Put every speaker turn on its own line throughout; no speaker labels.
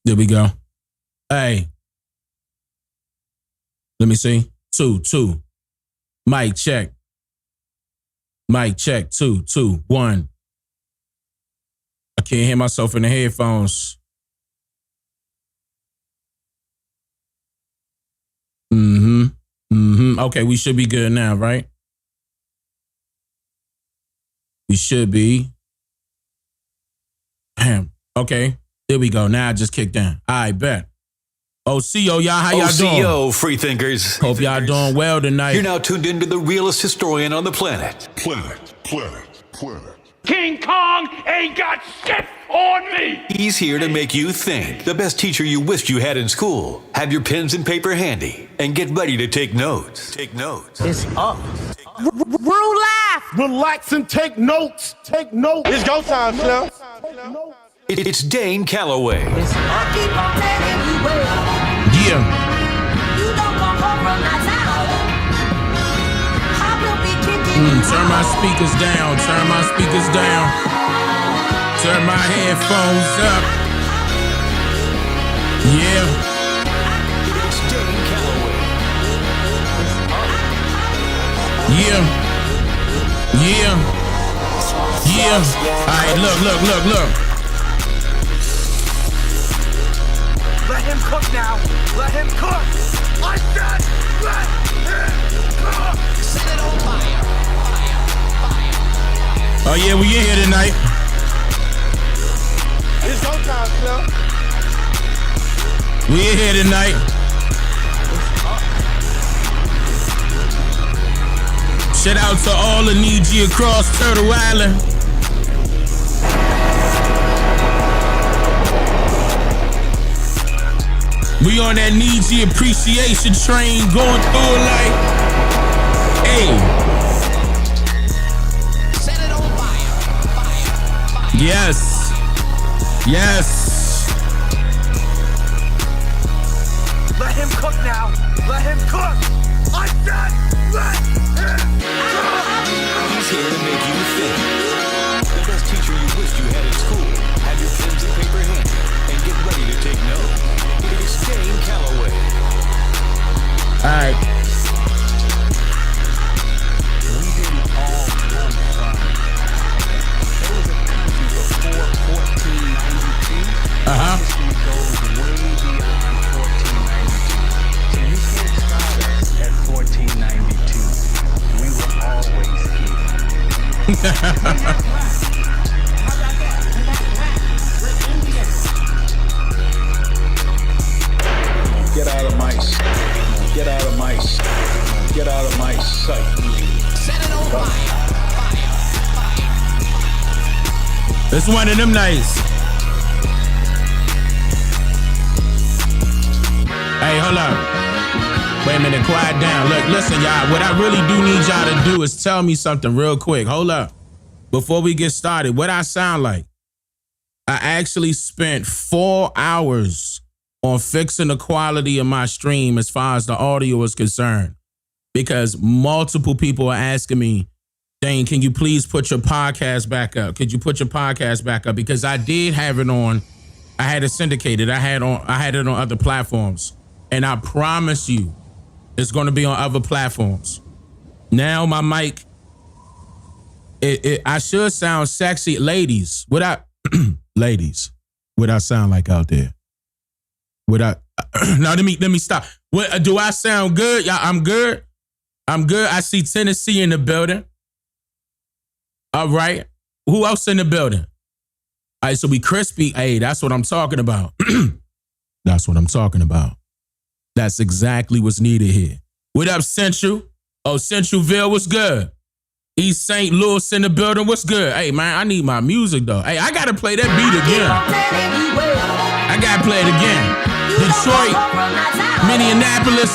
There we go. Hey. Let me see. 2. Mic check. Mic check. 2, 1. I can't hear myself in the headphones. Okay, we should be good now, right? We should be. Damn. Okay, there we go. Now I just kicked in. I bet. OCO, y'all, how y'all doing?
OCO, free thinkers.
Hope y'all doing well tonight.
You're now tuned into the realest historian on the planet.
King Kong ain't got shit on me!
He's here to make you think. The best teacher you wished you had in school. Have your pens and paper handy and get ready to take notes.
It's up.
Real life.
Relax and take notes. Take notes. It's go time, Slim.
It's Dane Calloway.
I keep on telling you well.
Yeah.
You don't come home from my town. I will be kicking you
Turn my speakers down. Turn my speakers down. Turn my headphones up. Yeah.
It's Dane Calloway.
Yeah. All right, look.
Let him cook now. Let him cook. I said let him cook. Set it on fire.
Oh yeah, we in here tonight.
It's go time, Slim.
We in here tonight. Shout out to all the Niji across Turtle Island. We on that Niji appreciation train going through it like, hey.
Set it on fire.
Yes.
Let him cook now. Let him cook. I said let him cook.
He's here to make you think. The best teacher you wished you had in school. Have your pens and paper handy and get ready to take notes. It's Dane Calloway.
All right.
We didn't all come from. There was a country before 1492. History goes way beyond 1492. So you can't start us at 1492. We were always here. Get out of my sight. Get out of my sight. Get out of my sight.
Set it on fire.
It's one of them nights. Hey, hold up. Wait a minute, quiet down. Look, listen, y'all. What I really do need y'all to do is tell me something real quick. Hold up. Before we get started, what I sound like? I actually spent 4 hours on fixing the quality of my stream as far as the audio is concerned. Because multiple people are asking me, Dane, can you please put your podcast back up? Could you put your podcast back up? Because I did have it on, I had it syndicated. I had it on other platforms. And I promise you, it's going to be on other platforms. Now my mic, I should sound sexy. Ladies, ladies, what I sound like out there? Now let me stop. What do I sound good? Yeah, I'm good. I see Tennessee in the building. All right. Who else in the building? All right, so we crispy. Hey, that's what I'm talking about. That's what I'm talking about. That's exactly what's needed here. What up, Central? Oh, Centralville, what's good? East St. Louis in the building, what's good? Hey, man, I need my music, though. Hey, I got to play that beat again. I got to play it again. Detroit, Minneapolis,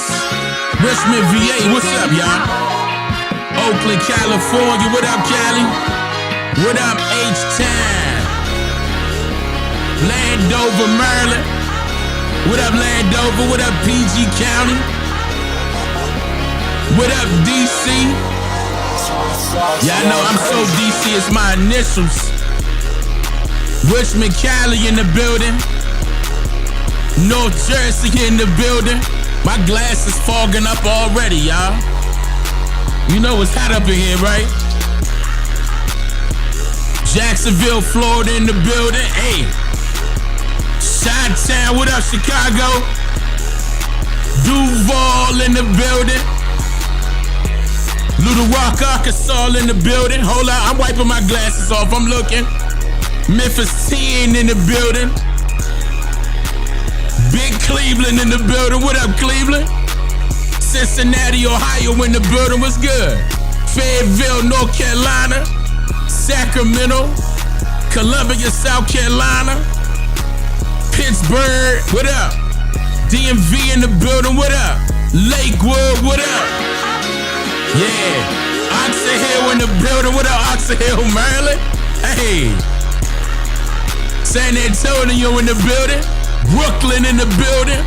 Richmond, VA, what's up, y'all? Oakland, California, what up, Cali? What up, H-Town? Landover, Maryland. What up, Landover? What up, PG County? What up, DC? Y'all know I'm so DC, it's my initials. Richmond, Cali in the building. North Jersey in the building. My glass is fogging up already, y'all. You know it's hot up in here, right? Jacksonville, Florida in the building. Hey. Chi-Town, what up, Chicago? Duval in the building. Little Rock, Arkansas in the building. Hold on, I'm wiping my glasses off. I'm looking. Memphis 10 in the building. Big Cleveland in the building. What up, Cleveland? Cincinnati, Ohio in the building. What's good? Fayetteville, North Carolina. Sacramento. Columbia, South Carolina. Pittsburgh. What up? DMV in the building. What up? Lakewood. What up? Yeah. Oxon Hill in the building. What up, Oxon Hill, Maryland? Hey. San Antonio in the building. Brooklyn in the building.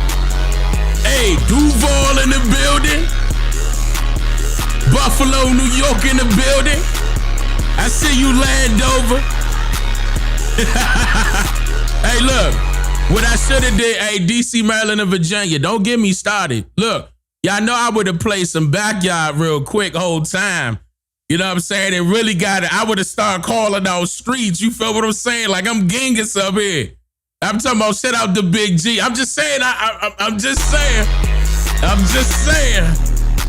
Hey, Duval in the building. Buffalo, New York in the building. I see you, Landover. Hey, look. What I should have did, hey, DC, Maryland, and Virginia, don't get me started. Look, y'all know I would have played some backyard real quick whole time. You know what I'm saying? And really got it. I would have started calling out streets. You feel what I'm saying? Like I'm Genghis up here. I'm talking about shout out to Big G. I'm just saying, I'm just saying. I'm just saying.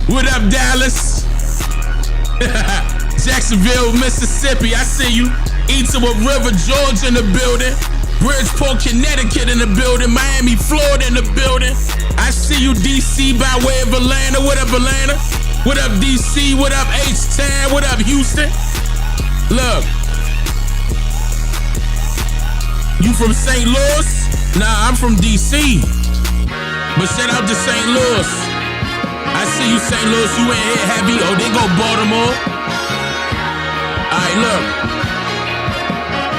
What up, Dallas? Jacksonville, Mississippi, I see you. Eatonwood River, Georgia in the building. Bridgeport, Connecticut in the building. Miami, Florida in the building. I see you, DC, by way of Atlanta. What up, Atlanta? What up, DC? What up, H-Town? What up, Houston? Look. You from St. Louis? Nah, I'm from DC. But shout out to St. Louis. I see you, St. Louis. You ain't hit heavy. Oh, they go Baltimore. All right, look.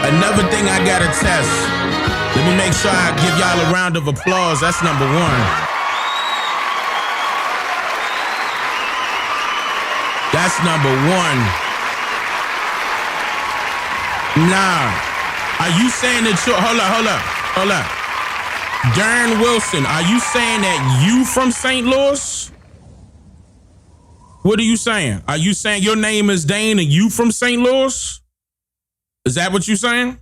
Another thing I gotta test. Let me make sure I give y'all a round of applause. That's number one. That's number one. Nah. Are you saying that you're, hold up. Darren Wilson, are you saying that you from St. Louis? What are you saying? Are you saying your name is Dane and you from St. Louis? Is that what you're saying?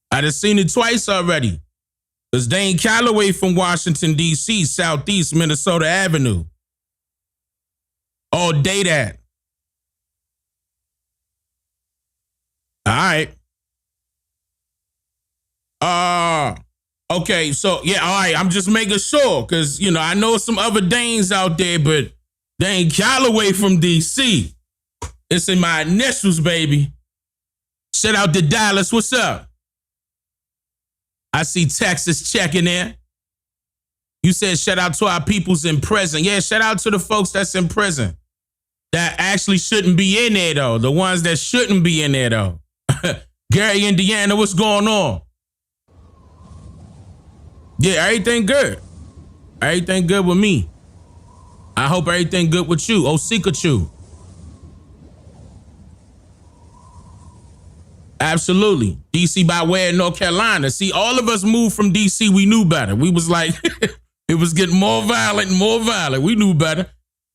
I done seen it twice already. It's Dane Calloway from Washington, D.C., Southeast Minnesota Avenue. All day that. All right. Okay, so yeah, all right, I'm just making sure, because, you know, I know some other Danes out there, but Dane Calloway from DC. It's in my initials, baby. Shout out to Dallas, what's up? I see Texas checking in. You said shout out to our peoples in prison. Yeah, shout out to the folks that's in prison. That actually shouldn't be in there, though. The ones that shouldn't be in there, though. Gary, Indiana, what's going on? Yeah, everything good. Everything good with me. I hope everything good with you. Osikachu. Absolutely. DC by way of North Carolina. See, all of us moved from DC. We knew better. We was like, it was getting more violent and more violent. We knew better.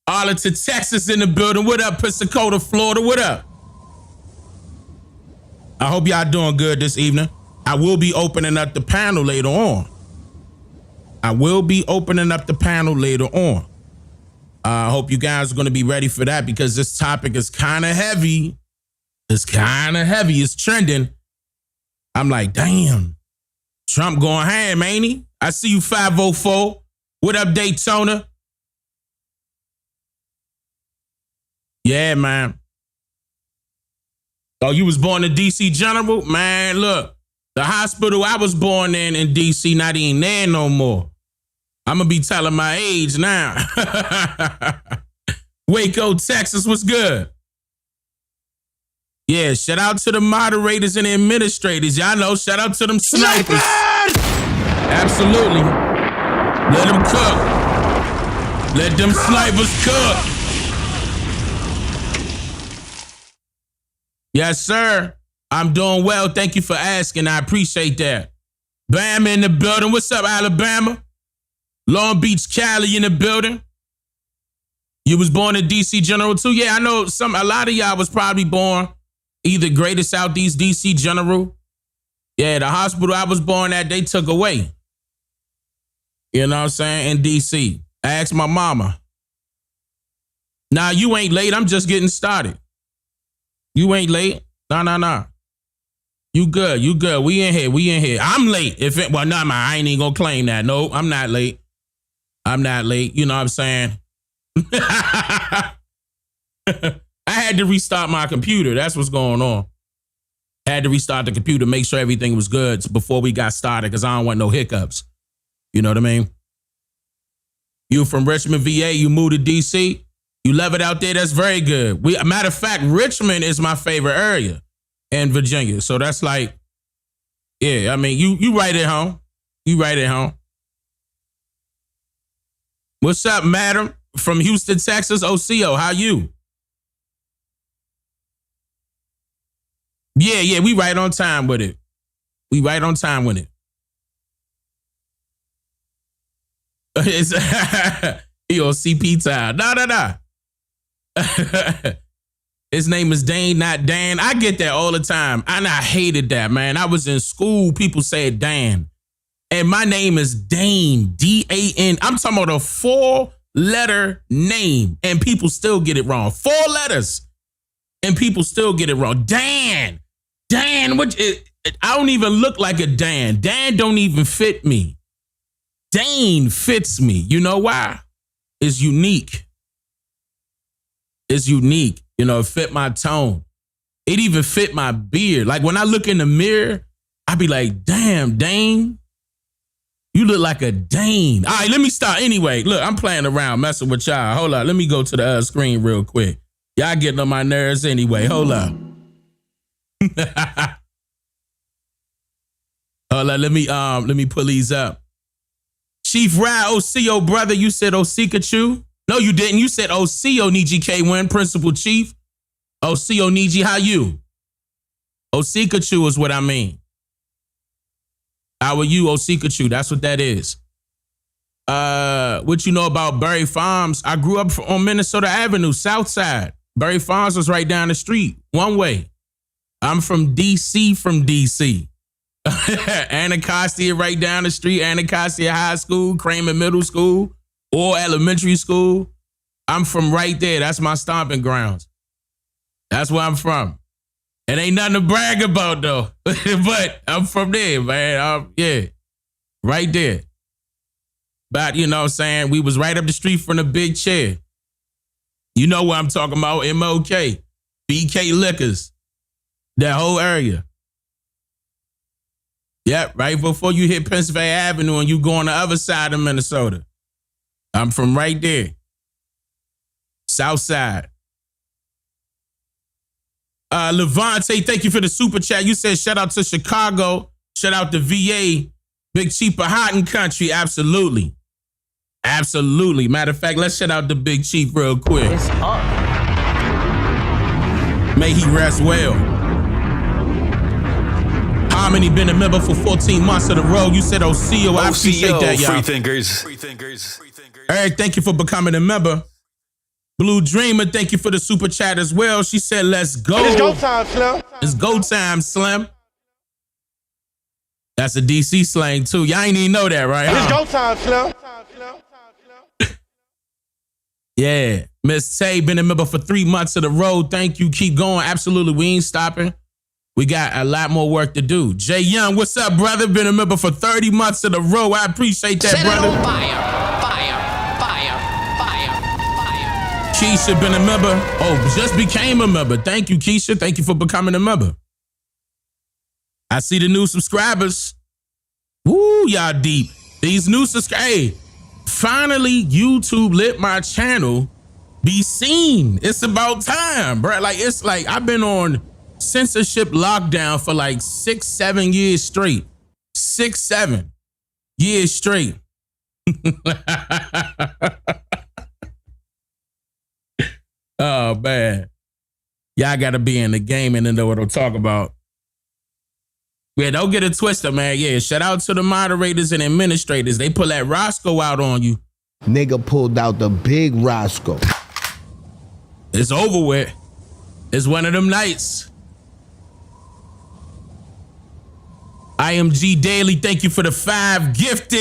Arlington, Texas in the building. What up, Pensacola, Florida? What up? I hope y'all doing good this evening. I will be opening up the panel later on. I hope you guys are going to be ready for that, because this topic is kind of heavy. It's trending. I'm like, damn, Trump going ham, ain't he? I see you, 504. What up, Daytona? Yeah, man. Oh, you was born in DC General? Man, look, the hospital I was born in DC not even there no more. I'm going to be telling my age now. Waco, Texas, what's good? Yeah, shout out to the moderators and the administrators. Y'all know, shout out to them snipers. Absolutely. Let them cook. Let them snipers cook. Yes, sir. I'm doing well. Thank you for asking. I appreciate that. Bam in the building. What's up, Alabama? Long Beach, Cali in the building. You was born in DC General too? Yeah, I know a lot of y'all was probably born either Greater Southeast DC General. Yeah, the hospital I was born at, they took away. You know what I'm saying? In DC. I asked my mama. Nah, you ain't late. I'm just getting started. You ain't late. Nah. You good. We in here. I'm late. I ain't even gonna claim that. No, I'm not late. You know what I'm saying? I had to restart my computer. That's what's going on. I had to restart the computer, make sure everything was good before we got started, because I don't want no hiccups. You know what I mean? You from Richmond, VA, you moved to DC, you love it out there, that's very good. Matter of fact, Richmond is my favorite area in Virginia. So that's like, yeah, I mean, you right at home. You right at home. What's up, madam? From Houston, Texas, OCO, how you? Yeah, we right on time with it. It's he on CP time. Nah. His name is Dane, not Dan. I get that all the time. And I hated that, man. I was in school, people said Dan. And my name is Dane, D-A-N. I'm talking about a 4-letter name, and people still get it wrong. 4 letters, and people still get it wrong. Dan, I don't even look like a Dan. Dan don't even fit me. Dane fits me. You know why? It's unique. You know, it fit my tone. It even fit my beard. Like when I look in the mirror, I be like, damn, Dane. You look like a Dane. All right, let me start. Anyway, look, I'm playing around, messing with y'all. Hold on, let me go to the screen real quick. Y'all getting on my nerves anyway. Hold up. Hold on, let me pull these up. Chief Rad, OCO, brother, you said Osikachu? No, you didn't. You said OCO, Niji K-Win, Principal Chief. OCO, Niji, how you? Osikachu is what I mean. How are you, Osikachu? That's what that is. What you know about Berry Farms? I grew up on Minnesota Avenue, South Side. Berry Farms was right down the street, one way. I'm from DC. Anacostia right down the street, Anacostia High School, Kramer Middle School, or elementary school. I'm from right there. That's my stomping grounds. That's where I'm from. It ain't nothing to brag about, though. But I'm from there, man. Yeah, right there. But, you know what I'm saying? We was right up the street from the Big Chair. You know what I'm talking about, MOK, BK Liquors, that whole area. Yep, right before you hit Pennsylvania Avenue and you go on the other side of Minnesota. I'm from right there. South Side. Levante, thank you for the super chat. You said shout out to Chicago. Shout out to VA. Big Chief of Hot and Country. Absolutely. Matter of fact, let's shout out the Big Chief real quick.
It's up.
May he rest well. Harmony been a member for 14 months of the road. You said OCO. I appreciate that, y'all.
Free thinkers.
Eric, thank you for becoming a member. Blue Dreamer, thank you for the super chat as well. She said, let's go.
It's go time, Slim.
It's go time, Slim. That's a DC slang, too. Y'all ain't even know that, right?
It's go time, Slim.
Yeah. Miss Tay, been a member for 3 months of the road. Thank you. Keep going. Absolutely. We ain't stopping. We got a lot more work to do. Jay Young, what's up, brother? Been a member for 30 months of the road. I appreciate that, brother. Keisha been a member. Oh, just became a member. Thank you, Keisha. Thank you for becoming a member. I see the new subscribers. Woo, y'all deep. These new subscribers. Hey, finally, YouTube let my channel be seen. It's about time, bro. Like, it's like I've been on censorship lockdown for like 6-7 years straight. 6-7 years straight. Oh, man. Y'all got to be in the game and know what I'm talking about. Yeah, don't get it twisted, man. Yeah, shout out to the moderators and administrators. They pull that Roscoe out on you.
Nigga pulled out the big Roscoe.
It's over with. It's one of them nights. IMG Daily, thank you for the 5 gifted.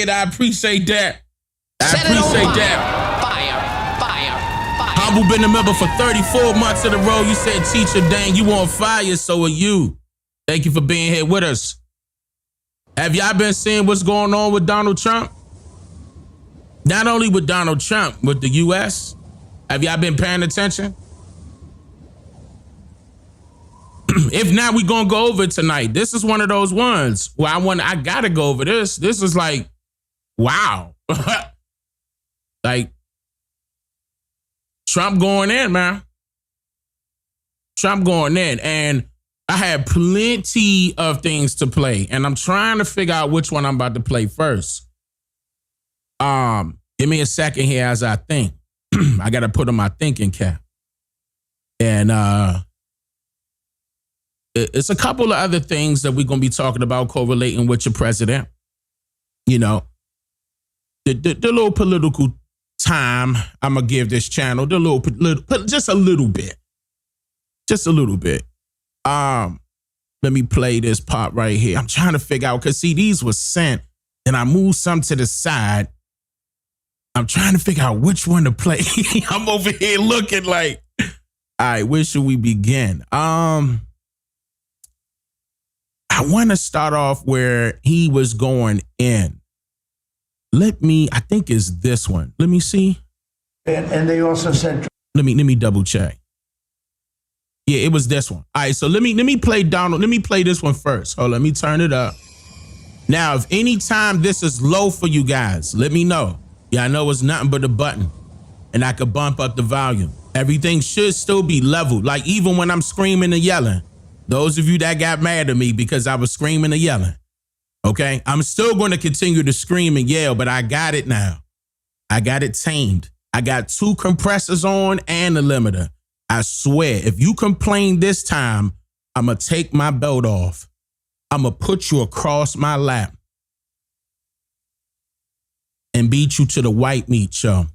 I appreciate that. Fire. Humble been a member for 34 months in a row. You said, Teacher Dane, you on fire, so are you. Thank you for being here with us. Have y'all been seeing what's going on with Donald Trump? Not only with Donald Trump, with the U.S. Have y'all been paying attention? If not, we gonna go over it tonight. This is one of those ones where I gotta go over this. This is like, wow. Like, Trump going in, man. Trump going in. And I had plenty of things to play. And I'm trying to figure out which one I'm about to play first. Give me a second here as I think. I gotta put on my thinking cap. And it's a couple of other things that we're going to be talking about correlating with your president. You know, the little political time I'm going to give this channel, just a little bit. Just a little bit. Let me play this part right here. I'm trying to figure out, because see, these were sent and I moved some to the side. I'm trying to figure out which one to play. I'm over here looking like, all right, where should we begin? I want to start off where he was going in. I think it's this one. Let me see.
And they also said,
let me double check. Yeah, it was this one. All right, so let me play Donald. Let me play this one first. Oh, let me turn it up. Now, if any time this is low for you guys, let me know. Yeah, I know it's nothing but a button and I could bump up the volume. Everything should still be leveled. Like even when I'm screaming and yelling, those of you that got mad at me because I was screaming and yelling, okay? I'm still going to continue to scream and yell, but I got it now. I got it tamed. I got 2 compressors on and a limiter. I swear, if you complain this time, I'm going to take my belt off. I'm going to put you across my lap and beat you to the white meat show.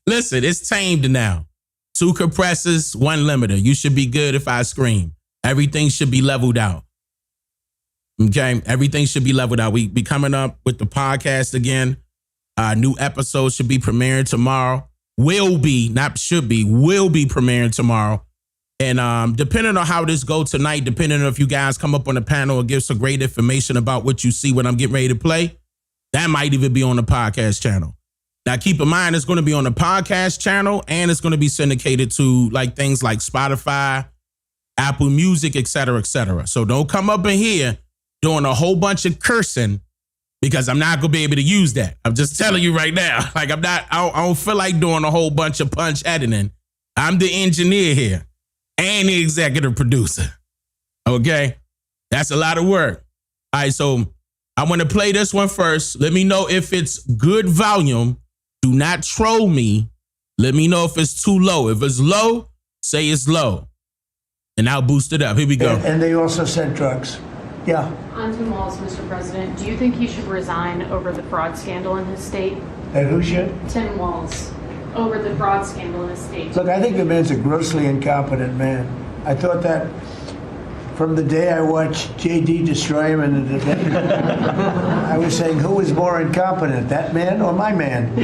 Listen, it's tamed now. 2 compressors, 1 limiter. You should be good if I scream. Everything should be leveled out. Okay? Everything should be leveled out. We be coming up with the podcast again. New episode should be premiering tomorrow. Will be premiering tomorrow. And depending on how this goes tonight, depending on if you guys come up on the panel and give some great information about what you see when I'm getting ready to play, that might even be on the podcast channel. Now, keep in mind, it's going to be on the podcast channel and it's going to be syndicated to like things like Spotify, Apple Music, et cetera, et cetera. So don't come up in here doing a whole bunch of cursing because I'm not going to be able to use that. I'm just telling you right now. Like I don't feel like doing a whole bunch of punch editing. I'm the engineer here and the executive producer. Okay? That's a lot of work. All right, so I want to play this one first. Let me know if it's good volume. Do not troll me. Let me know if it's too low. If it's low, say it's low. And I'll boost it up. Here we go.
And they also said drugs. Yeah.
On Tim Walz, Mr. President, do you think he should resign over the fraud scandal in his state?
And who should?
Tim Walz, over the fraud scandal in his state.
Look, I think the man's a grossly incompetent man. I thought that from the day I watched JD destroy him in the debate. I was saying, who was more incompetent, that man or my man?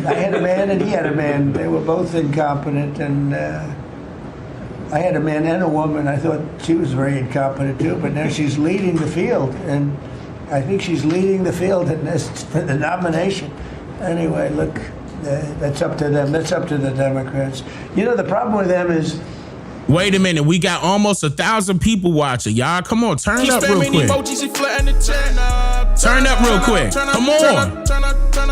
I had a man and he had a man. They were both incompetent, and I had a man and a woman. I thought she was very incompetent too, but now she's leading the field, and I think she's leading the field in this for the nomination. Anyway, look, that's up to them. That's up to the Democrats. You know, the problem with them is.
Wait a minute, we got almost 1,000 people watching. Y'all, come on, turn it up real quick. Turn up real quick. Come on.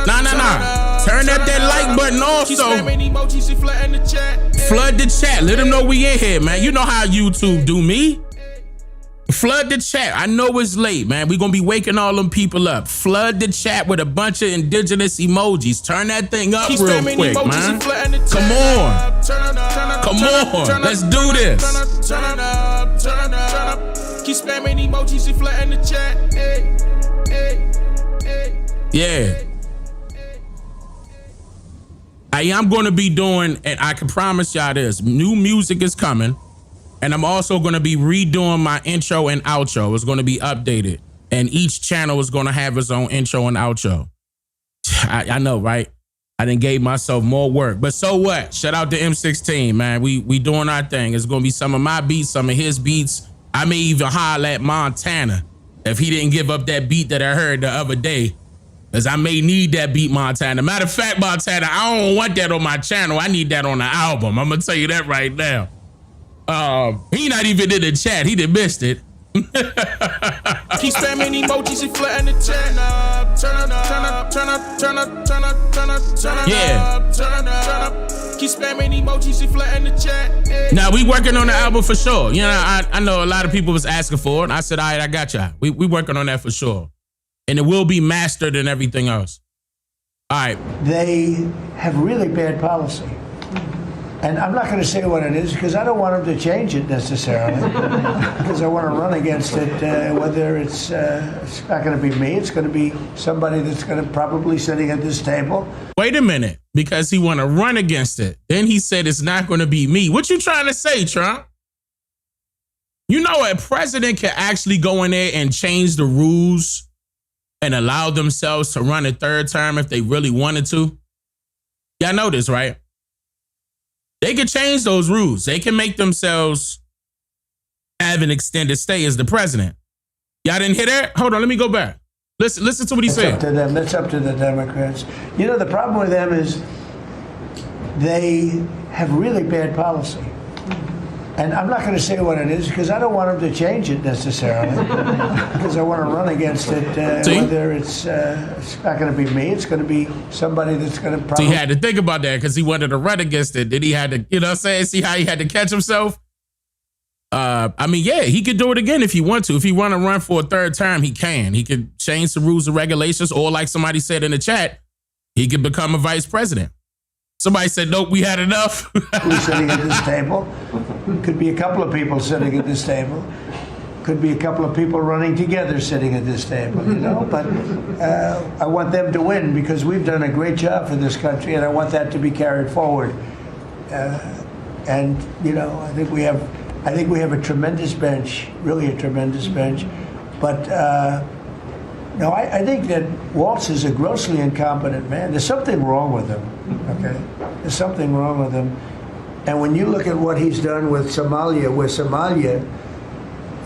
Nah. Turn up that like button also. Flood the chat. Let them know we in here, man. You know how YouTube do me. Flood the chat. I know it's late, man. We're going to be waking all them people up. Flood the chat with a bunch of indigenous emojis. Turn that thing up real quick, man. Come on. Come on. Let's do this.
Turn up. Keep spamming emojis and flooding the chat.
Yeah. I'm going to be doing, and I can promise y'all this, new music is coming. And I'm also going to be redoing my intro and outro. It's going to be updated. And each channel is going to have its own intro and outro. I know, right? I done gave myself more work. But so what? Shout out to M16, man. We doing our thing. It's going to be some of my beats, some of his beats. I may even holler at Montana if he didn't give up that beat that I heard the other day. Because I may need that beat, Montana. Matter of fact, Montana, I don't want that on my channel. I need that on the album. I'm going to tell you that right now. He not even in the chat. He done missed it.
Keep spamming emojis and flooding the chat. Turn up.
Yeah.
Keep spamming emojis and flooding the chat.
Now we working on the album for sure. You know, I know a lot of people was asking for it. I said, all right, I got y'all. We working on that for sure. And it will be mastered and everything else. All right.
They have really bad policy. And I'm not going to say what it is because I don't want them to change it necessarily. Because I want to run against it, whether it's not going to be me, it's going to be somebody that's going to probably sitting at this table.
Wait a minute, because he want to run against it. Then he said it's not going to be me. What you trying to say, Trump? You know, a president can actually go in there and change the rules and allow themselves to run a third term if they really wanted to. Y'all know this, right? They could change those rules. They can make themselves have an extended stay as the president. Y'all didn't hear that? Hold on, let me go back. Listen to what he said.
That's up to them. That's up to the Democrats. You know, the problem with them is they have really bad policy. And I'm not going to say what it is because I don't want them to change it necessarily. Because I want to run against it, whether it's not going to be me, it's going to be somebody that's going to probably...
So he had to think about that because he wanted to run against it. Then he had to, you know what I'm saying? See how he had to catch himself? I mean, yeah, he could do it again if he want to. If he want to run for a third term, he can. He could change the rules and regulations, or like somebody said in the chat, he could become a vice president. Somebody said, nope, we had enough.
Who's sitting at this table? Could be a couple of people sitting at this table. Could be a couple of people running together sitting at this table, you know? But I want them to win because we've done a great job for this country, and I want that to be carried forward. And, you know, I think we have a tremendous bench, really a tremendous bench. But, no, I think that Waltz is a grossly incompetent man. There's something wrong with him, okay? There's something wrong with him. And when you look at what he's done with Somalia,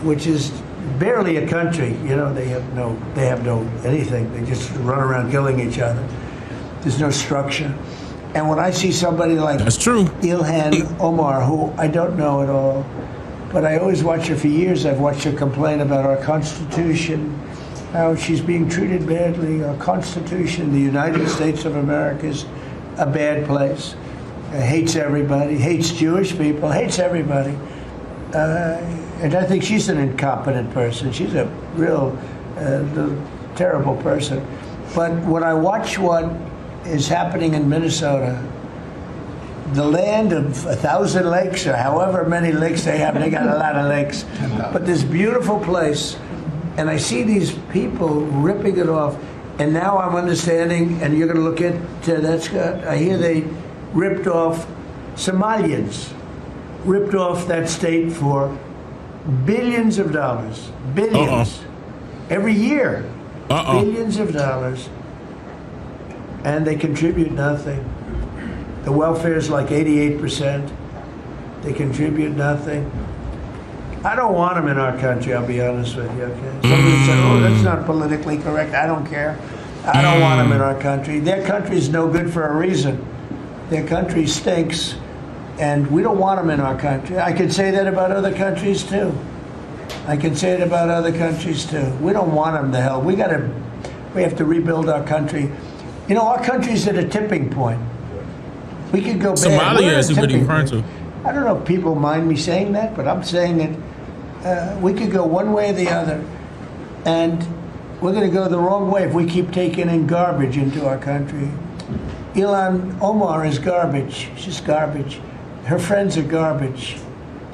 which is barely a country, you know, they have no anything. They just run around killing each other. There's no structure. And when I see somebody like
That's true.
Ilhan Omar, who I don't know at all, but I always watch her for years. I've watched her complain about our Constitution, how she's being treated badly. Our Constitution, the United States of America, is a bad place. Hates everybody, hates Jewish people, hates everybody. And I think she's an incompetent person. She's a real terrible person. But when I watch what is happening in Minnesota, the land of 1,000 lakes, or however many lakes they have, they got a lot of lakes, but this beautiful place, and I see these people ripping it off, and now I'm understanding, and you're going to look into that, Scott, I hear they ripped off Somalians, ripped off that state for billions of dollars, billions, every year, billions of dollars, and they contribute nothing. The welfare is like 88%. They contribute nothing. I don't want them in our country, I'll be honest with you, okay? Somebody said, oh, that's not politically correct. I don't care. I don't want them in our country. Their country's no good for a reason. Their country stinks, and we don't want them in our country. I can say that about other countries, too. I can say it about other countries, too. We don't want them the hell. We have to rebuild our country. You know, our country's at a tipping point. We could go bad.
Somalia is what he's referring to.
I don't know if people mind me saying that, but I'm saying it. We could go one way or the other, and we're going to go the wrong way if we keep taking in garbage into our country. Ilhan Omar is garbage. She's garbage. Her friends are garbage.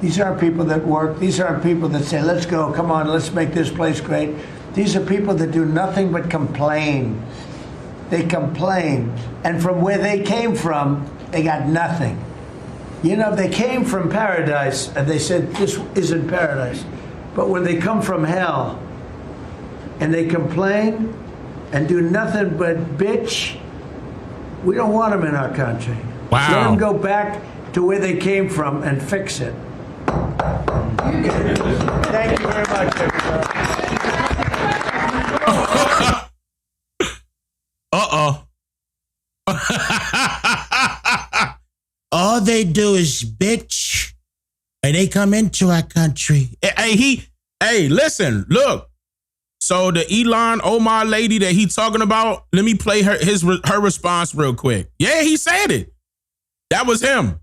These aren't people that work. These aren't people that say, let's go, come on, let's make this place great. These are people that do nothing but complain. They complain. And from where they came from, they got nothing. You know, they came from paradise, and they said, this isn't paradise. But when they come from hell, and they complain, and do nothing but bitch, we don't want them in our country.
Wow.
Let them go back to where they came from and fix it. Thank you very much, everybody.
Uh-oh.
All they do is bitch, and they come into our country.
Hey, listen, look. So the Ilhan Omar lady that he talking about, let me play her response real quick. Yeah, he said it. That was him.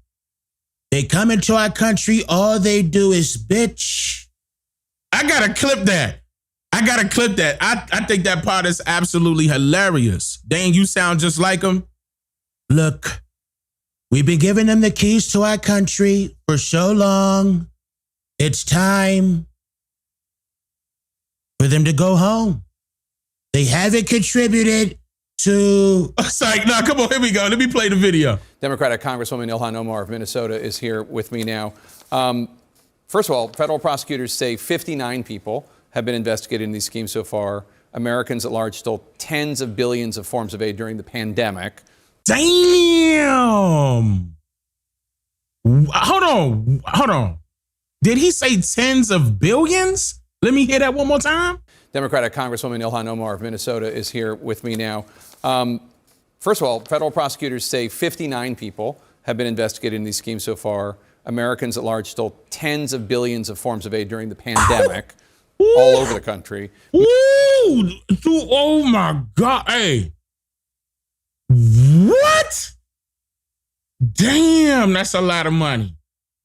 They come into our country, all they do is bitch.
I gotta clip that. I think that part is absolutely hilarious. Dane, you sound just like him.
Look, we've been giving them the keys to our country for so long. It's time for them to go home. They haven't contributed to...
Sorry, no, come on, here we go. Let me play the video.
Democratic Congresswoman Ilhan Omar of Minnesota is here with me now. First of all, federal prosecutors say 59 people have been investigated in these schemes so far. Americans at large stole tens of billions of forms of aid during the pandemic.
Damn. Hold on. Did he say tens of billions? Let me hear that one more time.
Democratic Congresswoman Ilhan Omar of Minnesota is here with me now. First of all, federal prosecutors say 59 people have been investigated in these schemes so far. Americans at large stole tens of billions of forms of aid during the pandemic all over the country.
Oh my God. Hey. What? Damn, that's a lot of money.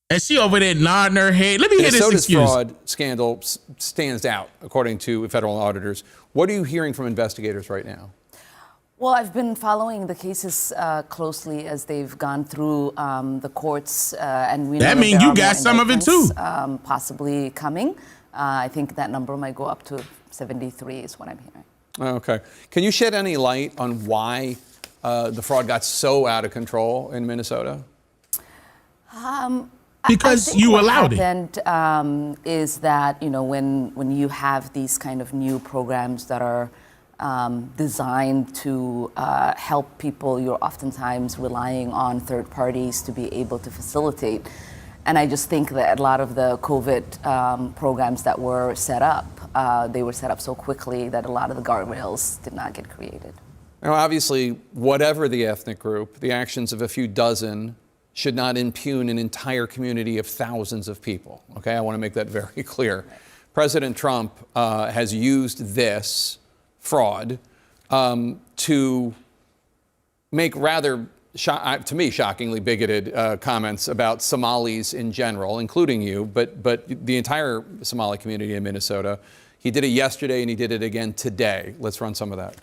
And she over there nodding her head. Let me hear this excuse.
Minnesota's fraud scandal stands out, according to federal auditors. What are you hearing from investigators right now?
Well, I've been following the cases closely as they've gone through the courts, and we know
that means you got some of it too.
Possibly coming. I think that number might go up to 73 is what I'm hearing.
Okay. Can you shed any light on why the fraud got so out of control in Minnesota?
Because you allowed it.
What happened is that, you know, when you have these kind of new programs that are designed to help people, you're oftentimes relying on third parties to be able to facilitate. And I just think that a lot of the COVID programs that were set up, they were set up so quickly that a lot of the guardrails did not get created.
Now, obviously, whatever the ethnic group, the actions of a few dozen should not impugn an entire community of thousands of people. Okay, I want to make that very clear. President Trump has used this fraud to make rather, to me, shockingly bigoted comments about Somalis in general, including you, but the entire Somali community in Minnesota. He did it yesterday and he did it again today. Let's run some of that.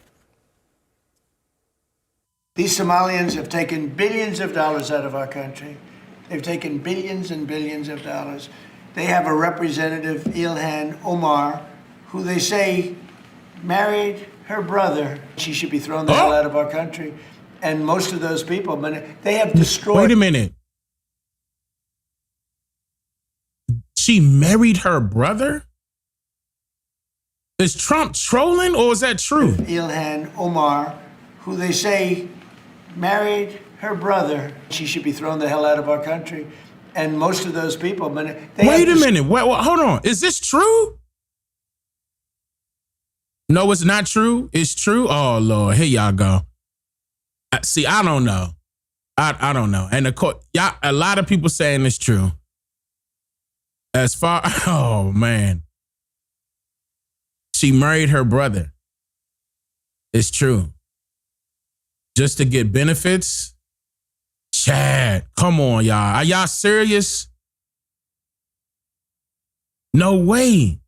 These Somalians have taken billions of dollars out of our country. They've taken billions and billions of dollars. They have a representative, Ilhan Omar, who they say married her brother. She should be thrown the hell out of our country. And most of those people, they have destroyed...
Wait a minute. She married her brother? Is Trump trolling or is that true?
Ilhan Omar, who they say married her brother. She should be thrown the hell out of our country. And most of those people...
Wait a minute. Wait, hold on. Is this true? No, it's not true. It's true. Oh, Lord. Here y'all go. See, I don't know. I don't know. And of course, a lot of people saying it's true. As far... Oh, man. She married her brother. It's true. Just to get benefits? Chad, come on, y'all. Are y'all serious? No way.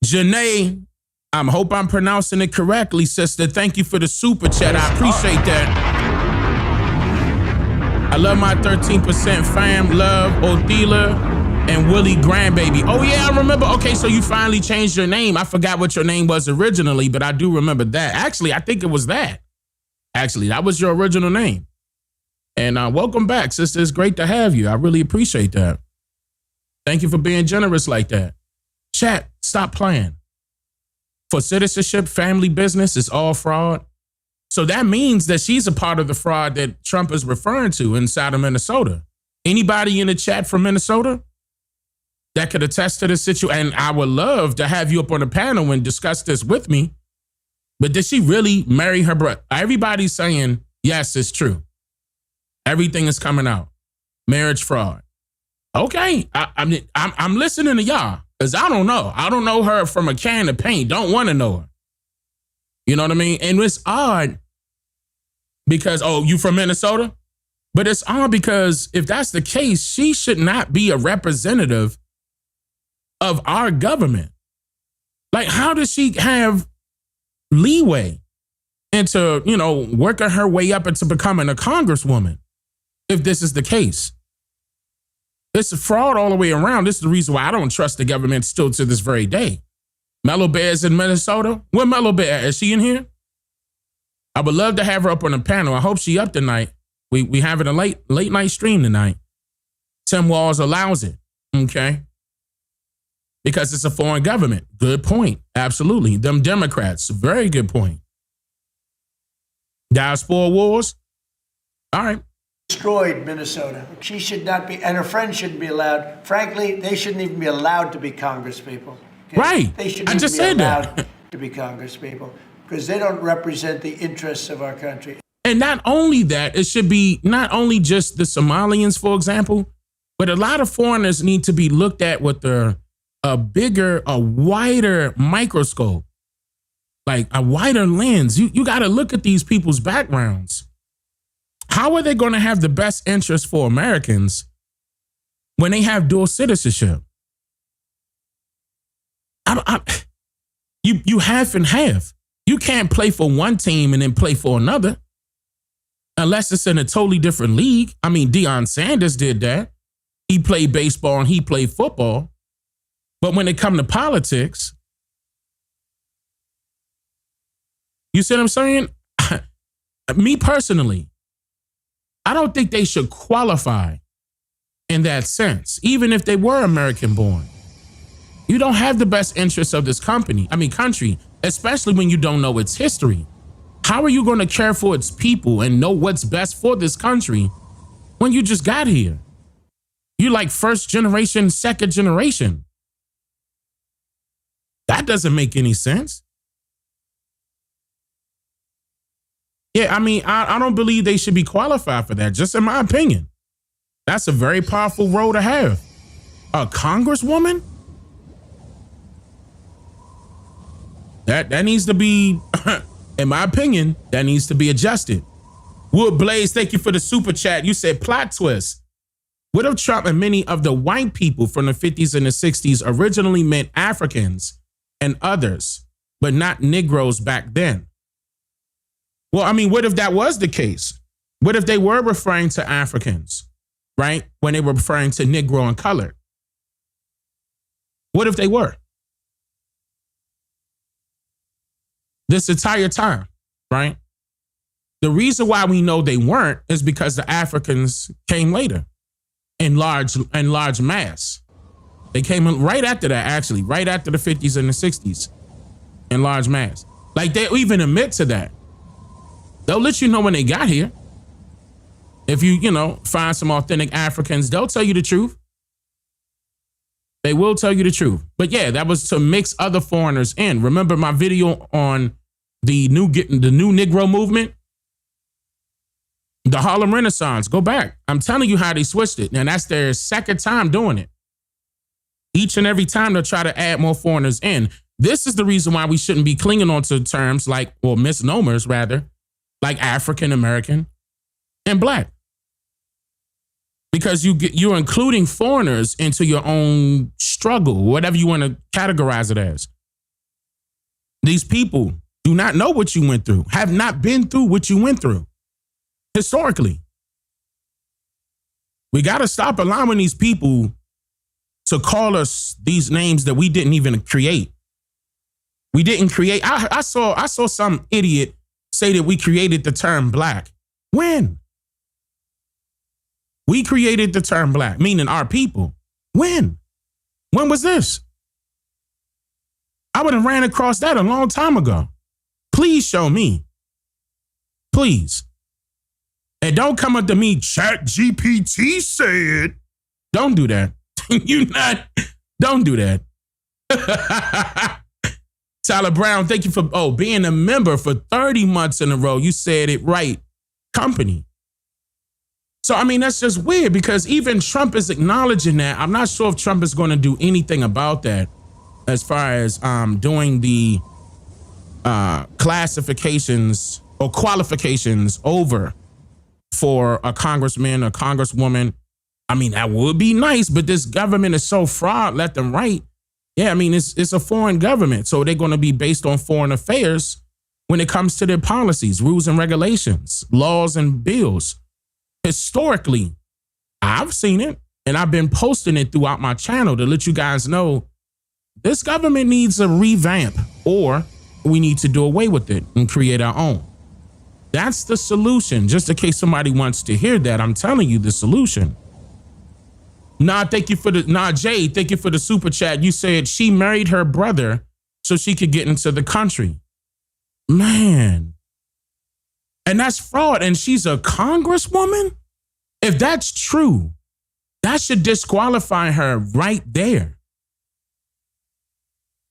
Janae, I hope I'm pronouncing it correctly, sister. Thank you for the super chat. I appreciate that. I love my 13% fam. Love Othila and Willie Grandbaby. Oh, yeah, I remember. Okay, so you finally changed your name. I forgot what your name was originally, but I do remember that. Actually, I think it was that. Actually, that was your original name. And welcome back, sister. It's great to have you. I really appreciate that. Thank you for being generous like that. Chat, stop playing. For citizenship, family business, it's all fraud. So that means that she's a part of the fraud that Trump is referring to inside of Minnesota. Anybody in the chat from Minnesota that could attest to this situation? And I would love to have you up on the panel and discuss this with me. But did she really marry her brother? Everybody's saying, yes, it's true. Everything is coming out. Marriage fraud. Okay, I'm listening to y'all because I don't know. I don't know her from a can of paint. Don't want to know her. You know what I mean? And it's odd because, oh, you from Minnesota? But it's odd because if that's the case, she should not be a representative of our government. Like, how does she have leeway into, working her way up into becoming a congresswoman if this is the case? It's a fraud all the way around. This is the reason why I don't trust the government still to this very day. Mellow Bear's in Minnesota. Where Mellow Bear? Is she in here? I would love to have her up on the panel. I hope she up tonight. We having a late night stream tonight. Tim Walz allows it. Okay. Because it's a foreign government. Good point. Absolutely. Them Democrats. Very good point. Diaspora wars. All right.
Destroyed Minnesota. She should not be, and her friends shouldn't be allowed. Frankly, they shouldn't even be allowed to be congresspeople. Okay?
Right.
They shouldn't
I just
even be
said
allowed
that.
to be congresspeople because they don't represent the interests of our country.
And not only that, it should be not only just the Somalians, for example, but a lot of foreigners need to be looked at with a wider microscope, like a wider lens. You got to look at these people's backgrounds. How are they going to have the best interest for Americans when they have dual citizenship? You half and half. You can't play for one team and then play for another unless it's in a totally different league. I mean, Deion Sanders did that. He played baseball and he played football. But when it comes to politics, you see what I'm saying? Me personally, I don't think they should qualify in that sense, even if they were American born. You don't have the best interests of this country, especially when you don't know its history. How are you going to care for its people and know what's best for this country when you just got here? You like first generation, second generation. That doesn't make any sense. Yeah, I mean, I don't believe they should be qualified for that, just in my opinion. That's a very powerful role to have. A congresswoman? That needs to be, in my opinion, that needs to be adjusted. Wood Blaze, thank you for the super chat. You said plot twist. What if Trump and many of the white people from the 50s and the 60s originally meant Africans and others, but not Negroes back then? Well, I mean, what if that was the case? What if they were referring to Africans, right? When they were referring to Negro and colored? What if they were? This entire time, right? The reason why we know they weren't is because the Africans came later in large mass. They came in right after that, actually, right after the 50s and the 60s in large mass. Like, they even admit to that. They'll let you know when they got here. If you find some authentic Africans, they'll tell you the truth. They will tell you the truth. But yeah, that was to mix other foreigners in. Remember my video on the new Negro movement? The Harlem Renaissance. Go back. I'm telling you how they switched it. And that's their second time doing it. Each and every time they'll try to add more foreigners in. This is the reason why we shouldn't be clinging on to terms like, or misnomers rather, like African American and Black. because you're including foreigners into your own struggle, whatever you want to categorize it as. These people do not know what you went through, have not been through what you went through historically. We got to stop allowing these people to call us these names that we didn't even create. We didn't create. I saw some idiot say that we created the term black. When? We created the term black, meaning our people. When? When was this? I would have ran across that a long time ago. Please show me. Please. And don't come up to me, Chat GPT said. Don't do that. Don't do that. Tyler Brown, thank you for being a member for 30 months in a row. You said it right. Company. So, I mean, that's just weird because even Trump is acknowledging that. I'm not sure if Trump is going to do anything about that as far as doing the classifications or qualifications over for a congressman or congresswoman. I mean, that would be nice, but this government is so fraud left and right. Yeah, I mean, it's a foreign government, so they're going to be based on foreign affairs when it comes to their policies, rules and regulations, laws and bills. Historically, I've seen it, and I've been posting it throughout my channel to let you guys know this government needs a revamp, or we need to do away with it and create our own. That's the solution. Just in case somebody wants to hear that, I'm telling you the solution. Jay, thank you for the super chat. You said she married her brother so she could get into the country. Man. And that's fraud. And she's a congresswoman? If that's true, that should disqualify her right there.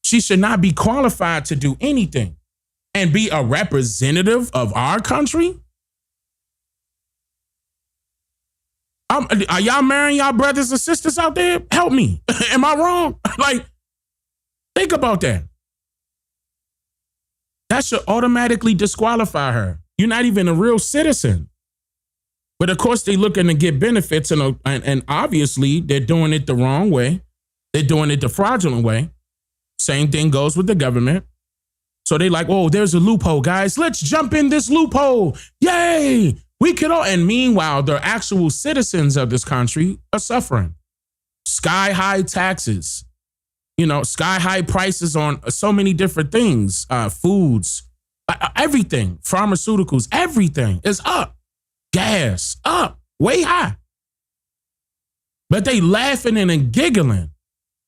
She should not be qualified to do anything and be a representative of our country. Are y'all marrying y'all brothers and sisters out there? Help me. Am I wrong? Think about that. That should automatically disqualify her. You're not even a real citizen. But of course, they're looking to get benefits, and obviously they're doing it the wrong way. They're doing it the fraudulent way. Same thing goes with the government. So they like, oh, there's a loophole, guys. Let's jump in this loophole. Yay! We could all, and meanwhile, the actual citizens of this country are suffering. Sky high taxes, sky high prices on so many different things, foods, everything, pharmaceuticals, everything is up. Gas up, way high. But they laughing and giggling.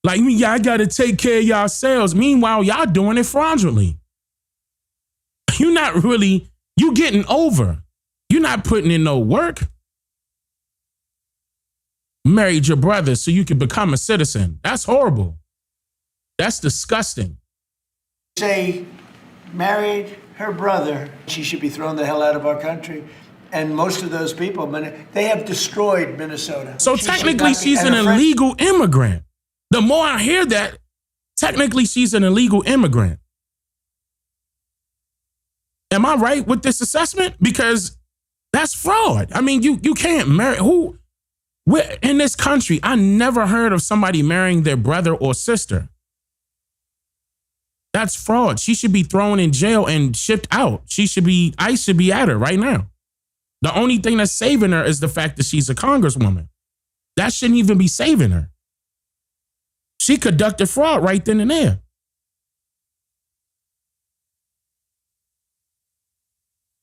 Like, y'all got to take care of yourselves. Meanwhile, y'all doing it fraudulently. You're not really, you getting over. You're not putting in no work. Married your brother so you can become a citizen. That's horrible. That's disgusting.
Say, married her brother, she should be thrown the hell out of our country. And most of those people, they have destroyed Minnesota.
So technically, she's an illegal immigrant. The more I hear that, technically, she's an illegal immigrant. Am I right with this assessment? Because that's fraud. I mean, you can't marry in this country. I never heard of somebody marrying their brother or sister. That's fraud. She should be thrown in jail and shipped out. ICE should be at her right now. The only thing that's saving her is the fact that she's a congresswoman. That shouldn't even be saving her. She conducted fraud right then and there.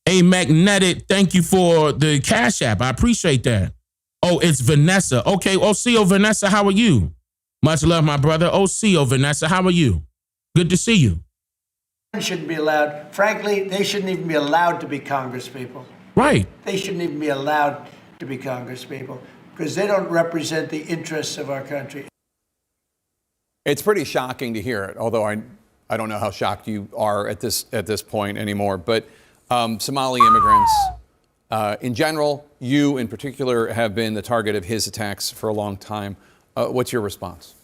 A Magnetic, thank you for the Cash App. I appreciate that. Oh, it's Vanessa. Okay, OCO Vanessa, how are you? Much love, my brother. OCO Vanessa, how are you? Good to see you.
Shouldn't be allowed. Frankly, they shouldn't even be allowed to be congresspeople.
Right.
They shouldn't even be allowed to be congresspeople because they don't represent the interests of our country.
It's pretty shocking to hear it, although I don't know how shocked you are at this point anymore. But Somali immigrants, in general, you in particular have been the target of his attacks for a long time. What's your response?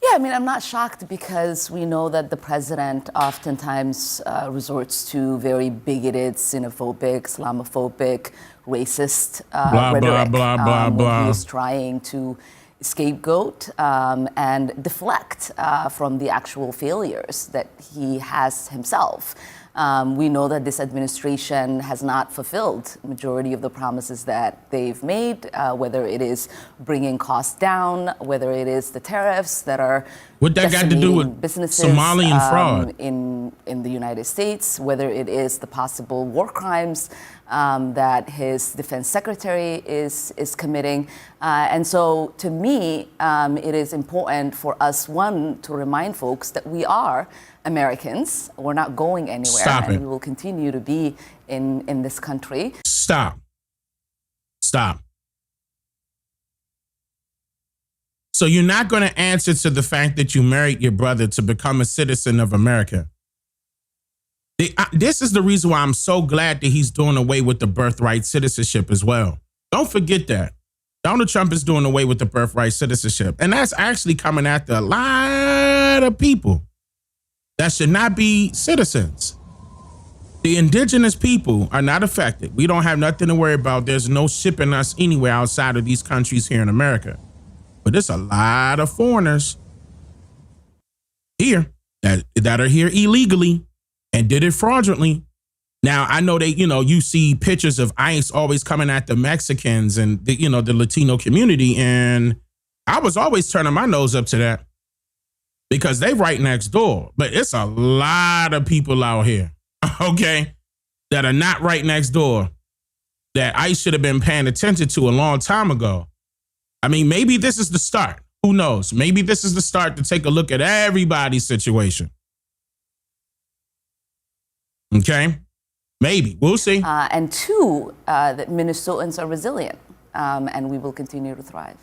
Yeah, I mean, I'm not shocked because we know that the president oftentimes resorts to very bigoted, xenophobic, Islamophobic, racist rhetoric when he is trying to scapegoat and deflect from the actual failures that he has himself. We know that this administration has not fulfilled the majority of the promises that they've made, whether it is bringing costs down, whether it is the tariffs that are
what that got to do with
businesses
Somalian fraud
in the United States, whether it is the possible war crimes that his defense secretary is committing. And so to me, it is important for us, one, to remind folks that we are Americans. We're not going anywhere.
Stop it.
We will continue to be in this country.
Stop. So you're not going to answer to the fact that you married your brother to become a citizen of America. This is the reason why I'm so glad that he's doing away with the birthright citizenship as well. Don't forget that. Donald Trump is doing away with the birthright citizenship. And that's actually coming after a lot of people that should not be citizens. The indigenous people are not affected. We don't have nothing to worry about. There's no shipping us anywhere outside of these countries here in America. But there's a lot of foreigners here that are here illegally and did it fraudulently. Now, I know you see pictures of ICE always coming at the Mexicans and the Latino community. And I was always turning my nose up to that because they right next door. But it's a lot of people out here, okay, that are not right next door that ICE should have been paying attention to a long time ago. I mean, maybe this is the start. Who knows? Maybe this is the start to take a look at everybody's situation. Okay? Maybe. We'll see.
And two, that Minnesotans are resilient, and we will continue to thrive.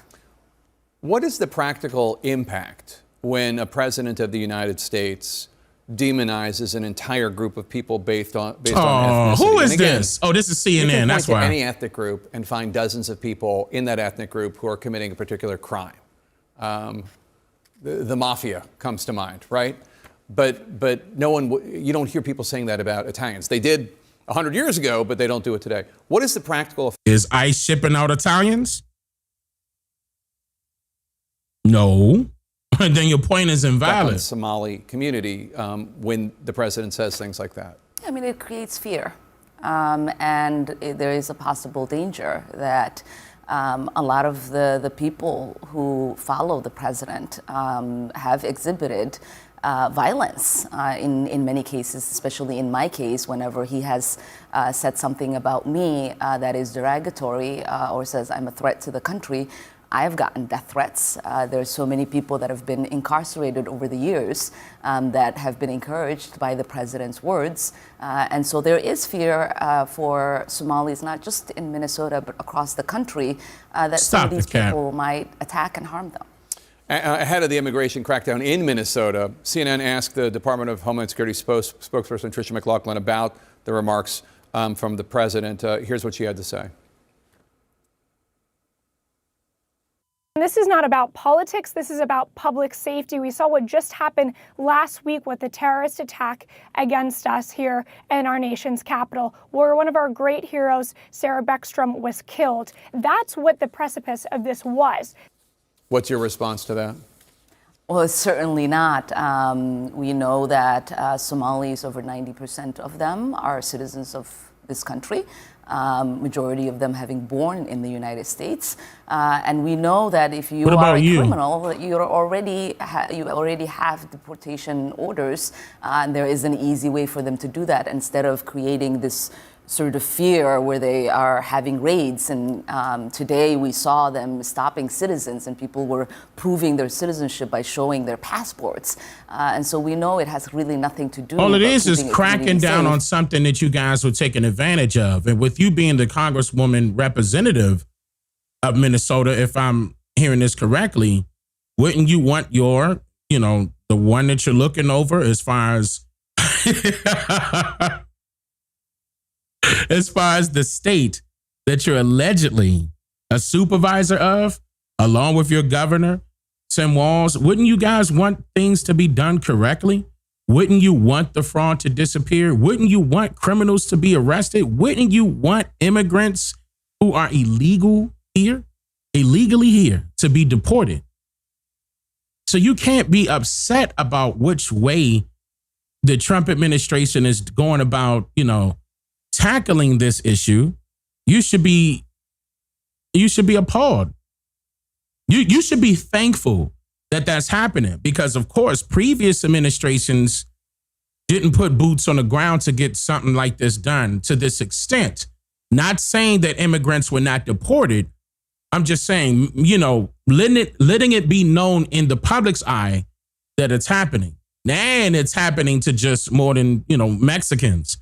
What is the practical impact when a president of the United States demonizes an entire group of people based on ethnicity?
Who is this? Oh, this is CNN.
You can
That's
point
why.
to any ethnic group and find dozens of people in that ethnic group who are committing a particular crime. The mafia comes to mind, right? But no one, you don't hear people saying that about Italians. They did 100 years ago, but they don't do it today. What is the practical effect?
Is ICE shipping out Italians? No. Then your point is invalid.
The Somali community when the president says things like that?
I mean, it creates fear. And there is a possible danger that a lot of the people who follow the president have exhibited violence in many cases, especially in my case, whenever he has said something about me that is derogatory or says I'm a threat to the country. I've gotten death threats. There's so many people that have been incarcerated over the years that have been encouraged by the president's words. And so there is fear for Somalis, not just in Minnesota, but across the country, that some of these people might attack and harm them.
Ahead of the immigration crackdown in Minnesota, CNN asked the Department of Homeland Security spokesperson Tricia McLaughlin about the remarks from the president. Here's what she had to say.
This is not about politics. This is about public safety. We saw what just happened last week with the terrorist attack against us here in our nation's capital, where one of our great heroes, Sarah Beckstrom, was killed. That's what the precipice of this was.
What's your response to that?
Well, it's certainly not. We know that Somalis, over 90% of them, are citizens of this country. Majority of them having born in the United States, and we know that if you are a criminal, you already have deportation orders, and there is an easy way for them to do that instead of creating this sort of fear where they are having raids. And today we saw them stopping citizens, and people were proving their citizenship by showing their passports. And so we know it has really nothing to do.
All it is cracking down on something that you guys were taking advantage of. And with you being the Congresswoman representative of Minnesota, if I'm hearing this correctly, wouldn't you want your, the one that you're looking over as far as as far as the state that you're allegedly a supervisor of, along with your governor, Tim Walz, wouldn't you guys want things to be done correctly? Wouldn't you want the fraud to disappear? Wouldn't you want criminals to be arrested? Wouldn't you want immigrants who are illegally here, to be deported? So you can't be upset about which way the Trump administration is going about, tackling this issue. You should be appalled. You should be thankful that that's happening because, of course, previous administrations didn't put boots on the ground to get something like this done to this extent. Not saying that immigrants were not deported. I'm just saying, letting it be known in the public's eye that it's happening. And it's happening to just more than, Mexicans.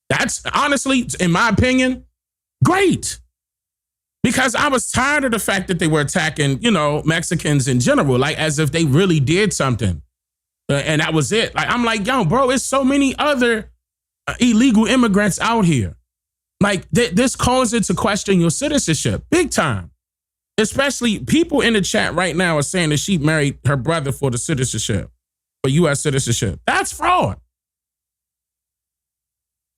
That's honestly, in my opinion, great. Because I was tired of the fact that they were attacking, Mexicans in general, like as if they really did something. And that was it. Like, I'm like, yo, bro, it's so many other illegal immigrants out here. Like, this calls into question your citizenship, big time. Especially people in the chat right now are saying that she married her brother for the citizenship, for U.S. citizenship. That's fraud.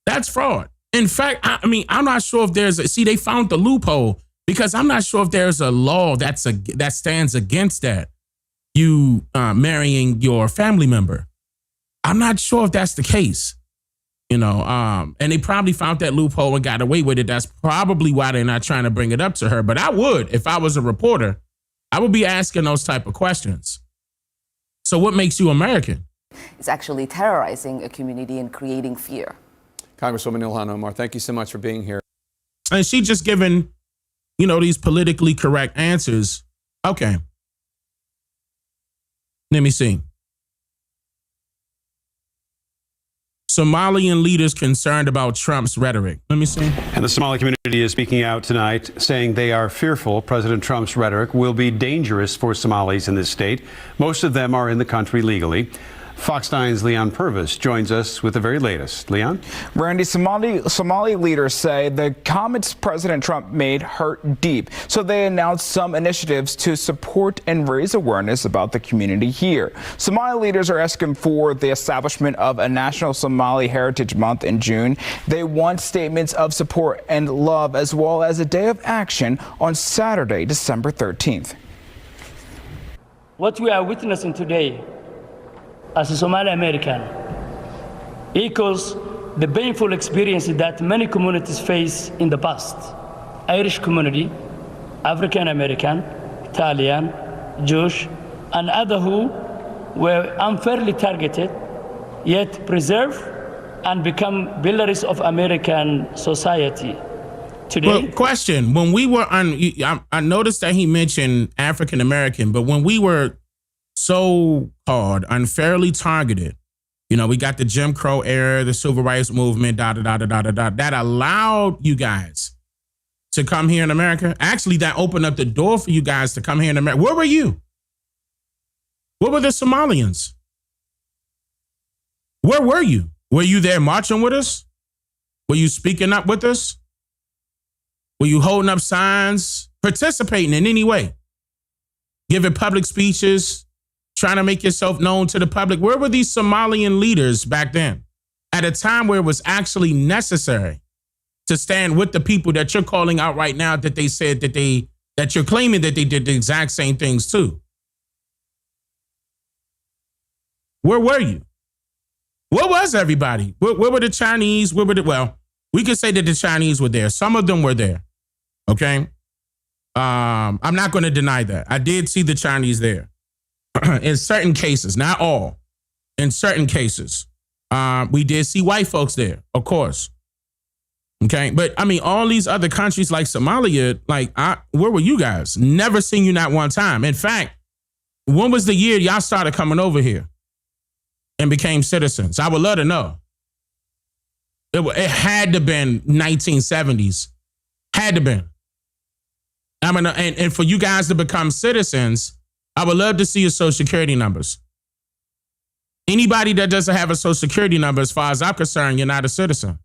That's fraud. In fact, I'm not sure if they found the loophole. Because I'm not sure if there's a law that stands against that, you marrying your family member. I'm not sure if that's the case, and they probably found that loophole and got away with it. That's probably why they're not trying to bring it up to her. But I would, if I was a reporter, I would be asking those type of questions. So what makes you American?
It's actually terrorizing a community and creating fear.
Congresswoman Ilhan Omar, thank you so much for being here.
And she just given these politically correct answers. Okay. Let me see. Somalian leaders concerned about Trump's rhetoric. Let me see.
And the Somali community is speaking out tonight, saying they are fearful President Trump's rhetoric will be dangerous for Somalis in this state. Most of them are in the country legally. Fox 9's Leon Purvis joins us with the very latest. Leon?
Randy, Somali leaders say the comments President Trump made hurt deep, so they announced some initiatives to support and raise awareness about the community here. Somali leaders are asking for the establishment of a National Somali Heritage Month in June. They want statements of support and love, as well as a day of action on Saturday, December 13th.
What we are witnessing today as a Somali American echoes the painful experiences that many communities face in the past. Irish community, African American, Italian, Jewish, and others who were unfairly targeted, yet preserve and become pillars of American society. Today,
well, question, when we were on, I noticed that he mentioned African American, but when we were so-called unfairly targeted, we got the Jim Crow era, the Civil Rights Movement, that allowed you guys to come here in America. Actually, that opened up the door for you guys to come here in America. Where were you? Where were the Somalians? Where were you? Were you there marching with us? Were you speaking up with us? Were you holding up signs, participating in any way, giving public speeches, trying to make yourself known to the public? Where were these Somalian leaders back then at a time where it was actually necessary to stand with the people that you're calling out right now that they said that you're claiming that they did the exact same things too? Where were you? Where was everybody? Where were the Chinese? Well, we could say that the Chinese were there. Some of them were there. Okay. I'm not going to deny that. I did see the Chinese there. In certain cases, not all, in certain cases, we did see white folks there, of course. Okay. But all these other countries like Somalia, where were you guys? Never seen you not one time. In fact, when was the year y'all started coming over here and became citizens? I would love to know. It had to been 1970s. Had to been. And for you guys to become citizens, I would love to see your social security numbers. Anybody that doesn't have a social security number, as far as I'm concerned, you're not a citizen.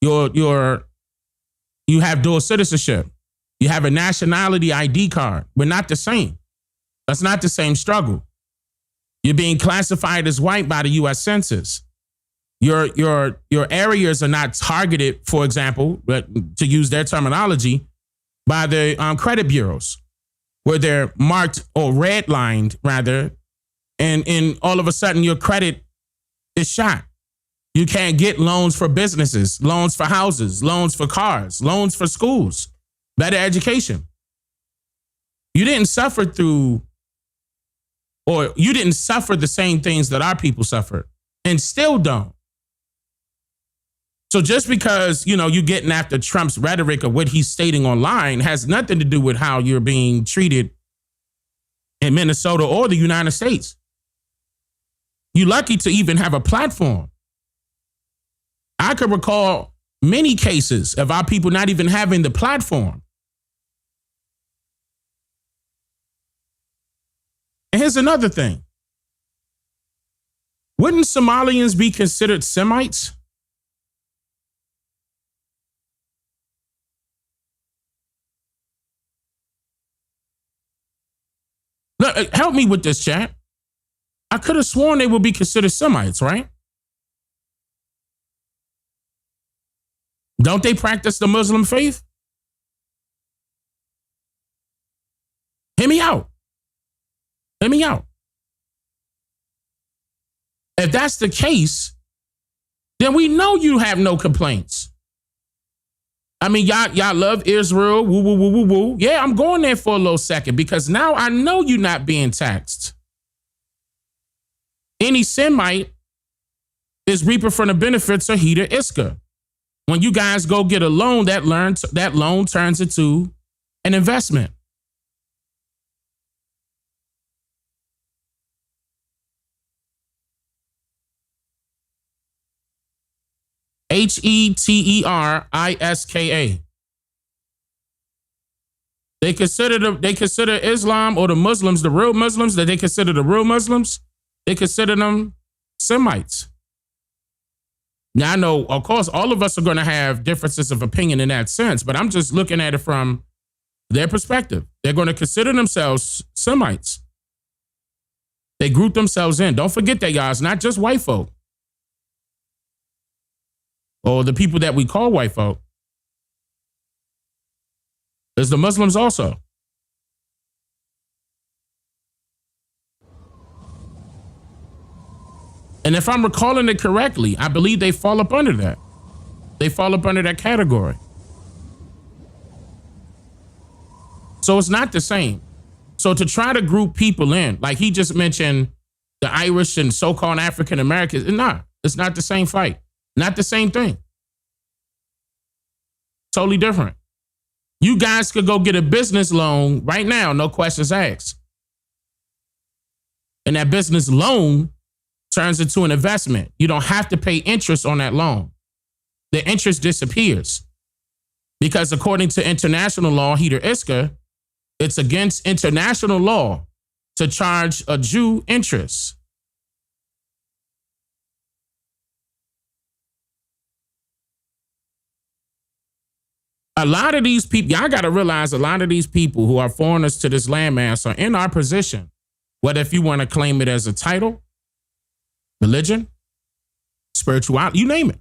You have dual citizenship. You have a nationality ID card. We're not the same. That's not the same struggle. You're being classified as white by the U.S. Census. Your areas are not targeted, for example, to use their terminology, by the credit bureaus, where they're marked or redlined, rather, and all of a sudden your credit is shot. You can't get loans for businesses, loans for houses, loans for cars, loans for schools, better education. You didn't suffer the same things that our people suffered, and still don't. So just because, you're getting after Trump's rhetoric of what he's stating online has nothing to do with how you're being treated in Minnesota or the United States. You're lucky to even have a platform. I could recall many cases of our people not even having the platform. And here's another thing. Wouldn't Somalians be considered Semites? Look, help me with this, chat. I could have sworn they would be considered Semites, right? Don't they practice the Muslim faith? Hear me out. Hear me out. If that's the case, then we know you have no complaints. I mean, y'all love Israel, woo, woo, woo, woo, woo. Yeah, I'm going there for a little second because now I know you're not being taxed. Any Semite is reaping from the benefits of Heater Iska. When you guys go get a loan, that loan turns into an investment. HETERISKA. They consider Islam or the Muslims, the real Muslims, that they consider the real Muslims, they consider them Semites. Now, I know, of course, all of us are going to have differences of opinion in that sense, but I'm just looking at it from their perspective. They're going to consider themselves Semites. They group themselves in. Don't forget that, y'all. It's not just white folk or the people that we call white folk. There's the Muslims also. And if I'm recalling it correctly, I believe they fall up under that. They fall up under that category. So it's not the same. So to try to group people in, like he just mentioned the Irish and so-called African Americans, it's not the same fight. Not the same thing. Totally different. You guys could go get a business loan right now, no questions asked. And that business loan turns into an investment. You don't have to pay interest on that loan. The interest disappears. Because according to international law, Heater Iska, it's against international law to charge a Jew interest. A lot of these people, y'all got to realize a lot of these people who are foreigners to this landmass are in our position. Whether if you want to claim it as a title, religion, spirituality, you name it.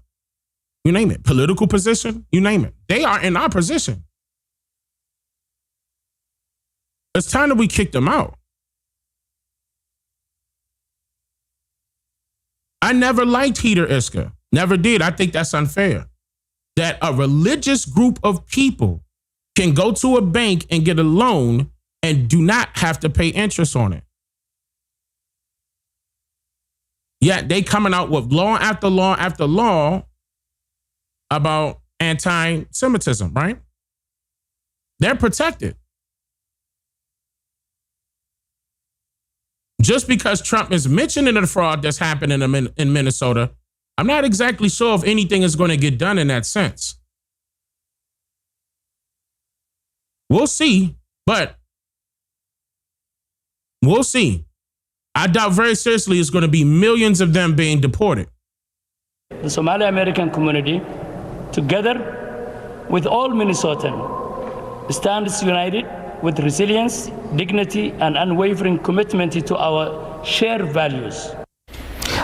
You name it. Political position, you name it. They are in our position. It's time that we kick them out. I never liked Heater Iska. Never did. I think that's unfair. That a religious group of people can go to a bank and get a loan and do not have to pay interest on it. Yet they coming out with law after law after law about anti-Semitism, right? They're protected. Just because Trump is mentioning the fraud that's happening in Minnesota, I'm not exactly sure if anything is going to get done in that sense. We'll see, but we'll see. I doubt very seriously it's going to be millions of them being deported.
The Somali American community, together with all Minnesotans, stands united with resilience, dignity, and unwavering commitment to our shared values.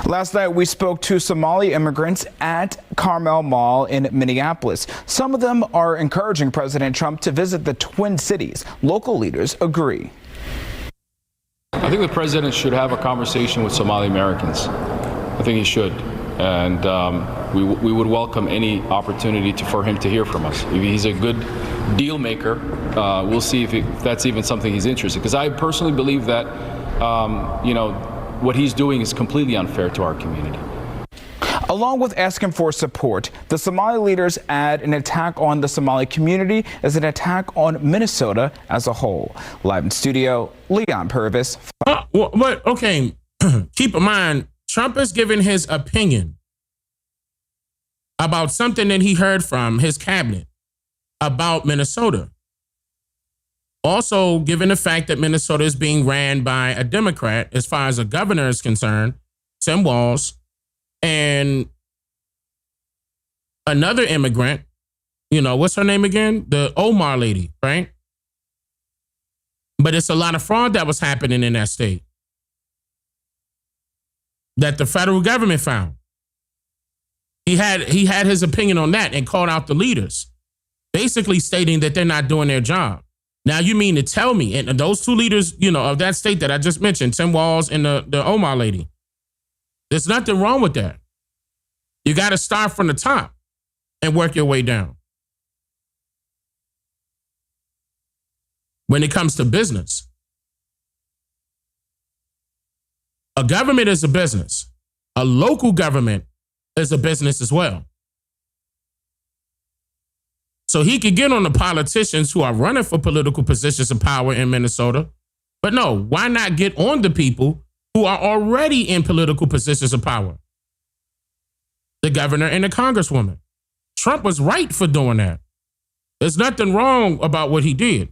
Last night, we spoke to Somali immigrants at Carmel Mall in Minneapolis. Some of them are encouraging President Trump to visit the Twin Cities. Local leaders agree.
I think the president should have a conversation with Somali Americans. I think he should. And we would welcome any opportunity for him to hear from us. If he's a good deal maker, we'll see if that's even something he's interested in. Because I personally believe that, what he's doing is completely unfair to our community.
Along with asking for support, the Somali leaders add an attack on the Somali community as an attack on Minnesota as a whole. Live in studio, Leon Purvis.
Okay, keep in mind, Trump is giving his opinion about something that he heard from his cabinet about Minnesota. Also, given the fact that Minnesota is being ran by a Democrat, as far as a governor is concerned, Tim Walz, and another immigrant, what's her name again? The Omar lady, right? But it's a lot of fraud that was happening in that state that the federal government found. He had his opinion on that and called out the leaders, basically stating that they're not doing their job. Now, you mean to tell me, and those two leaders, of that state that I just mentioned, Tim Walz and the Omar lady, there's nothing wrong with that. You got to start from the top and work your way down. When it comes to business, a government is a business. A local government is a business as well. So he could get on the politicians who are running for political positions of power in Minnesota. But no, why not get on the people who are already in political positions of power? The governor and the congresswoman. Trump was right for doing that. There's nothing wrong about what he did.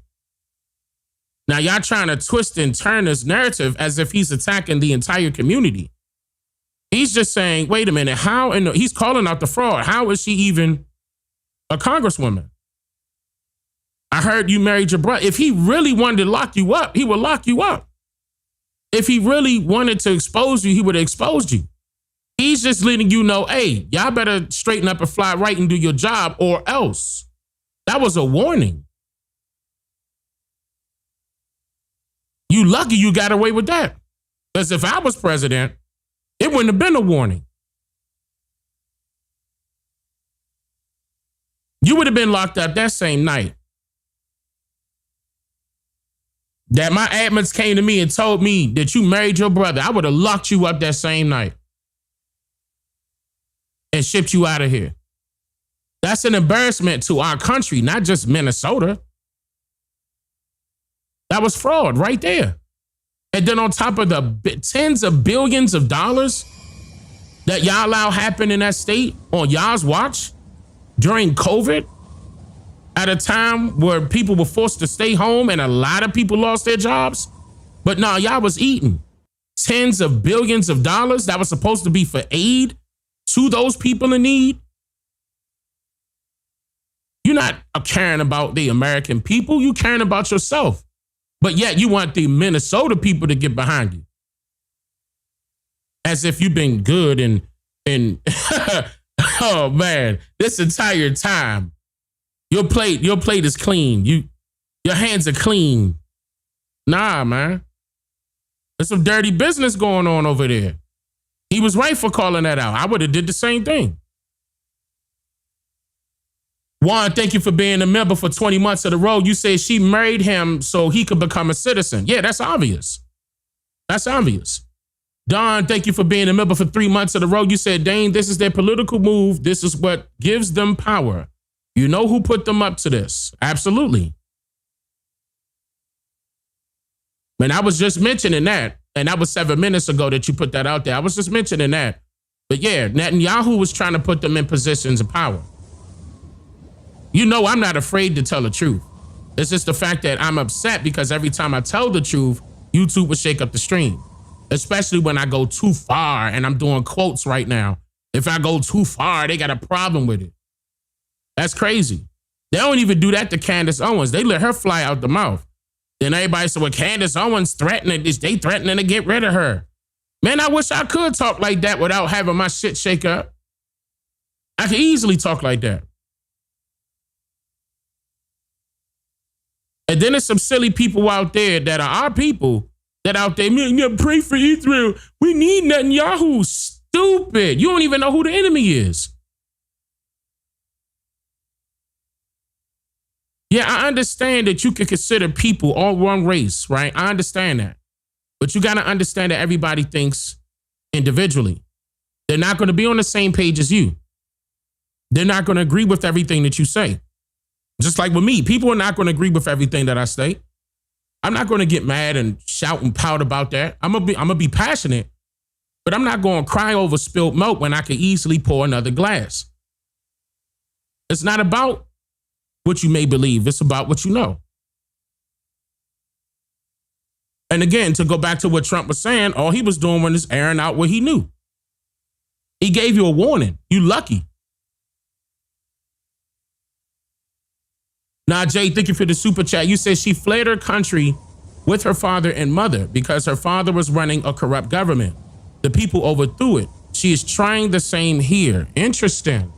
Now, y'all trying to twist and turn this narrative as if he's attacking the entire community. He's just saying, wait a minute, he's calling out the fraud. How is she even a congresswoman? I heard you married your brother. If he really wanted to lock you up, he would lock you up. If he really wanted to expose you, he would have exposed you. He's just letting you know, hey, y'all better straighten up and fly right and do your job or else. That was a warning. You lucky you got away with that. Because if I was president, it wouldn't have been a warning. You would have been locked up that same night. That my admins came to me and told me that you married your brother. I would have locked you up that same night and shipped you out of here. That's an embarrassment to our country, not just Minnesota. That was fraud right there. And then on top of the tens of billions of dollars that y'all allow happen in that state on y'all's watch during COVID, at a time where people were forced to stay home and a lot of people lost their jobs. But no, y'all was eating tens of billions of dollars that was supposed to be for aid to those people in need. You're not caring about the American people. You caring about yourself. But yet you want the Minnesota people to get behind you. As if you've been good and oh man, this entire time. Your plate is clean. Your hands are clean. Nah, man. There's some dirty business going on over there. He was right for calling that out. I would have did the same thing. Juan, thank you for being a member for 20 months of the road. You said she married him so he could become a citizen. Yeah, that's obvious. That's obvious. Don, thank you for being a member for 3 months of the road. You said, Dane, this is their political move. This is what gives them power. You know who put them up to this? Absolutely. Man, I was just mentioning that, and that was 7 minutes ago that you put that out there. I was just mentioning that. But yeah, Netanyahu was trying to put them in positions of power. You know I'm not afraid to tell the truth. It's just the fact that I'm upset because every time I tell the truth, YouTube will shake up the stream. Especially when I go too far, and I'm doing quotes right now. If I go too far, they got a problem with it. That's crazy. They don't even do that to Candace Owens. They let her fly out the mouth. Then everybody said, well, Candace Owens threatening this. They threatening to get rid of her. Man, I wish I could talk like that without having my shit shake up. I could easily talk like that. And then there's some silly people out there that are our people that out there, man, pray for Israel. We need Netanyahu. Stupid. You don't even know who the enemy is. Yeah, I understand that you can consider people all one race, right? I understand that. But you got to understand that everybody thinks individually. They're not going to be on the same page as you. They're not going to agree with everything that you say. Just like with me, people are not going to agree with everything that I say. I'm not going to get mad and shout and pout about that. I'm gonna be passionate, but I'm not going to cry over spilled milk when I could easily pour another glass. It's not about what you may believe. It's about what you know. And again, to go back to what Trump was saying, all he was doing was airing out what he knew. He gave you a warning. You lucky. Now, Jay, thank you for the super chat. You said she fled her country with her father and mother because her father was running a corrupt government. The people overthrew it. She is trying the same here. Interesting.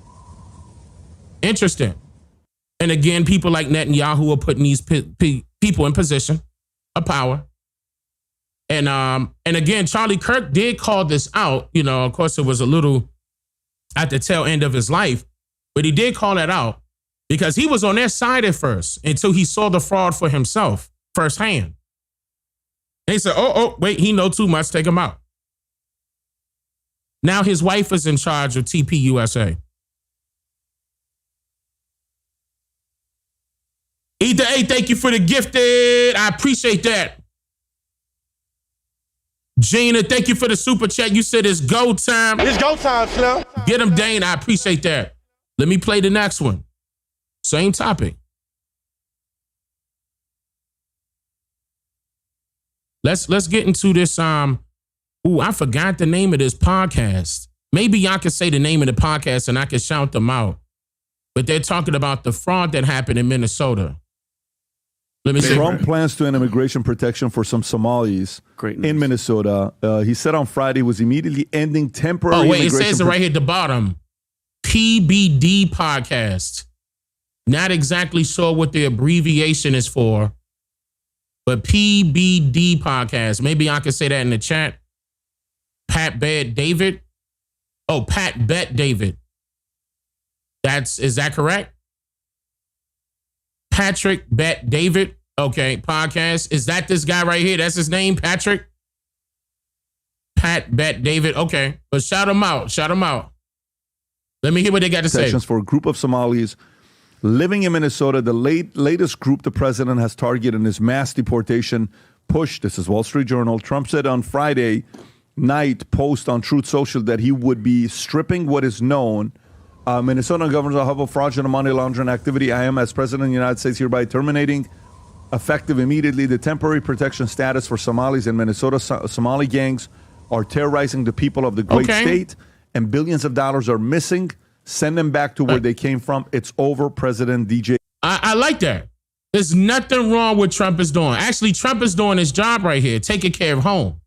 Interesting. And again, people like Netanyahu are putting these people in position of power. And again, Charlie Kirk did call this out. You know, of course, it was a little at the tail end of his life, but he did call that out because he was on their side at first until he saw the fraud for himself firsthand. And he said, wait, he know too much. Take him out. Now his wife is in charge of TPUSA. Ether A, thank you for the gifted. I appreciate that. Gina, thank you for the super chat. You said it's go time.
It's go time, Slim.
Get him, Dane. I appreciate that. Let me play the next one. Same topic. Let's get into this. I forgot the name of this podcast. Maybe y'all can say the name of the podcast and I can shout them out. But they're talking about the fraud that happened in Minnesota. Let me see.
Trump plans to end immigration protection for some Somalis in Minnesota. He said on Friday was immediately ending temporary immigration.
It says it right here at the bottom. PBD podcast. Not exactly sure what the abbreviation is for, but PBD podcast. Maybe I can say that in the chat. Pat Bet David. Oh, Pat Bet David. Is that correct? Patrick Bet David. Okay, podcast. Is that this guy right here? That's his name, Patrick? Pat Bet David. Okay, but shout him out. Shout him out. Let me hear what they got to say.
For a group of Somalis living in Minnesota, the latest group the president has targeted in his mass deportation push. This is Wall Street Journal. Trump said on Friday night post on Truth Social that he would be stripping what is known. Minnesota governs a hub of fraudulent money laundering activity. I am, as president of the United States, hereby terminating, effective immediately, the temporary protection status for Somalis in Minnesota. Somali gangs are terrorizing the people of the great state, and billions of dollars are missing. Send them back to where they came from. It's over, President DJ.
I like that. There's nothing wrong with Trump is doing. Actually, Trump is doing his job right here, taking care of home.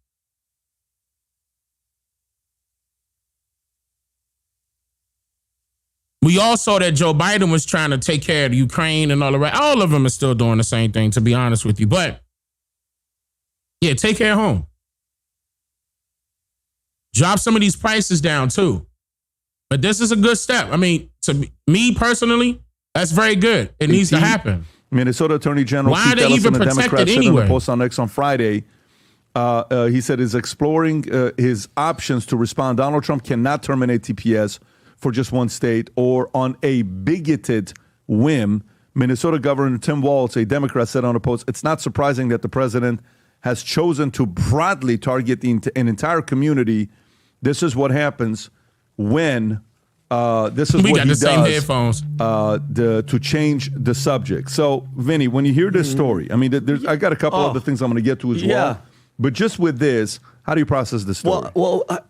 We all saw that Joe Biden was trying to take care of Ukraine and all the rest. All of them are still doing the same thing, to be honest with you. But, yeah, take care of home. Drop some of these prices down, too. But this is a good step. I mean, to me personally, that's very good. It needs to happen.
Minnesota Attorney General
Why are they even protected anyway?
Said in a post on X on Friday, he said is exploring his options to respond. Donald Trump cannot terminate TPS for just one state or on a bigoted whim. Minnesota Governor Tim Walz, a Democrat, said on a post, it's not surprising that the president has chosen to broadly target an entire community. This is what happens when this is what he does to change the subject. So, Vinny, when you hear this story, I mean, I got a couple other things I'm going to get to as well. But just with this, how do you process this story?
I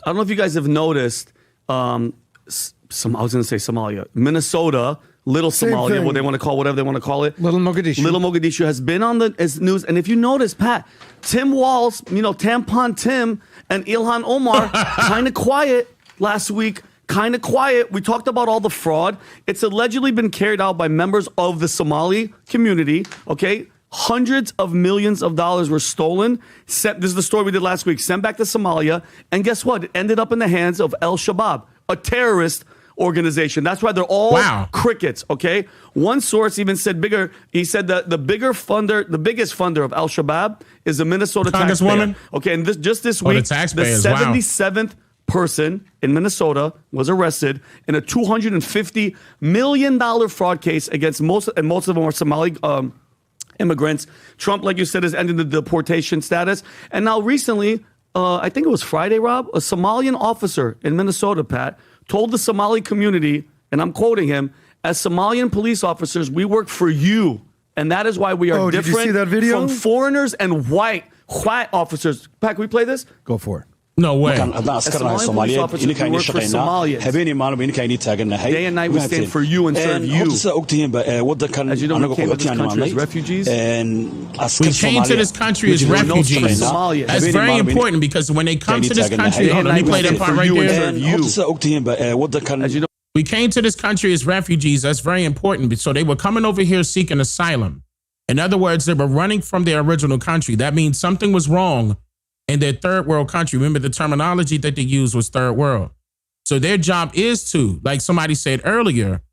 don't know if you guys have noticed, I was going to say Somalia, Minnesota Little
Same
Somalia,
thing.
what they want to call, whatever they want to call it.
Little Mogadishu.
Little Mogadishu has been on the news. And if you notice, Pat, Tim Walz, Tampon Tim and Ilhan Omar, kind of quiet last week. Kind of quiet. We talked about all the fraud. It's allegedly been carried out by members of the Somali community. Okay. Hundreds of millions of dollars were stolen. This is the story we did last week. Sent back to Somalia. And guess what? It ended up in the hands of Al-Shabaab, a terrorist organization. That's why they're all crickets, okay? One source even said bigger. He said that the biggest funder of Al-Shabaab is the Minnesota
Congresswoman?
taxpayer. Okay, and this week,
the taxpayers,
77th person in Minnesota was arrested in a $250 million fraud case against most of them are Somali immigrants. Trump, like you said, has ended the deportation status. And now recently, I think it was Friday, Rob, a Somalian officer in Minnesota, Pat, told the Somali community, and I'm quoting him, as Somalian police officers, we work for you. And that is why we are
Did you
different
see that video?
from foreigners and white officers. Pat, can we play this?
Go for it.
No way.
haddaan askarnahay Soomaaliyeed ininkaan idin shaqaynaa habeenii maalinba ininkaan idin taagannahay
Day and night we stand for you and serve you.
Horta sidaa ogtihiinba waddankan anagoo qaxootiyan imaanay
We came to this country as refugees. That's very important because when they come to this country, let me play that part right there.
Horta sidaa ogtihiinba waddankan
We came to this country as refugees. That's very important. So they were coming over here seeking asylum. In other words, they were running from their original country. That means something was wrong in their third world country. Remember, the terminology that they used was third world. So their job is to, like somebody said earlier,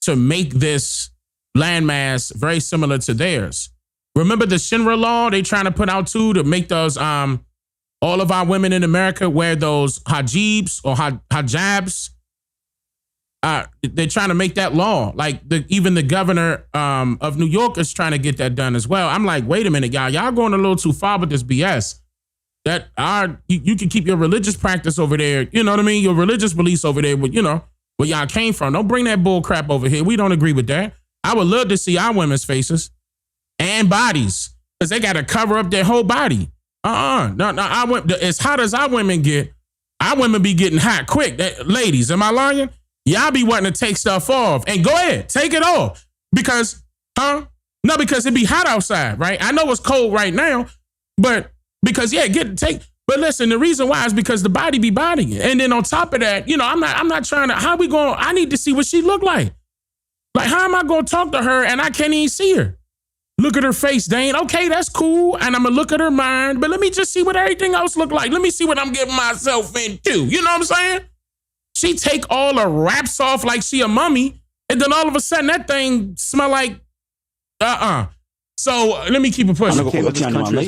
to make this landmass very similar to theirs. Remember the Shinra law they trying to put out too to make those all of our women in America wear those hijabs or hijabs. They're trying to make that law. Like even the governor of New York is trying to get that done as well. I'm like, wait a minute, y'all going a little too far with this BS. That you can keep your religious practice over there, you know what I mean? Your religious beliefs over there, but where y'all came from. Don't bring that bull crap over here. We don't agree with that. I would love to see our women's faces and bodies, because they got to cover up their whole body. No, as hot as our women get, our women be getting hot quick. Ladies, am I lying? Y'all be wanting to take stuff off. And go ahead, take it off. Because, No, because it be hot outside, right? I know it's cold right now, but because but listen, the reason why is because the body be bodying. And then on top of that, I'm not trying to, I need to see what she look like. Like, how am I going to talk to her and I can't even see her? Look at her face, Dane. Okay, that's cool. And I'm going to look at her mind, but let me just see what everything else look like. Let me see what I'm getting myself into. You know what I'm saying? She take all her wraps off like she a mummy, and then all of a sudden that thing smell like, So let me keep it pushing.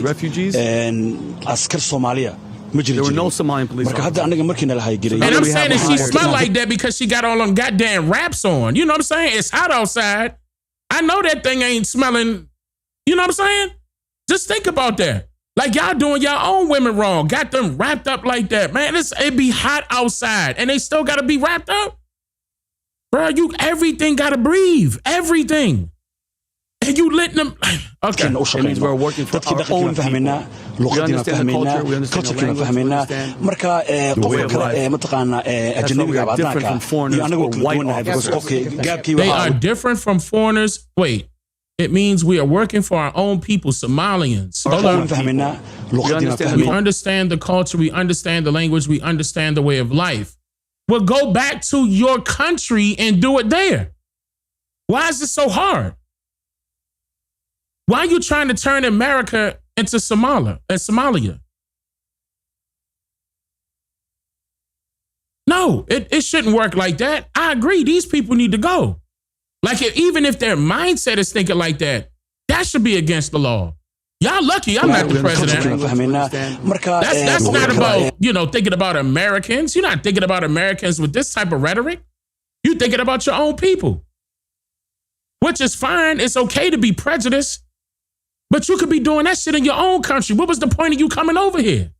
Refugees.
Askar Soomaaliya.
There were no Somalian police officers.
And I'm saying that she smelled like that because she got all them goddamn wraps on. You know what I'm saying? It's hot outside. I know that thing ain't smelling. You know what I'm saying? Just think about that. Like y'all doing your own women wrong. Got them wrapped up like that. Man, it be hot outside and they still got to be wrapped up. Bro, everything got to breathe. Everything. And you letting them. Okay.
It means we're working for our own people. We understand the culture. We understand the language. We understand the way of life. That's why we are different from foreigners or white officers.
They are different from foreigners. Wait. It means we are working for our own people, Somalians. We understand the culture. We understand the language. We understand the way of life. Well, go back to your country and do it there. Why is this so hard? Why are you trying to turn America into Somalia? No, it shouldn't work like that. I agree. These people need to go. Like, even if their mindset is thinking like that, that should be against the law. Y'all lucky I'm not the president. That's not about, thinking about Americans. You're not thinking about Americans with this type of rhetoric. You're thinking about your own people, which is fine. It's okay to be prejudiced, but you could be doing that shit in your own country. What was the point of you coming over here?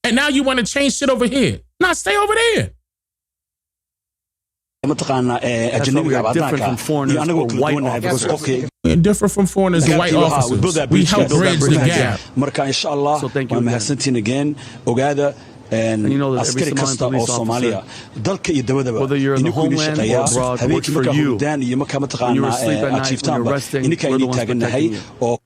And now you want to change shit over here. Nah, stay over there.
That's why we are different from foreigners or white officers.
We're different from foreigners and white officers. We help bridge the gap.
Marka inshallah,
So thank you.
Waa mahadsantiin again. Ogaada askari kasta oo Soomaaliya dalka iyo dabadaba inuu ku shaqeeyaa habeenkii marka hurdaan iyo marka mataqaanaa achievetaanba ininka inay taaganahay oo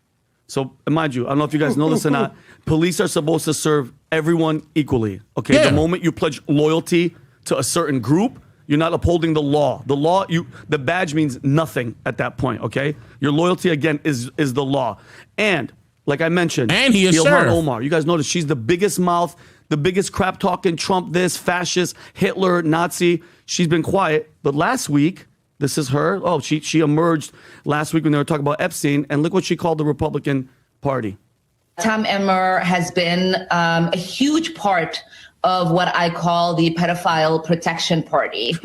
So, mind you, I don't know if you guys know this or not, police are supposed to serve everyone equally. Okay, the moment you pledge loyalty to a certain group, you're not upholding the law. The badge means nothing at that point, okay? Your loyalty, again, is the law. And, like I mentioned,
and he is
Ilhan Omar, you guys notice she's the biggest mouth, the biggest crap talking, Trump this, fascist, Hitler, Nazi. She's been quiet, but last week, this is her. Oh, she emerged last week when they were talking about Epstein, and look what she called the Republican Party.
Tom Emmer has been a huge part of what I call the pedophile protection party.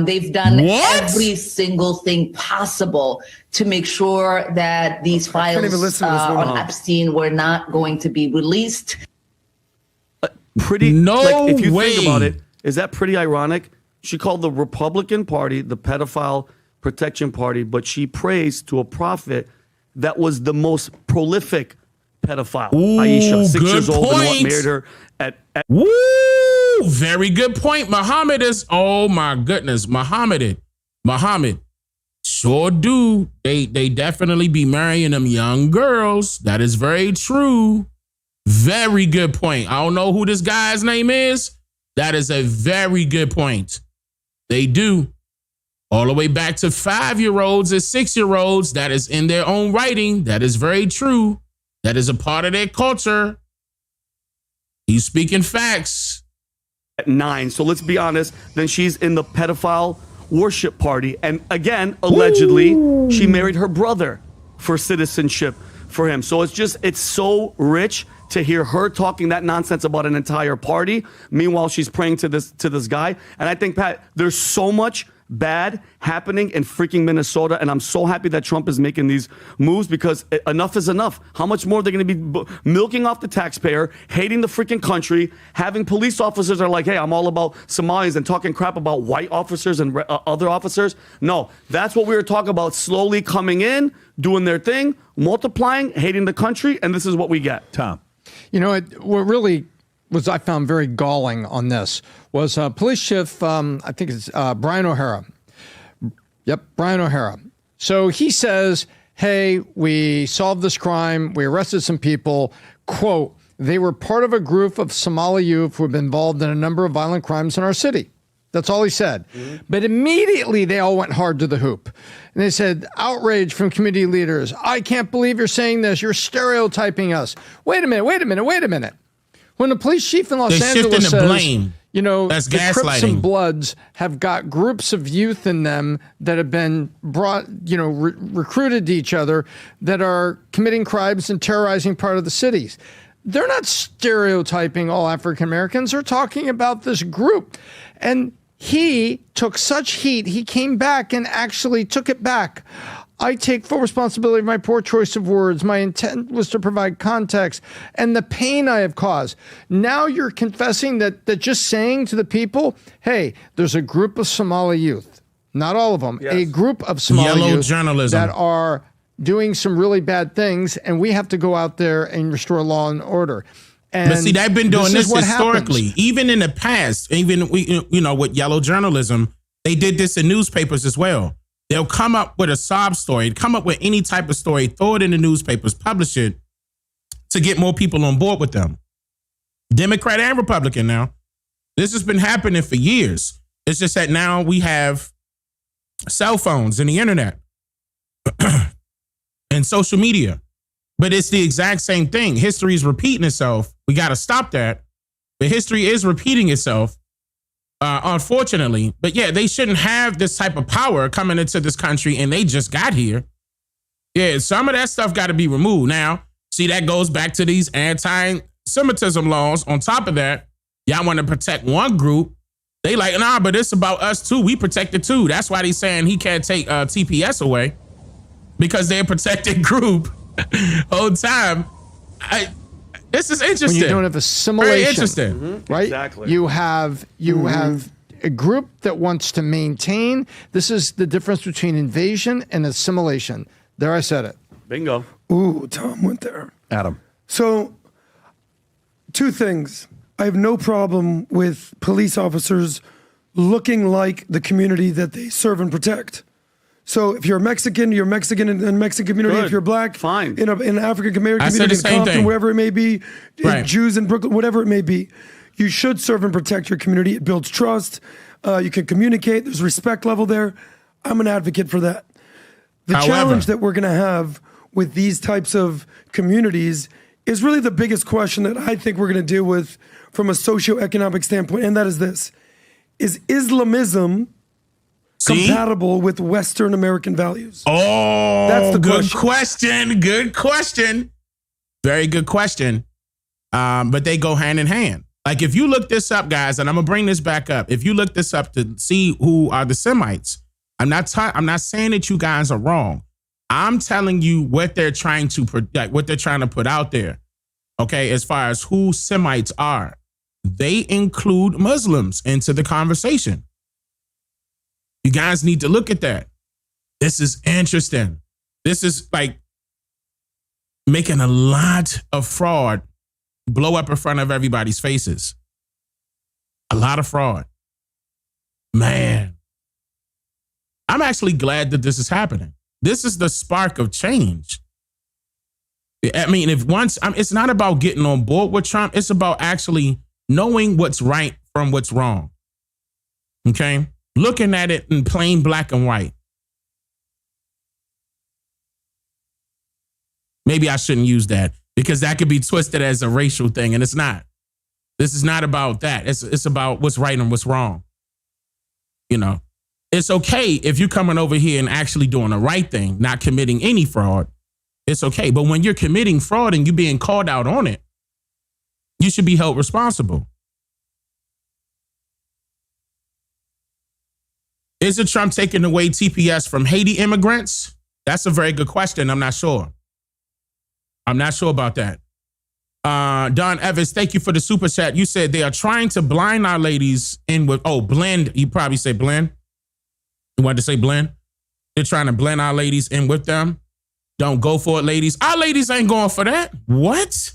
They've done every single thing possible to make sure that these files on Epstein were not going to be released.
If you think about it, is that pretty ironic? She called the Republican Party the pedophile protection party, but she praised to a prophet that was the most prolific pedophile. Aisha, 6 years old, and what married her at
Woo! Very good point. Muhammad is, oh my goodness, Muhammad. Sure do. They definitely be marrying them young girls. That is very true. Very good point. I don't know who this guy's name is. That is a very good point. They do. All the way back to 5-year-olds and 6-year-olds. That is in their own writing. That is very true. That is a part of their culture. He's speaking facts.
At 9. So let's be honest. Then she's in the pedophile worship party. And again, allegedly, she married her brother for citizenship for him. So it's so rich to hear her talking that nonsense about an entire party. Meanwhile, she's praying to this guy. And I think, Pat, there's so much bad happening in freaking Minnesota, and I'm so happy that Trump is making these moves because enough is enough. How much more they're going to be milking off the taxpayer, hating the freaking country, having police officers that are like, hey, I'm all about Somalis and talking crap about white officers and other officers. No, that's what we were talking about, slowly coming in, doing their thing, multiplying, hating the country, and this is what we get.
Tom.
You know, what really was I found very galling on this was Police Chief, I think it's Brian O'Hara. Yep, Brian O'Hara. So he says, hey, we solved this crime. We arrested some people. Quote, they were part of a group of Somali youth who have been involved in a number of violent crimes in our city. That's all he said. Mm-hmm. But immediately they all went hard to the hoop. And they said, outrage from community leaders. I can't believe you're saying this. You're stereotyping us. Wait a minute. When the police chief in Los Angeles says,
blame.
You know,
that's
the
gaslighting.
Crips and Bloods have got groups of youth in them that have been brought, recruited to each other that are committing crimes and terrorizing part of the cities. They're not stereotyping all African Americans. They're talking about this group. And he took such heat, he came back and actually took it back. I take full responsibility of my poor choice of words. My intent was to provide context and the pain I have caused. Now you're confessing that just saying to the people, hey, there's a group of Somali youth, not all of them, a group of Somali youth that are doing some really bad things, and we have to go out there and restore law and order.
But see, they've been doing this historically, even in the past, even with yellow journalism, they did this in newspapers as well. They'll come up with a sob story, come up with any type of story, throw it in the newspapers, publish it to get more people on board with them. Democrat and Republican now. This has been happening for years. It's just that now we have cell phones and the internet and social media. But it's the exact same thing. History is repeating itself. We got to stop that. But history is repeating itself. Unfortunately, but yeah, they shouldn't have this type of power coming into this country, and they just got here. Yeah, some of that stuff got to be removed. Now, see, that goes back to these anti-Semitism laws. On top of that, y'all want to protect one group. They like, nah, but it's about us too. We protect it too. That's why they saying he can't take TPS away because they're a protected group. Whole time. This is interesting.
When you don't have assimilation,
very interesting,
right?
Exactly.
You have a group that wants to maintain. This is the difference between invasion and assimilation. There, I said it.
Bingo.
Ooh, Tom went there.
Adam.
So, two things.
I have no problem with police officers looking like the community that they serve and protect. So if you're Mexican, you're Mexican in the Mexican community.
Good.
If you're black,
fine.
In an African American
I said
community,
the
in
same
Compton,
thing.
wherever it may be,
Right.
Jews in Brooklyn, whatever it may be, you should serve and protect your community. It builds trust. You can communicate. There's respect level there. I'm an advocate for that. The
However,
challenge that we're going to have with these types of communities is really the biggest question that I think we're going to deal with from a socioeconomic standpoint, and that is this. Is Islamism compatible with Western American values?
Oh,
that's the
good
question.
Good question. Very good question. But they go hand in hand. Like if you look this up, guys, and I'm gonna bring this back up. If you look this up to see who are the Semites, I'm not saying that you guys are wrong. I'm telling you what they're trying to put out there. Okay, as far as who Semites are, they include Muslims into the conversation. You guys need to look at that. This is interesting. This is like making a lot of fraud blow up in front of everybody's faces. A lot of fraud. Man, I'm actually glad that this is happening. This is the spark of change. I mean, it's not about getting on board with Trump. It's about actually knowing what's right from what's wrong. Okay? Looking at it in plain black and white. Maybe I shouldn't use that because that could be twisted as a racial thing, and it's not. This is not about that. It's about what's right and what's wrong. You know, it's okay if you're coming over here and actually doing the right thing, not committing any fraud. It's okay. But when you're committing fraud and you're being called out on it, you should be held responsible. Is it Trump taking away TPS from Haiti immigrants? That's a very good question. I'm not sure. I'm not sure about that. Don Evans, thank you for the super chat. You said they are trying to blind our ladies in with, blend. You probably say blend. You wanted to say blend? They're trying to blend our ladies in with them. Don't go for it, ladies. Our ladies ain't going for that. What?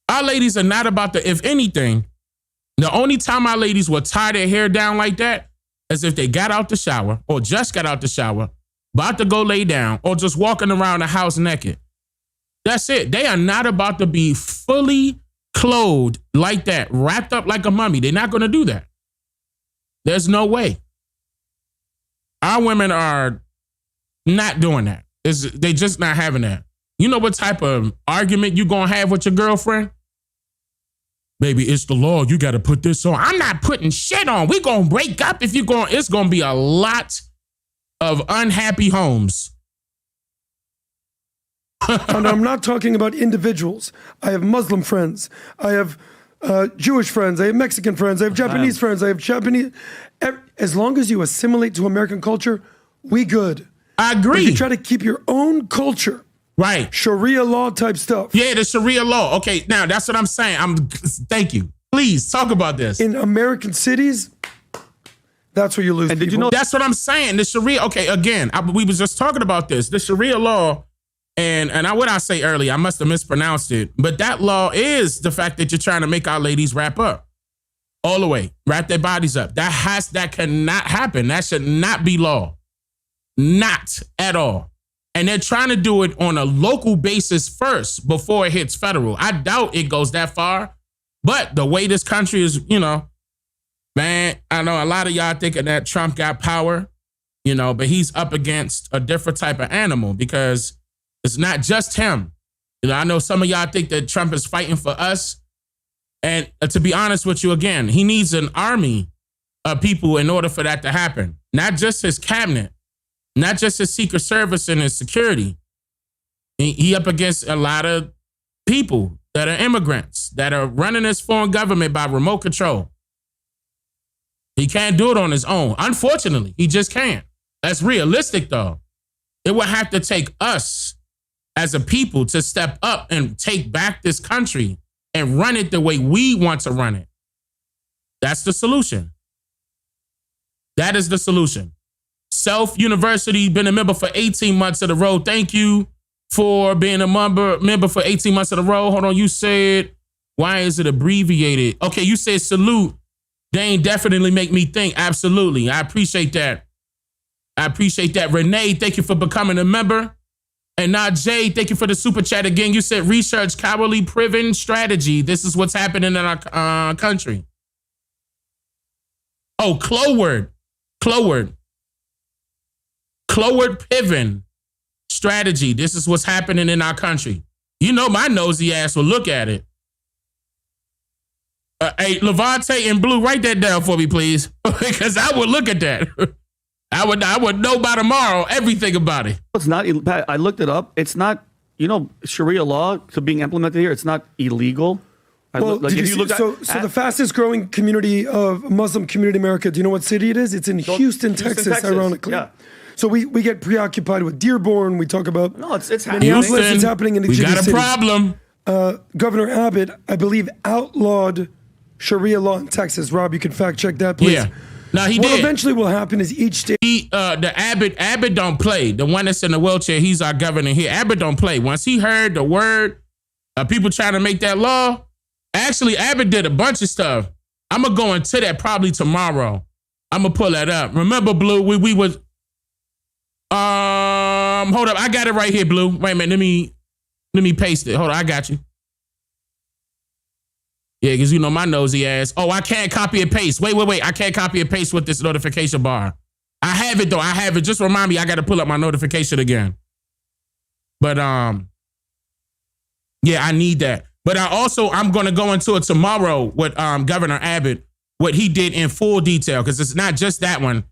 Our ladies are not about to, if anything, the only time our ladies will tie their hair down like that is if they got out the shower or just got out the shower, about to go lay down, or just walking around the house naked. That's it. They are not about to be fully clothed like that, wrapped up like a mummy. They're not going to do that. There's no way. Our women are not doing that. They just not having that. You know what type of argument you going to have with your girlfriend? Baby, it's the law. You got to put this on. I'm not putting shit on. We going to break up if you're going. It's going to be a lot of unhappy homes.
And I'm not talking about individuals. I have Muslim friends. I have Jewish friends. I have Mexican friends. I have Japanese friends. I have Japanese. As long as you assimilate to American culture, we good.
I agree.
But if you try to keep your own culture,
right?
Sharia law type stuff.
Yeah, the Sharia law. Okay, now that's what I'm saying. Thank you. Please talk about this.
In American cities, that's where you lose.
And did you know? That's what I'm saying. The Sharia. Okay, again, we was just talking about this. The Sharia law, and what I say earlier, I must have mispronounced it, but that law is the fact that you're trying to make our ladies wrap up all the way, wrap their bodies up. That cannot happen. That should not be law. Not at all. And they're trying to do it on a local basis first before it hits federal. I doubt it goes that far. But the way this country is, man, I know a lot of y'all thinking that Trump got power, but he's up against a different type of animal because it's not just him. I know some of y'all think that Trump is fighting for us. And to be honest with you, again, he needs an army of people in order for that to happen. Not just his cabinet. Not just his Secret Service and his security. He up against a lot of people that are immigrants, that are running this foreign government by remote control. He can't do it on his own. Unfortunately, he just can't. That's realistic, though. It would have to take us as a people to step up and take back this country and run it the way we want to run it. That's the solution. That is the solution. Self University, been a member for 18 months in a row. Thank you for being a member for 18 months in a row. Hold on, you said, Why is it abbreviated? Okay, you said salute. Dane definitely make me think. Absolutely. I appreciate that. Renee, thank you for becoming a member. And now Jay, thank you for the super chat again. You said research cowardly priven strategy. This is what's happening in our country. Oh, Cloward Piven strategy. This is what's happening in our country. You know my nosy ass will look at it. Hey, Levante and Blue, write that down for me, please. Because I would look at that. I would know by tomorrow everything about it.
It's not, Pat, I looked it up. It's not, Sharia law to being implemented here. It's not illegal.
So the fastest growing community of Muslim community in America, do you know what city it is? It's in Houston, Texas, ironically. Yeah. So we get preoccupied with Dearborn. We talk about
it's happening.
Minneapolis. It's happening in the
We got a
cities.
problem.
Governor Abbott, I believe, outlawed Sharia law in Texas. Rob, you can fact check that, please.
Yeah. Now he
what
did.
eventually will happen is each state.
The Abbott don't play. The one that's in the wheelchair, he's our governor here. Abbott don't play. Once he heard the word of people trying to make that law, actually Abbott did a bunch of stuff. I'm gonna go into that probably tomorrow. I'm gonna pull that up. Remember, Blue, we was hold up, I got it right here, Blue. Wait a minute, let me paste it. Hold on, I got you. Yeah, because you know my nosy ass. Oh, I can't copy and paste. Wait. I can't copy and paste with this notification bar. I have it though. I have it. Just remind me, I got to pull up my notification again. But yeah, I need that. But I'm going to go into it tomorrow with Governor Abbott, what he did in full detail, because it's not just that one.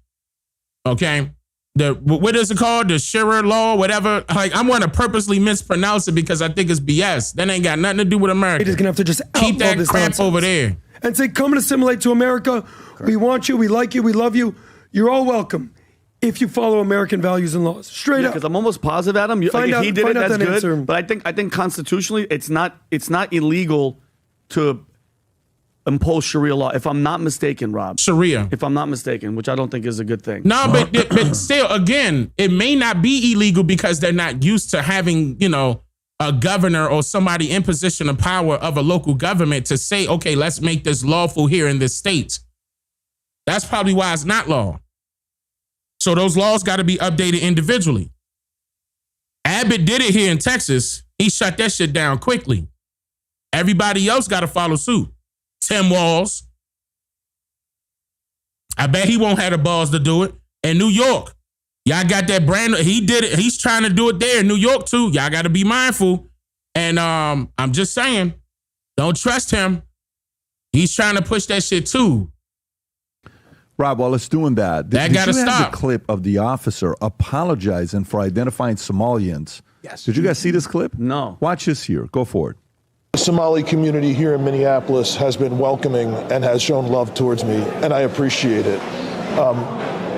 Okay. What is it called? The Sharia law, whatever. Like, I'm going to purposely mispronounce it because I think it's BS. That ain't got nothing to do with America.
You're just going to have to just
keep that
this
crap
nonsense
over there.
and say, come and assimilate to America. Correct. We want you. We like you. We love you. You're all welcome if you follow American values and laws. Straight up.
Because I'm almost positive, Adam. If he did it, that's good. Answer. But I think constitutionally, it's not illegal to impose Sharia law, if I'm not mistaken, Rob.
Sharia.
If I'm not mistaken, which I don't think is a good thing.
No, but still, again, it may not be illegal because they're not used to having, a governor or somebody in position of power of a local government to say, okay, let's make this lawful here in this state. That's probably why it's not law. So those laws got to be updated individually. Abbott did it here in Texas. He shut that shit down quickly. Everybody else got to follow suit. Tim Walz. I bet he won't have the balls to do it. In New York, y'all got that brand. He did it. He's trying to do it there in New York too. Y'all got to be mindful. And I'm just saying, don't trust him. He's trying to push that shit too.
Rob, while it's doing that,
that got to stop.
Have the clip of the officer apologizing for identifying Somalians?
Yes.
Did you guys see this clip?
No.
Watch this here. Go for it.
The Somali community here in Minneapolis has been welcoming and has shown love towards me, and I appreciate it.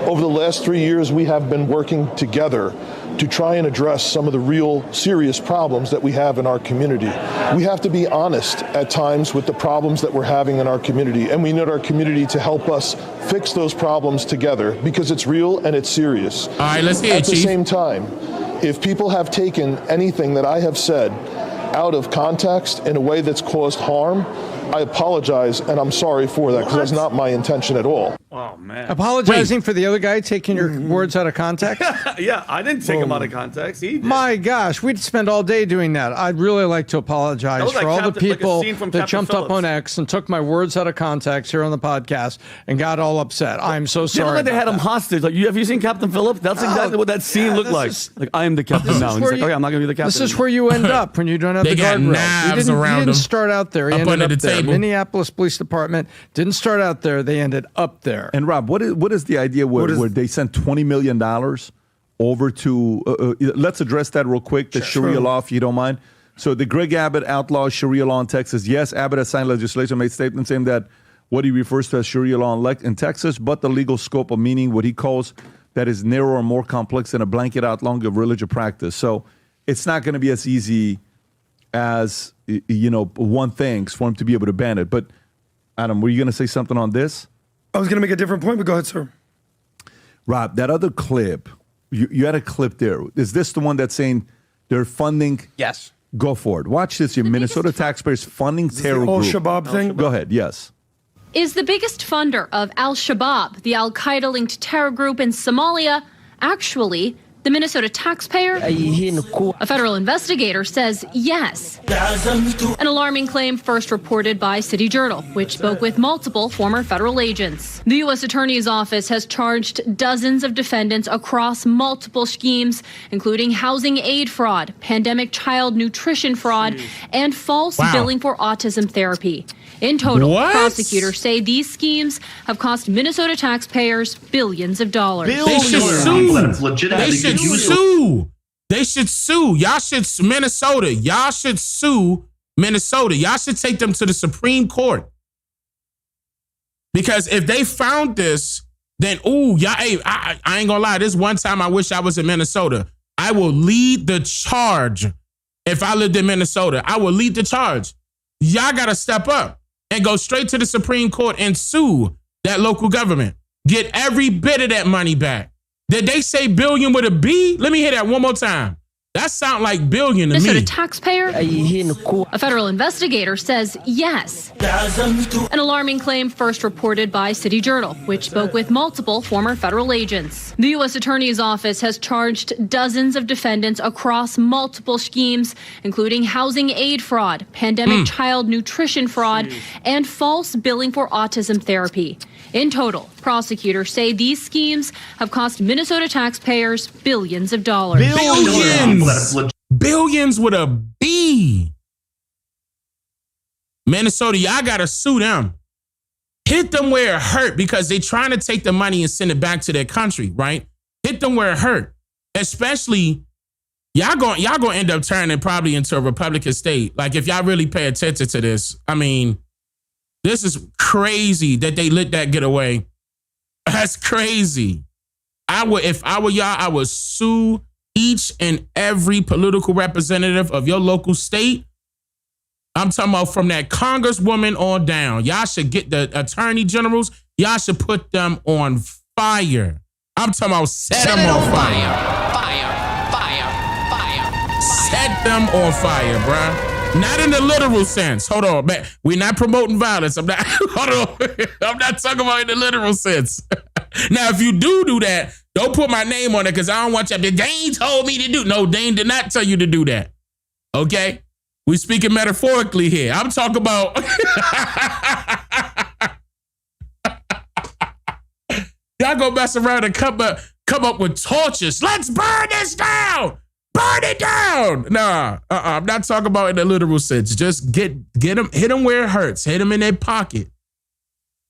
Over the last 3 years, we have been working together to try and address some of the real serious problems that we have in our community. We have to be honest at times with the problems that we're having in our community, and we need our community to help us fix those problems together because it's real and it's serious.
All right, let's hear it, Chief.
At the same time, if people have taken anything that I have said out of context in a way that's caused harm, I apologize, and I'm sorry for that because that's not my intention at all.
Oh, man.
Apologizing for the other guy taking your words out of context?
Yeah, I didn't take him out of context. He did.
My gosh, we'd spend all day doing that. I'd really like to apologize for all the people that jumped up on X and took my words out of context here on the podcast and got all upset. I'm so sorry.
Like they had him hostage. Like, have you seen Captain Phillips? That's exactly what that scene looked like. Like, I am the captain now. And he's like, okay, I'm not going to be the captain.
This is where you end up when you don't have the guardrails. He didn't start out there. He ended up there. Minneapolis Police Department didn't start out there. They ended up there.
And Rob, what is the idea where they sent $20 million over to, let's address that real quick, the Sharia law, if you don't mind. So the Greg Abbott outlaws Sharia law in Texas. Yes, Abbott has signed legislation, made statements saying that what he refers to as Sharia law in Texas, but the legal scope of meaning, what he calls that is narrower and more complex than a blanket outlawing of religious practice. So it's not going to be as easy as, one thing for him to be able to ban it. But Adam, were you going to say something on this?
I was going to make a different point, but go ahead, sir.
Rob, that other clip, you had a clip there. Is this the one that's saying they're funding?
Yes.
Go for it. Watch this. Your Minnesota taxpayers funding terror group.
Al-Shabaab thing?
Go ahead. Yes.
Is the biggest funder of Al-Shabaab, the Al-Qaeda-linked terror group in Somalia, actually the Minnesota taxpayer? A federal investigator says yes. An alarming claim first reported by City Journal, which spoke with multiple former federal agents. The U.S. Attorney's Office has charged dozens of defendants across multiple schemes, including housing aid fraud, pandemic child nutrition fraud, and false billing for autism therapy. In total, prosecutors say these schemes have cost Minnesota taxpayers billions of dollars.
They should sue. They should sue. They should sue. Y'all should, Minnesota. Y'all should sue Minnesota. Y'all should take them to the Supreme Court. Because if they found this, then, y'all, hey, I ain't gonna lie. This one time I wish I was in Minnesota. I will lead the charge. If I lived in Minnesota, I will lead the charge. Y'all gotta step up and go straight to the Supreme Court and sue that local government. Get every bit of that money back. Did they say billion with a B? Let me hear that one more time. That sound like billion to
Minnesota
me.
taxpayer? A federal investigator says yes. An alarming claim first reported by City Journal, which spoke with multiple former federal agents. The U.S. Attorney's Office has charged dozens of defendants across multiple schemes, including housing aid fraud, pandemic child nutrition fraud, and false billing for autism therapy. In total, prosecutors say these schemes have cost Minnesota taxpayers billions of dollars.
Billions with a B. Minnesota, y'all gotta sue them. Hit them where it hurt because they're trying to take the money and send it back to their country, right? Hit them where it hurt. Especially, y'all gonna end up turning probably into a Republican state. Like if y'all really pay attention to this, I mean, this is crazy that they let that get away. That's crazy. If I were y'all, I would sue each and every political representative of your local state. I'm talking about from that congresswoman on down. Y'all should get the attorney generals. Y'all should put them on fire. I'm talking about set them on fire. Set them on fire, bruh. Not in the literal sense. Hold on, man. We're not promoting violence. I'm not. Hold on. I'm not talking about in the literal sense. Now, if you do that, don't put my name on it because I don't want you. Dane told me to do. No, Dane did not tell you to do that. Okay, we speaking metaphorically here. I'm talking about. Y'all go mess around and come up with torches. Let's burn this down. Burn it down. Nah, I'm not talking about in the literal sense. Just get them, hit them where it hurts. Hit them in their pocket.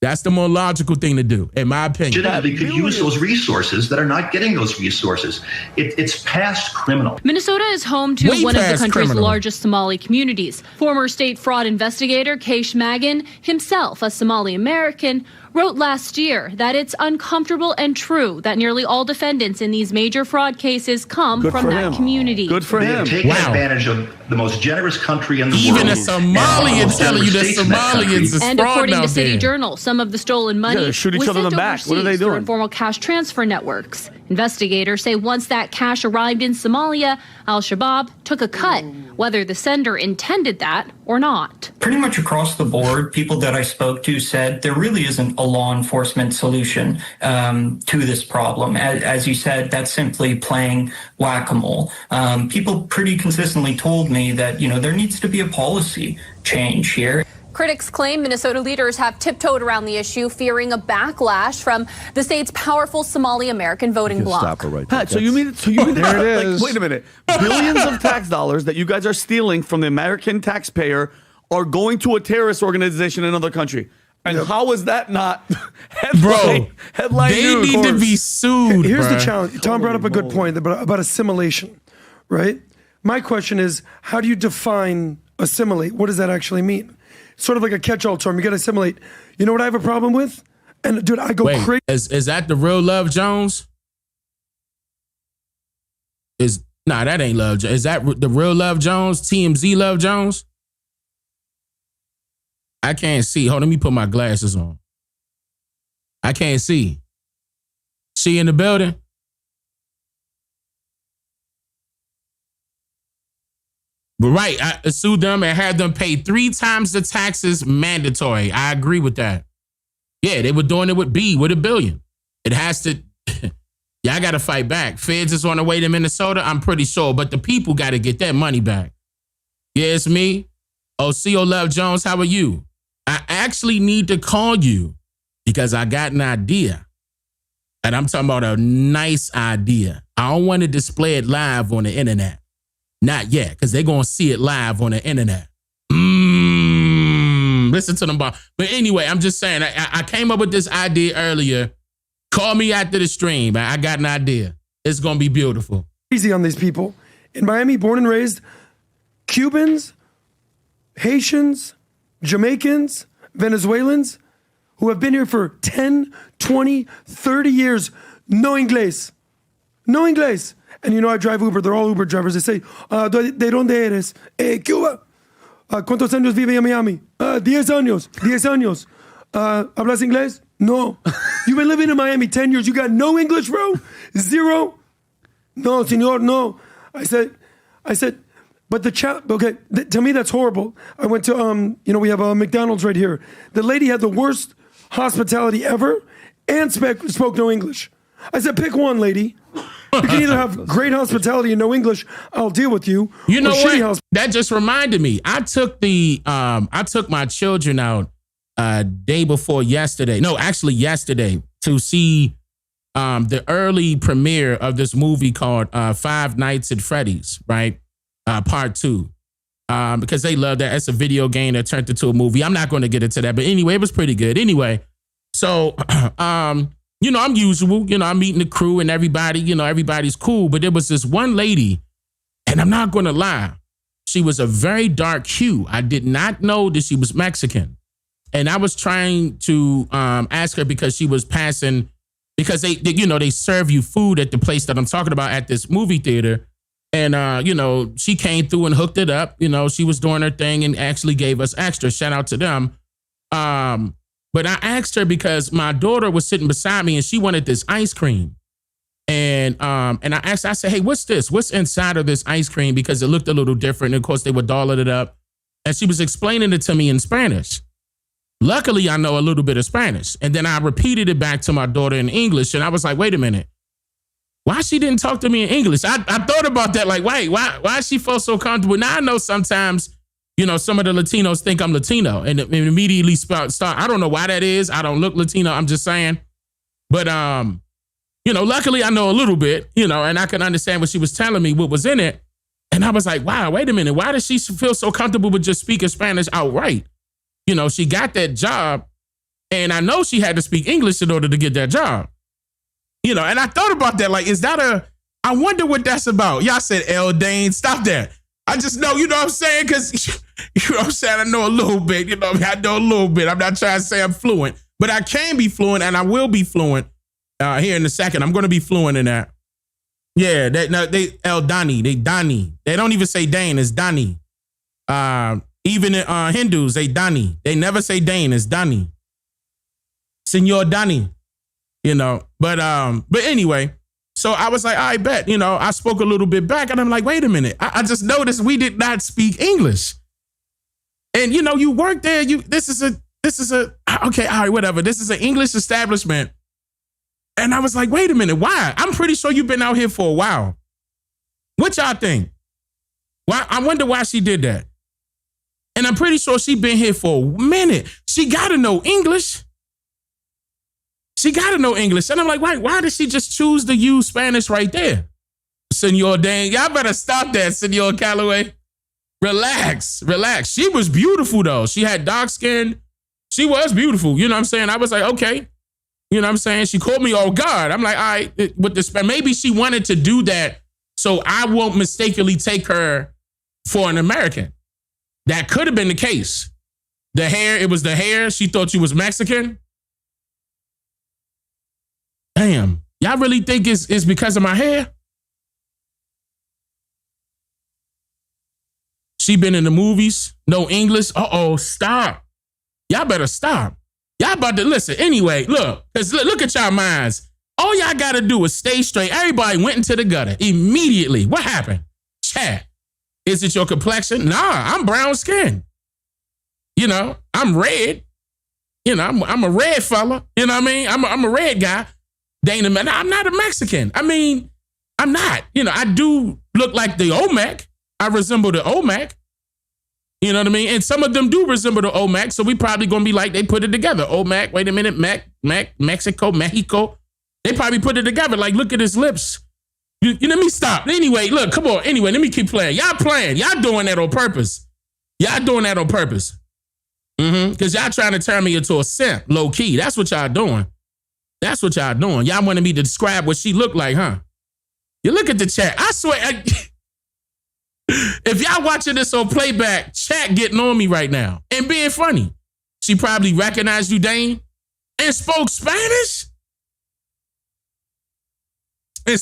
That's the more logical thing to do, in my opinion.
They could use those resources that are not getting those resources. It's past criminal.
Minnesota is home to one of the country's largest Somali communities. Former state fraud investigator Keish Magan, himself a Somali American, wrote last year that it's uncomfortable and true that nearly all defendants in these major fraud cases come from that community.
Good for him. They have taken advantage of the most generous country in the world.
Even a Somalian telling you that Somalians is
and according to City Journal, some of the stolen money was
shoot each other in the back. What are they doing?
Informal cash transfer networks. Investigators say once that cash arrived in Somalia, Al-Shabaab took a cut, whether the sender intended that or not.
Pretty much across the board, people that I spoke to said there really isn't a law enforcement solution to this problem. As you said, that's simply playing whack-a-mole. People pretty consistently told me that, there needs to be a policy change here.
Critics claim Minnesota leaders have tiptoed around the issue, fearing a backlash from the state's powerful Somali American voting bloc.
Stop it right there. Pat, so you mean there it is. Wait a minute. Billions of tax dollars that you guys are stealing from the American taxpayer are going to a terrorist organization in another country. And how is that not headline
they
news?
Need to be sued.
Here's the challenge. Tom brought up a good point about assimilation, right? My question is, how do you define assimilate? What does that actually mean? Sort of like a catch-all term. You got to assimilate. You know what I have a problem with? And dude, I go crazy.
Is that the real Love Jones? That ain't Love Jones. Is that the real Love Jones? TMZ Love Jones? I can't see. Hold on, let me put my glasses on. I can't see. She in the building? But right, I sued them and had them pay 3 times the taxes mandatory. I agree with that. Yeah, they were doing it with $1 billion. It has to, y'all got to fight back. Feds is on the way to Minnesota, I'm pretty sure, but the people got to get that money back. Yeah, it's me. O.C.O. Love Jones, how are you? I actually need to call you because I got an idea. And I'm talking about a nice idea. I don't want to display it live on the internet. Not yet, because they're going to see it live on the internet. Listen to them. But anyway, I'm just saying, I came up with this idea earlier. Call me after the stream. I got an idea. It's going to be beautiful.
Easy on these people. In Miami, born and raised, Cubans, Haitians, Jamaicans, Venezuelans, who have been here for 10, 20, 30 years, no inglés. No inglés. And you know, I drive Uber. They're all Uber drivers. They say, ¿de dónde eres? Cuba. ¿Cuántos años vive en Miami? 10 años. 10 años. ¿Hablas inglés? No. You've been living in Miami 10 years. You got no English, bro? Zero? No, señor, no. I said, but okay, to me that's horrible. I went to, we have a McDonald's right here. The lady had the worst hospitality ever and spoke no English. I said, pick one, lady. You can either have great hospitality and no English, I'll deal with you.
You know what? That just reminded me. I took my children out day before yesterday. No, actually yesterday to see the early premiere of this movie called Five Nights at Freddy's, right? Part 2. Because they love that. It's a video game that turned into a movie. I'm not going to get into that. But anyway, it was pretty good. Anyway, so I'm usual. I'm meeting the crew and everybody, everybody's cool. But there was this one lady, and I'm not going to lie. She was a very dark hue. I did not know that she was Mexican. And I was trying to ask her because she was passing, because they serve you food at the place that I'm talking about at this movie theater. And, she came through and hooked it up. She was doing her thing and actually gave us extra. Shout out to them. But I asked her because my daughter was sitting beside me and she wanted this ice cream. And I asked her, I said, hey, what's this? What's inside of this ice cream? Because it looked a little different. And of course, they were dolling it up. And she was explaining it to me in Spanish. Luckily, I know a little bit of Spanish. And then I repeated it back to my daughter in English. And I was like, wait a minute. Why she didn't talk to me in English? I thought about that. Like, wait, why she felt so comfortable? Now I know sometimes, some of the Latinos think I'm Latino and immediately start. I don't know why that is. I don't look Latino. I'm just saying. But, luckily I know a little bit, and I can understand what she was telling me, what was in it. And I was like, wow, wait a minute. Why does she feel so comfortable with just speaking Spanish outright? She got that job and I know she had to speak English in order to get that job. And I thought about that. Like, I wonder what that's about. Y'all said, Dane, stop that. I just know, you know what I'm saying? Because, I know a little bit, I know a little bit. I'm not trying to say I'm fluent, but I can be fluent and I will be fluent here in a second. I'm going to be fluent in that. Yeah, they Dani. They don't even say Dane, it's Dani. Even Hindus, they Dani. They never say Dane, it's Dani. Senor Dani. But anyway, so I was like, I bet, I spoke a little bit back and I'm like, wait a minute. I just noticed we did not speak English. And you work there, this is a, okay, all right, whatever. This is an English establishment. And I was like, wait a minute, why? I'm pretty sure you've been out here for a while. What y'all think? Why? I wonder why she did that. And I'm pretty sure she been here for a minute. She got to know English. She got to know English. And I'm like, why did she just choose to use Spanish right there? Senor Dane, y'all better stop that, Senor Calloway. Relax. She was beautiful, though. She had dark skin. She was beautiful. You know what I'm saying? I was like, okay. You know what I'm saying? She called me, oh, God. I'm like, all right, with this, maybe she wanted to do that so I won't mistakenly take her for an American. That could have been the case. It was the hair. She thought she was Mexican. Damn. Y'all really think it's because of my hair? She been in the movies, no English. Uh-oh, stop. Y'all better stop. Y'all about to listen. Anyway, look at y'all minds. All y'all got to do is stay straight. Everybody went into the gutter immediately. What happened? Chat. Is it your complexion? Nah, I'm brown skinned. You know, I'm red. You know, I'm a red fella. You know what I mean? I'm a red guy. Dane, I'm not a Mexican. I mean, I'm not. You know, I do look like the Olmec. I resemble the Olmec. You know what I mean? And some of them do resemble the Olmec, so we probably gonna be like, they put it together. Olmec, wait a minute, Mexico. They probably put it together. Like, look at his lips. You let me stop. Anyway, look, come on. Anyway, let me keep playing. Y'all playing. Y'all doing that on purpose. Y'all doing that on purpose. Because y'all trying to turn me into a simp, low key. That's what y'all doing. That's what y'all doing. Y'all wanted me to describe what she looked like, huh? You look at the chat. I swear, if y'all watching this on playback, chat getting on me right now and being funny. She probably recognized you, Dane, and spoke Spanish. I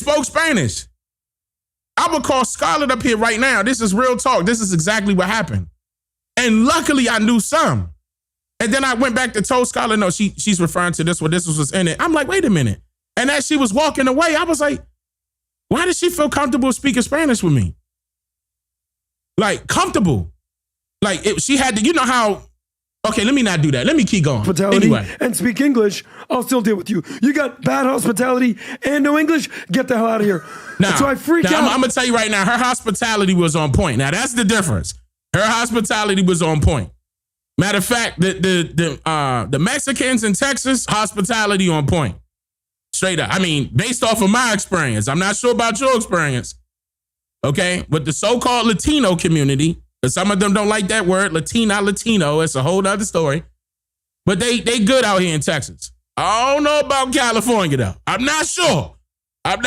would call Scarlett up here right now. This is real talk. This is exactly what happened. And luckily, I knew some. And then I went back to tell Scarlett, no, she's referring to this one. This was in it. I'm like, wait a minute. And as she was walking away, I was like, why does she feel comfortable speaking Spanish with me? Like, comfortable. Like, she had to, you know how, okay, let me not do that. Let me keep going.
Hospitality
anyway.
And speak English, I'll still deal with you. You got bad hospitality and no English, get the hell out of here. So I freak out.
I'm going to tell you right now, her hospitality was on point. Now, that's the difference. Her hospitality was on point. Matter of fact, the Mexicans in Texas, hospitality on point. Straight up. I mean, based off of my experience. I'm not sure about your experience. Okay? With the so-called Latino community, because some of them don't like that word, Latino. It's a whole other story. But they good out here in Texas. I don't know about California, though. I'm not sure. I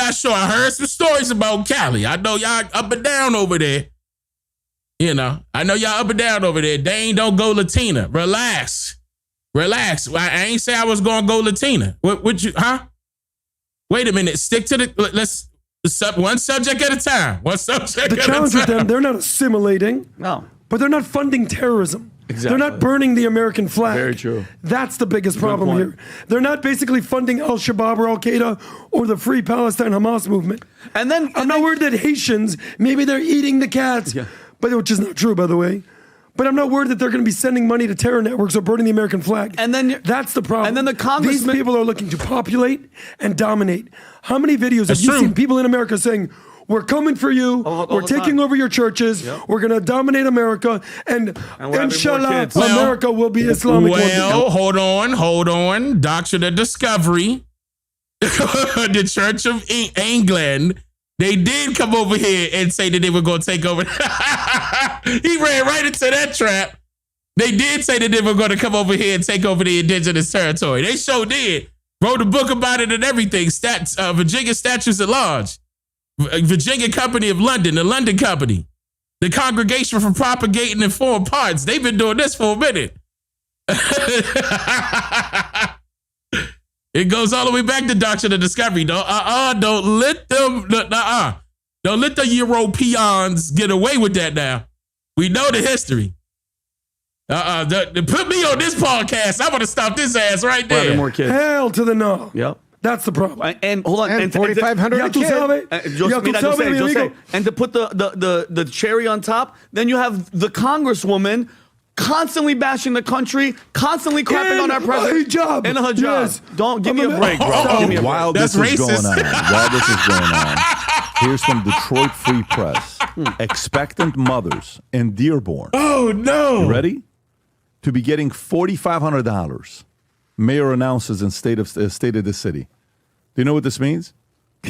heard some stories about Cali. I know y'all up and down over there. You know, I know y'all up and down over there. Dane, don't go Latina. Relax. I ain't say I was going to go Latina. What you, huh? Wait a minute. Stick to one subject at a time.
The challenge with them, they're not assimilating.
No.
But they're not funding terrorism.
Exactly.
They're not burning the American flag.
Very true.
That's the biggest problem here. They're not basically funding Al-Shabaab or Al-Qaeda or the Free Palestine Hamas movement.
And then
I'm not worried that Haitians, maybe they're eating the cats. Yeah. Which is not true, by the way. But I'm not worried that they're going to be sending money to terror networks or burning the American flag.
And then
that's the problem.
And then the congressman,
these people are looking to populate and dominate. How many videos have you seen people in America saying, we're coming for you, we're taking over your churches, we're going to dominate America, and inshallah, America will be Islamic.
Well, hold on. Doctrine of Discovery, the Church of England, they did come over here and say that they were going to take over. He ran right into that trap. They did say that they were going to come over here and take over the indigenous territory. They sure did. Wrote a book about it and everything. Virginia Statutes at Large. Virginia Company of London, the London Company. The Congregation for Propagating and Foreign Parts. They've been doing this for a minute. It goes all the way back to Doctrine of Discovery. Don't let the Europeans get away with that now. We know the history. Put me on this podcast. I want to stop this ass right there.
More kids.
Hell to the no.
Yep.
That's the problem.
And hold on.
And 4,500 a kid.
And to put the cherry on top, then you have the Congresswoman constantly bashing the country, constantly crapping on our president.
Hijab.
In a hijab.
Yes.
Don't give me a break, bro. Give me a break.
While this is going on, here's from Detroit Free Press. Expectant mothers in Dearborn.
Oh, no.
You ready? To be getting $4,500. Mayor announces in state of the city. Do you know what this means?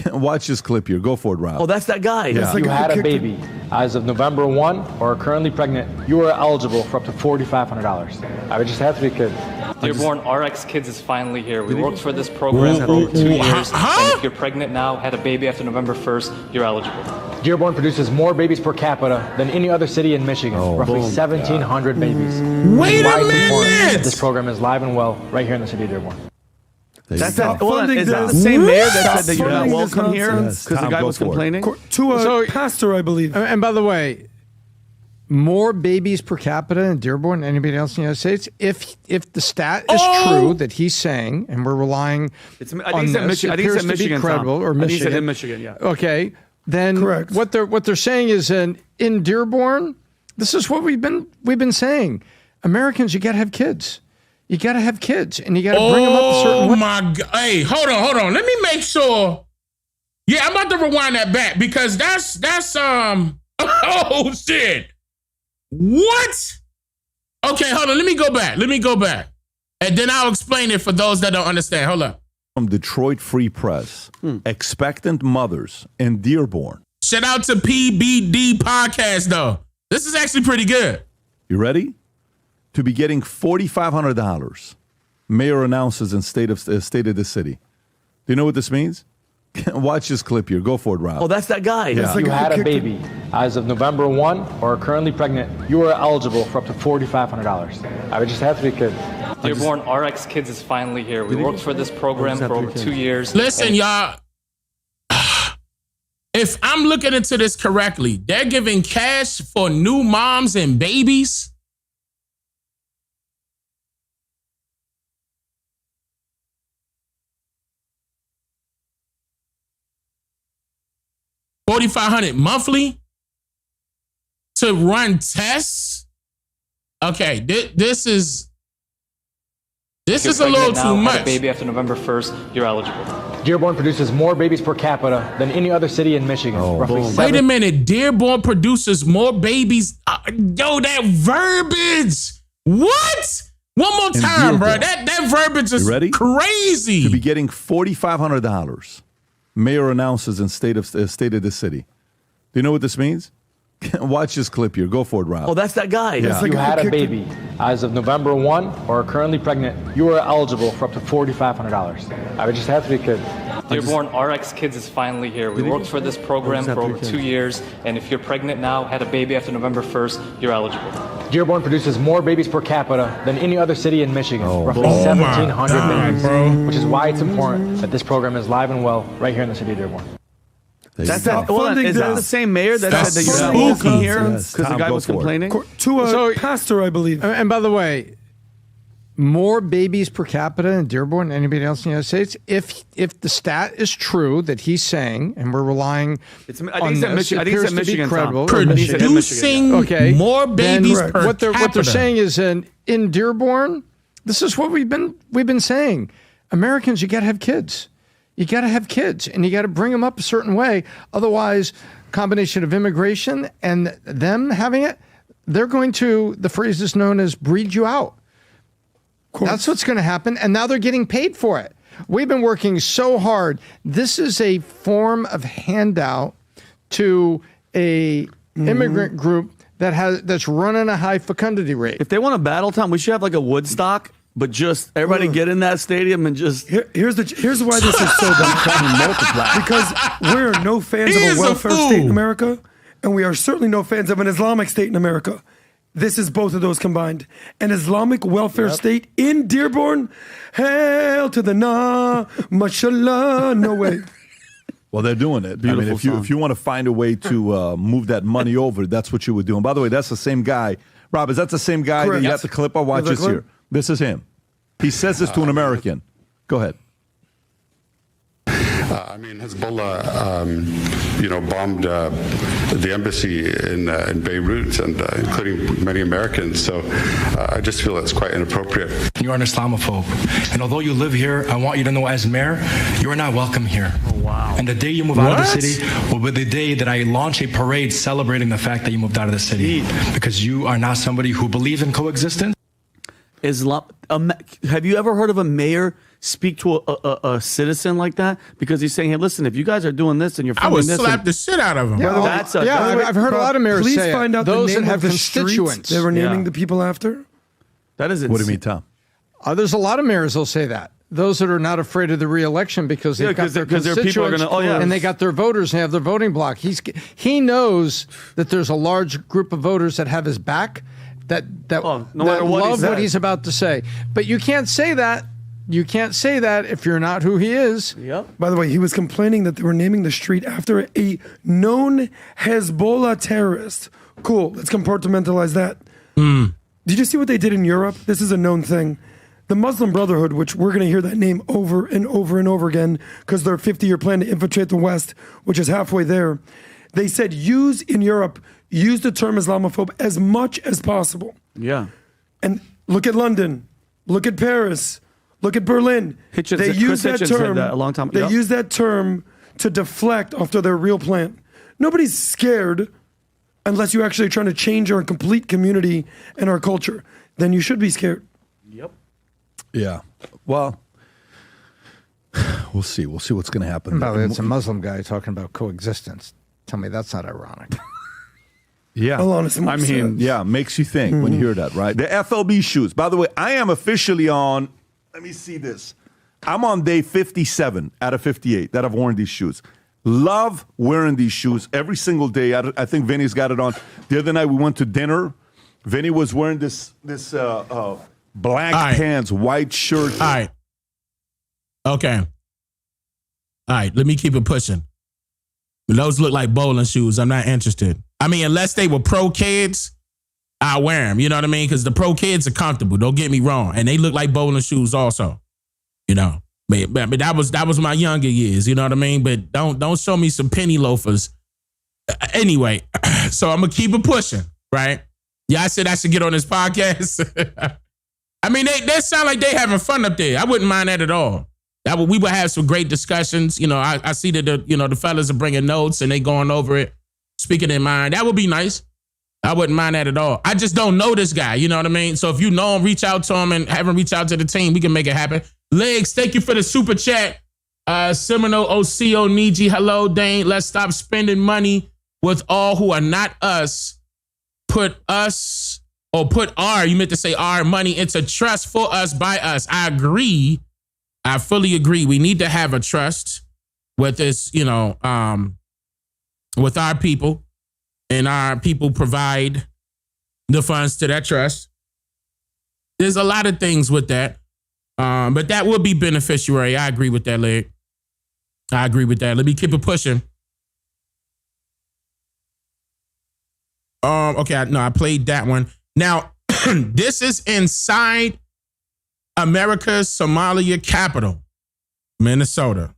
Watch this clip here. Go for it, Rob.
Oh, that's that guy.
Yeah.
If you had a baby as of November 1 or are currently pregnant, you are eligible for up to $4,500. I would just have to be a kid.
Dearborn RX Kids is finally here. We worked for this program for over 2 years. And if you're pregnant now, had a baby after November 1st, you're eligible.
Dearborn produces more babies per capita than any other city in Michigan. Roughly 1,700 babies.
Wait a minute!
This program is live and well right here in the city of Dearborn.
Is that the same mayor that said that you're not welcome here? Because the guy was complaining?
To a pastor, I believe.
And by the way, more babies per capita in Dearborn than anybody else in the United States. If the stat is true that he's saying, and we're relying
I think it's in Michigan.
Credible, or Michigan.
I think it's in Michigan, yeah.
Okay. then
Correct.
what they're saying is in Dearborn, this is what we've been saying. Americans, you got to have kids. You got to have kids, and you got to bring them up a certain way.
Oh my God! Hey, hold on. Let me make sure. Yeah, I'm about to rewind that back because that's oh shit. What? Okay, hold on. Let me go back. And then I'll explain it for those that don't understand. Hold up.
From Detroit Free Press, expectant mothers in Dearborn.
Shout out to PBD Podcast, though. This is actually pretty good.
You ready? To be getting $4,500, mayor announces in state of the city. Do you know what this means? Watch this clip here. Go for it, Rob.
Oh, that's that guy.
Yeah.
If you had a baby as of November 1 or are currently pregnant, you are eligible for up to $4,500. I would just have 3 kids.
Dearborn RX Kids is finally here. We worked for this program for over 2 years.
Listen, y'all. If I'm looking into this correctly, they're giving cash for new moms and babies. $4,500 monthly to run tests. Okay, this is a little too much.
Have a baby after November 1st, you're eligible.
Dearborn produces more babies per capita than any other city in Michigan.
Wait a minute. Dearborn produces more babies. Yo, that verbiage. What? One more time, bro. That verbiage is crazy.
To be getting $4,500, mayor announces in state of the city. Do you know what this means? Watch this clip here. Go for it, Rob.
Oh, that's that guy.
Yeah.
If you had a baby as of November 1 or are currently pregnant, you are eligible for up to $4,500. I would just have 3 kids.
Dearborn RX Kids is finally here. We worked for this program for over 2 years, and if you're pregnant now, had a baby after November 1st, you're eligible.
Dearborn produces more babies per capita than any other city in Michigan, roughly 1,700 babies, which is why it's important that this program is live and well right here in the city of Dearborn.
Is that the same mayor that said that you're not welcome here because the guy was complaining?
To a pastor, I believe.
And by the way, more babies per capita in Dearborn than anybody else in the United States. If the stat is true that he's saying, and we're relying on this, it appears to be credible.
Producing more babies per
what they're
capita.
saying is in Dearborn, this is what we've been saying. Americans, you got to have kids. You got to have kids, and you got to bring them up a certain way. Otherwise, combination of immigration and them having it, they're going to, the phrase is known as breed you out. That's what's going to happen, and now they're getting paid for it. We've been working so hard. This is a form of handout to a immigrant group that's running a high fecundity rate.
If they want a battle time, we should have like a Woodstock. But just everybody get in that stadium and just
here's why this is so bad. Because we're no fans of a welfare state in America, and we are certainly no fans of an Islamic state in America. This is both of those combined. An Islamic welfare state in Dearborn. Hail to the nah, mashallah, no way.
Well, they're doing it. I mean, if you want to find a way to move that money over, that's what you would do. And by the way, that's the same guy. Rob, is that the same guy that you got the clip of? Watch this here. This is him. He says this to an American. Go ahead.
I mean, Hezbollah, bombed the embassy in Beirut, and including many Americans. So I just feel that's quite inappropriate.
You are an Islamophobe, and although you live here, I want you to know, as mayor, you are not welcome here. Oh, wow! And the day you move out of the city will be the day that I launch a parade celebrating the fact that you moved out of the city, because you are not somebody who believes in coexistence.
Have you ever heard of a mayor speak to a citizen like that? Because he's saying, hey, listen, if you guys are doing this and you're funding this.
I would slap the shit out of him.
Yeah, I've heard a lot of mayors say
find out
those
the name
that have
of the
constituents.
They were naming the people after.
That is insane.
What do you mean, Tom?
There's a lot of mayors who'll say that. Those that are not afraid of the re-election because they've got their constituents and they got their voters and they have their voting block. He knows that there's a large group of voters that have his back that love what he's about to say. But you can't say that. You can't say that if you're not who he is.
Yep. By the way, he was complaining that they were naming the street after a known Hezbollah terrorist. Cool. Let's compartmentalize that. Did you see what they did in Europe? This is a known thing. The Muslim Brotherhood, which we're going to hear that name over and over and over again because their 50-year plan to infiltrate the West, which is halfway there, they said use the term Islamophobe as much as possible.
Yeah.
And look at London, look at Paris, look at Berlin. They use that term
a long time.
They use that term to deflect after their real plan. Nobody's scared unless you're actually trying to change our complete community and our culture. Then you should be scared.
Yep.
Yeah. Well, we'll see. We'll see what's going to happen.
By the way, it's a Muslim guy talking about coexistence. Tell me that's not ironic.
Yeah. I mean, yeah, makes you think when you hear that, right? The FLB shoes. By the way, I am officially on, let me see this. I'm on day 57 out of 58 that I've worn these shoes. Love wearing these shoes every single day. I think Vinny's got it on. The other night we went to dinner. Vinny was wearing this black pants, white shirt.
All right. Okay. All right, let me keep it pushing. Those look like bowling shoes. I'm not interested. I mean, unless they were pro kids, I wear them. You know what I mean? Because the pro kids are comfortable. Don't get me wrong. And they look like bowling shoes also. You know, but that was my younger years. You know what I mean? But don't show me some penny loafers. Anyway, so I'm gonna keep it pushing, right? Yeah, I said I should get on this podcast. I mean, they sound like they having fun up there. I wouldn't mind that at all. We would have some great discussions. You know, I see that the fellas are bringing notes and they going over it, speaking their mind. That would be nice. I wouldn't mind that at all. I just don't know this guy. You know what I mean? So if you know him, reach out to him and have him reach out to the team. We can make it happen. Legs, thank you for the super chat. Seminole OCO Niji, hello, Dane. Let's stop spending money with all who are not us. Put our money into trust for us by us. I agree. I fully agree. We need to have a trust with this, with our people, and our people provide the funds to that trust. There's a lot of things with that, but that would be beneficiary. I agree with that, Leg. I agree with that. Let me keep it pushing. Okay, I played that one. Now, this is inside America's Somalia capital, Minnesota.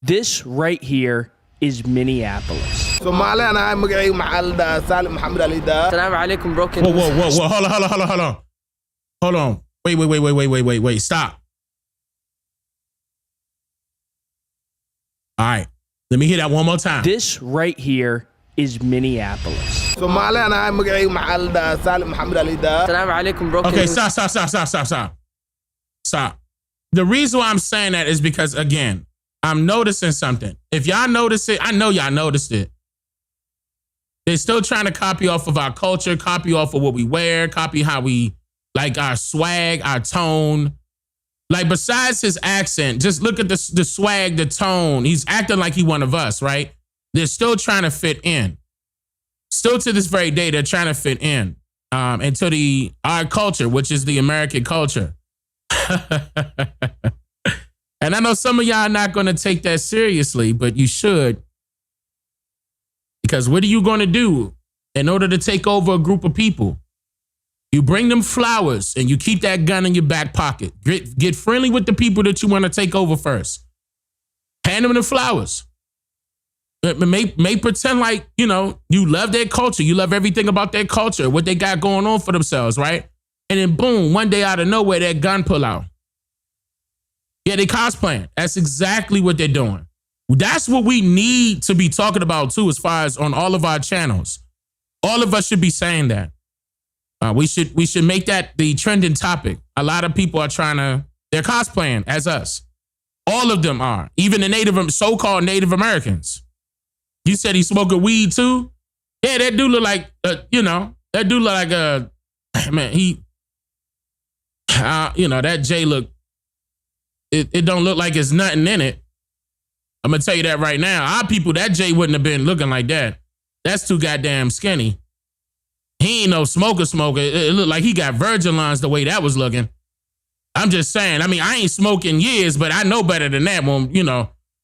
This right here is Minneapolis.
Whoa. Hold on. Wait. Stop. All right. Let me hear that one more time.
This right here is Minneapolis.
Okay, stop. The reason why I'm saying that is because, again, I'm noticing something. If y'all notice it, I know y'all noticed it. They're still trying to copy off of our culture, copy off of what we wear, copy how we, like our swag, our tone. Like, besides his accent, just look at the swag, the tone. He's acting like he one of us, right? They're still trying to fit in. Still to this very day, they're trying to fit in into our culture, which is the American culture. And I know some of y'all are not going to take that seriously, but you should. Because what are you going to do in order to take over a group of people? You bring them flowers and you keep that gun in your back pocket. Get friendly with the people that you want to take over first. Hand them the flowers. May pretend like, you love their culture. You love everything about their culture, what they got going on for themselves, right? And then boom, one day out of nowhere, that gun pull out. Yeah, they cosplaying. That's exactly what they're doing. That's what we need to be talking about too, as far as on all of our channels. All of us should be saying that. We should make that the trending topic. A lot of people are they're cosplaying as us. All of them are. Even the so-called Native Americans. You said he's smoking weed too? Yeah, that dude look like, that dude look like that J look, it don't look like there's nothing in it. I'm going to tell you that right now. Our people, that J wouldn't have been looking like that. That's too goddamn skinny. He ain't no smoker. It looked like he got virgin lines the way that was looking. I'm just saying. I mean, I ain't smoking years, but I know better than that.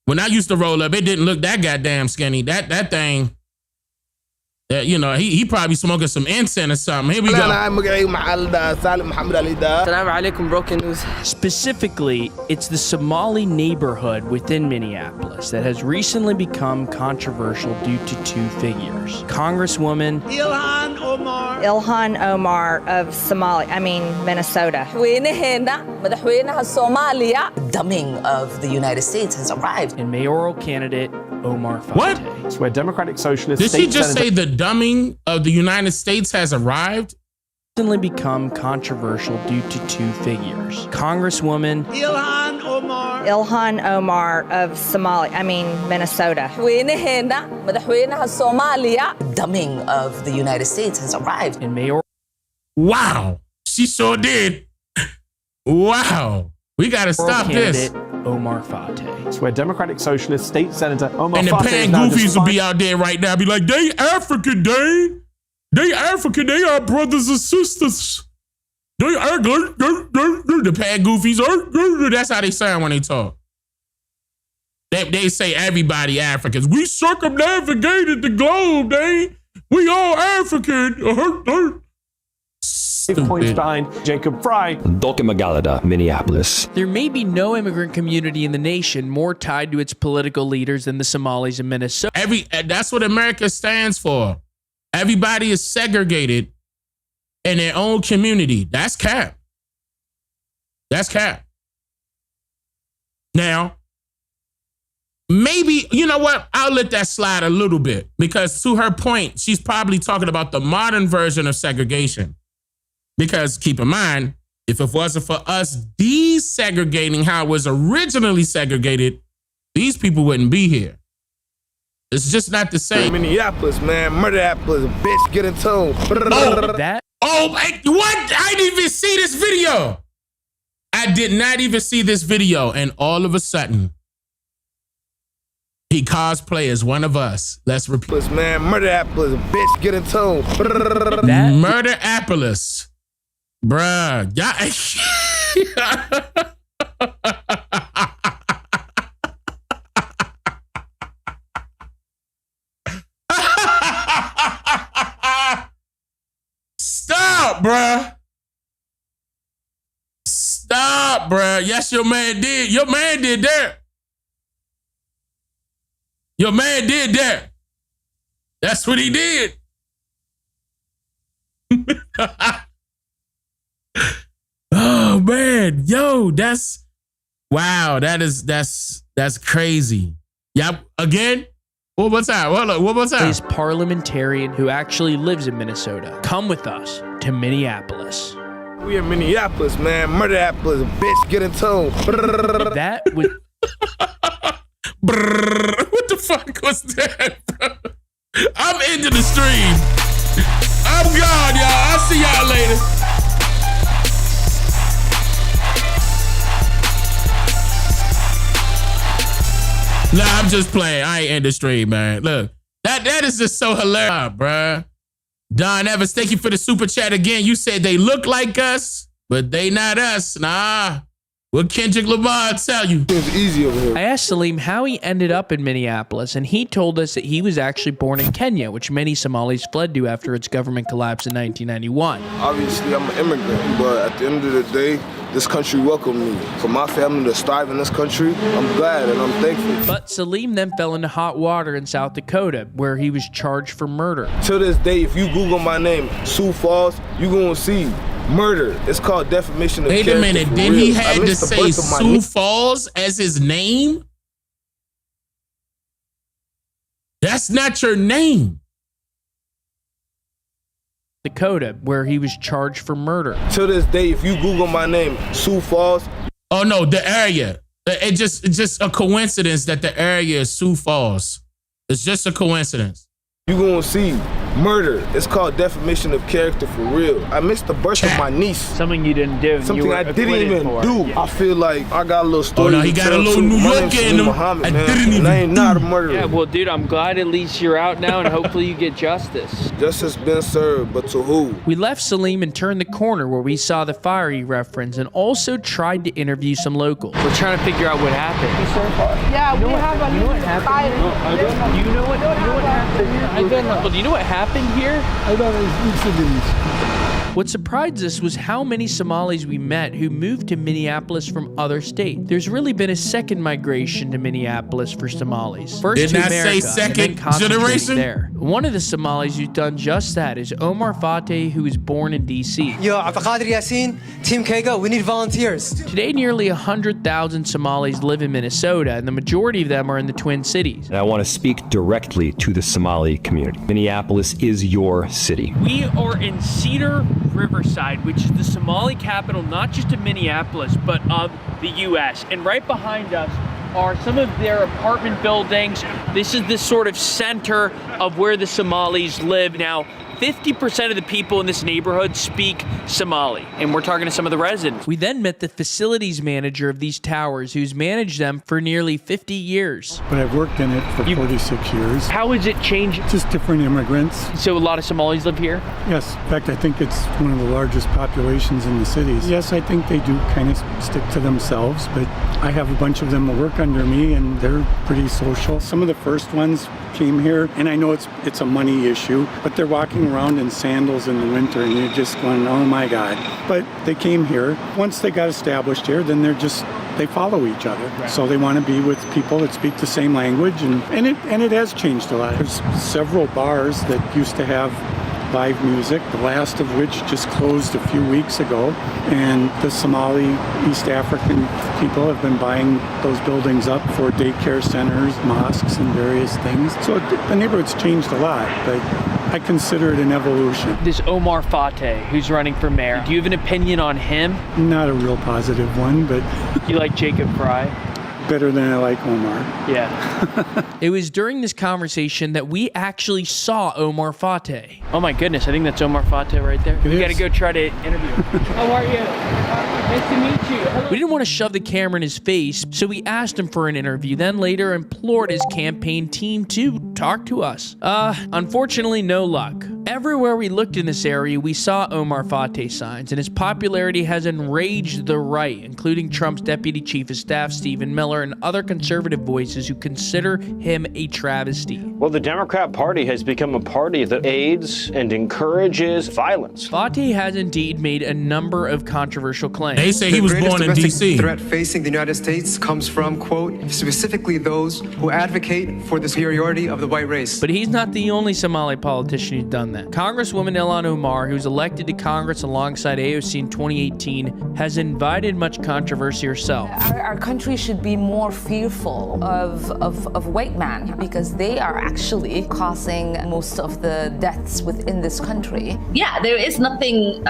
When I used to roll up, it didn't look that goddamn skinny. That thing, You know, he probably smoking some incense or something. Here we go.
Broken news. Specifically, it's the Somali neighborhood within Minneapolis that has recently become controversial due to two figures. Congresswoman
Ilhan Omar of Minnesota.
Dumbing of the United States has arrived.
And mayoral candidate Omar Fati.
What?
It's where Democratic Socialist.
Did she just say the dumbing of the United States has arrived?
Recently become controversial due to two figures. Congresswoman
Ilhan Omar of Minnesota.
Dumbing of the United States has arrived.
And mayor.
Wow, she sure did. Wow, we gotta stop this.
Omar Fati.
It's where Democratic Socialist State Senator Omar
and the
Fati
pan goofies will be out there right now, be like, they African, Dane. They African, they are brothers and sisters. They are the pan goofies are. That's how they sound when they talk. They say everybody Africans. We circumnavigated the globe, Dane. We all African.
Points behind Jacob Fry.
Dolke Magalada, Minneapolis.
There may be no immigrant community in the nation more tied to its political leaders than the Somalis in Minnesota.
That's what America stands for. Everybody is segregated in their own community. That's cap. That's cap. Now, maybe, you know what? I'll let that slide a little bit because to her point, she's probably talking about the modern version of segregation. Because keep in mind, if it wasn't for us desegregating how it was originally segregated, these people wouldn't be here. It's just not the same.
Minneapolis, man. Murderopolis, bitch, get in tune.
What? I didn't even see this video. I did not even see this video. And all of a sudden, he cosplay as one of us. Let's repeat.
Man, Murderopolis, bitch, get in tune.
Murderopolis. Bruh. Stop, bruh. Stop, bruh. Yes, your man did. Your man did that. Your man did that. That's what he did. Oh man, yo, that's wow. That's crazy. Yeah, again. One more time. One more time.
Is parliamentarian who actually lives in Minnesota. Come with us to Minneapolis.
We in Minneapolis, man. Murderopolis, bitch, get in tune.
That was.
What the fuck was that, bro? I'm into the stream. I'm gone, y'all. I'll see y'all later. Nah, I'm just playing. I ain't in the stream, man. Look, that is just so hilarious, bruh. Don Evans, thank you for the super chat again. You said they look like us, but they not us. Nah. What Kendrick Lamar tell you?
It's easy over here.
I asked Salim how he ended up in Minneapolis, and he told us that he was actually born in Kenya, which many Somalis fled to after its government collapsed in 1991.
Obviously, I'm an immigrant, but at the end of the day, this country welcomed me. For my family to thrive in this country, I'm glad and I'm thankful.
But Salim then fell into hot water in South Dakota, where he was charged for murder.
To this day, if you Google my name, Sioux Falls, you're going to see murder. It's called defamation of character.
Wait a minute. Then he had to say Sioux Falls as his name? That's not your name.
Dakota, where he was charged for murder.
To this day, if you Google my name, Sioux Falls.
Oh no, the area. It's just a coincidence that the area is Sioux Falls. It's just a coincidence.
You're going to see murder. It's called defamation of character for real. I missed the birth of my niece.
Something you didn't do.
Something I didn't even do. Yeah. I feel like I got a little story.
Oh no, he got a little New York in him. I didn't even.
I ain't not a murderer.
Yeah, well, dude, I'm glad at least you're out now, and hopefully you get justice.
Justice been served, but to who?
We left Salim and turned the corner where we saw the fire he referenced, and also tried to interview some locals. We're trying to figure out what happened.
Yeah, we have a
fire. Do you know what happened? Well, do you know what happened? happened here?
I thought it was incidents.
What surprised us was how many Somalis we met who moved to Minneapolis from other states. There's really been a second migration to Minneapolis for Somalis. First
Didn't
to
I
America,
say second
and then concentrating
generation?
there. One of the Somalis who's done just that is Omar Fateh, who was born in D.C.
Yo, Abdelkader Yassin, Team Kega, we need volunteers.
Today, nearly 100,000 Somalis live in Minnesota, and the majority of them are in the Twin Cities.
And I want to speak directly to the Somali community. Minneapolis is your city.
We are in Cedar Riverside, which is the Somali capital, not just of Minneapolis, but of the U.S. And right behind us are some of their apartment buildings. This is the sort of center of where the Somalis live. Now, 50% of the people in this neighborhood speak Somali, and we're talking to some of the residents. We then met the facilities manager of these towers, who's managed them for nearly 50 years.
But I've worked in it for 46 years.
How has it changed?
Just different immigrants.
So a lot of Somalis live here?
Yes. In fact, I think it's one of the largest populations in the cities. Yes, I think they do kind of stick to themselves, but I have a bunch of them that work under me, and they're pretty social. Some of the first ones came here, and I know it's a money issue, but they're walking around in sandals in the winter, and you're just going, oh my God. But they came here. Once they got established here, then they follow each other. Right. So they want to be with people that speak the same language, and it has changed a lot. There's several bars that used to have live music, the last of which just closed a few weeks ago, and the Somali East African people have been buying those buildings up for daycare centers, mosques, and various things. So the neighborhood's changed a lot, but I consider it an evolution.
This Omar Fateh, who's running for mayor, do you have an opinion on him?
Not a real positive one, but...
You like Jacob Fry?
Better than I like Omar.
Yeah. It was during this conversation that we actually saw Omar Fateh. Oh my goodness, I think that's Omar Fateh right there. We gotta go try to interview him. How are you? Nice to meet you. Hello. We didn't want to shove the camera in his face, so we asked him for an interview, then later implored his campaign team to talk to us. Unfortunately, no luck. Everywhere we looked in this area, we saw Omar Fateh signs, and his popularity has enraged the right, including Trump's deputy chief of staff, Stephen Miller, and other conservative voices who consider him a travesty.
Well, the Democrat Party has become a party that aids and encourages violence.
Fateh has indeed made a number of controversial claims.
They say he was born in D.C.
The threat facing the United States comes from, quote, specifically those who advocate for the superiority of the white race.
But he's not the only Somali politician who's done that. Congresswoman Ilhan Omar, who was elected to Congress alongside AOC in 2018, has invited much controversy herself.
Our country should be more fearful of white men because they are actually causing most of the deaths within this country.
Yeah, there is nothing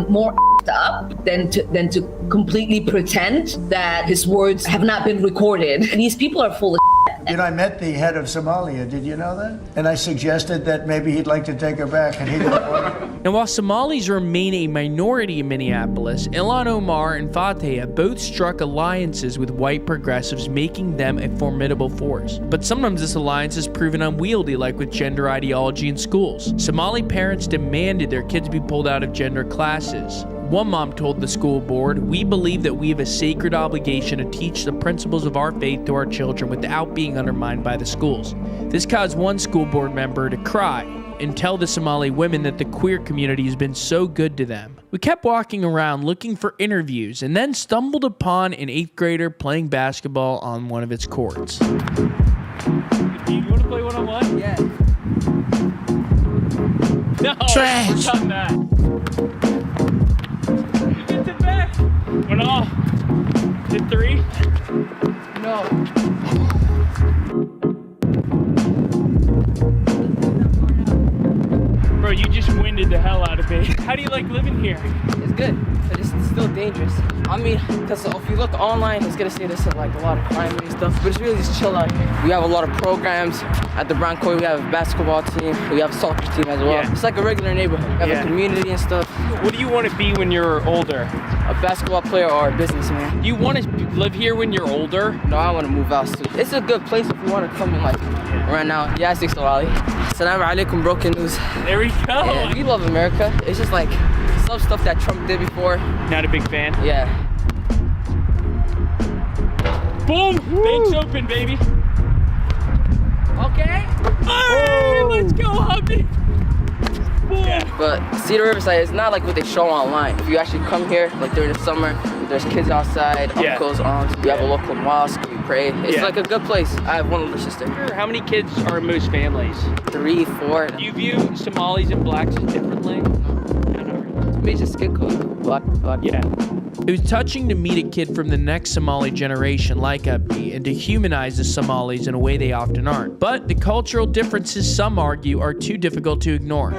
more up than to completely pretend that his words have not been recorded. These people are full of shit.
You know, I met the head of Somalia. Did you know that? And I suggested that maybe he'd like to take her back, and he didn't want it.
Now, while Somalis remain a minority in Minneapolis, Ilhan Omar and Fateh have both struck alliances with white progressives, making them a formidable force. But sometimes this alliance has proven unwieldy, like with gender ideology in schools. Somali parents demanded their kids be pulled out of gender classes. One mom told the school board, "We believe that we have a sacred obligation to teach the principles of our faith to our children without being undermined by the schools." This caused one school board member to cry and tell the Somali women that the queer community has been so good to them. We kept walking around looking for interviews and then stumbled upon an 8th grader playing basketball on one of its courts. You want to play one-on-one? Yeah. No,
trash.
We're done that. Get it back. One off. Hit 3? No. Bro, you just winded the hell out of me. How do you like living here?
It's good, but it's still dangerous. I mean, because if you look online, it's gonna say there's like a lot of crime and stuff, but it's really just chill out here. We have a lot of programs at the Bronco. We have a basketball team. We have a soccer team as well. Yeah. It's like a regular neighborhood. We have a community and stuff.
What do you want to be when you're older?
A basketball player or a businessman.
Do you want to live here when you're older?
No, I want to move out soon. It's a good place if you want to come in like right now. Yeah, 6 Somali. Assalamu alaikum, broken news.
There we go.
Yeah, we love America. It's just like some stuff that Trump did before.
Not a big fan?
Yeah.
Boom! Bank's open, baby.
Okay.
Hey, let's go, hubby.
But Cedar Riverside is not like what they show online. If you actually come here, like during the summer, there's kids outside, uncles, aunts. You have a local mosque, you pray. It's like a good place. I have one older sister.
How many kids are in most families?
3, 4.
Do you view Somalis and blacks differently?
Major skin color. Black.
Yeah.
It was touching to meet a kid from the next Somali generation like Abdi and to humanize the Somalis in a way they often aren't. But the cultural differences, some argue, are too difficult to ignore.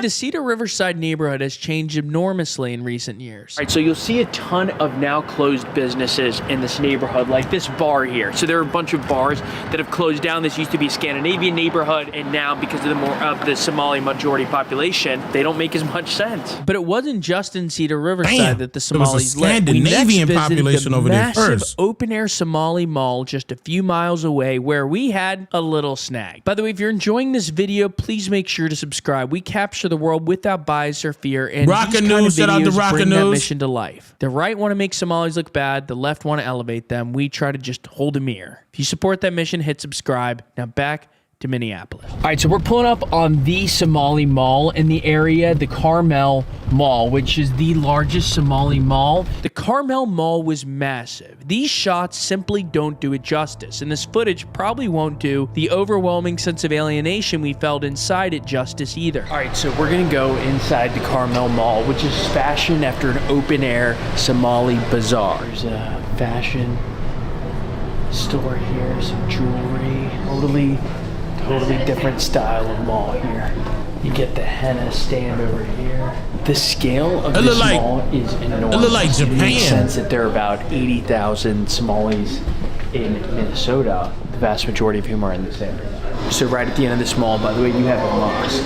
The Cedar Riverside neighborhood has changed enormously in recent years.
All right, so you'll see a ton of now closed businesses in this neighborhood, like this bar here. So there are a bunch of bars that have closed down. This used to be a Scandinavian neighborhood, and now because of the Somali majority population, they don't make as much sense.
But it wasn't just in Cedar Riverside that the Somalis
lived. We next visited population
the
over there
massive
first.
open-air Somali mall just a few miles away, where we had a little snag. By the way, if you're enjoying this video, please make sure to subscribe. We capture the world without bias or fear, and
Rockin'
these kind
News,
of
shout out to
videos
Rockin'
bring that
News.
mission to life. The right want to make Somalis look bad, the left want to elevate them. We try to just hold a mirror. If you support that mission, hit subscribe. Now back to Minneapolis.
All right, so we're pulling up on the Somali mall in the area, the Carmel Mall, which is the largest Somali mall.
The Carmel Mall was massive. These shots simply don't do it justice, and this footage probably won't do the overwhelming sense of alienation we felt inside it justice either.
All right, so we're gonna go inside the Carmel Mall, which is fashioned after an open-air Somali bazaar. There's a fashion store here, some jewelry, totally different style of mall here. You get the henna stand over here. The scale of this mall is enormous.
It look like Japan.
It makes sense that there are about 80,000 Somalis in Minnesota, the vast majority of whom are in this area. So right at the end of this mall, by the way, you have a mosque.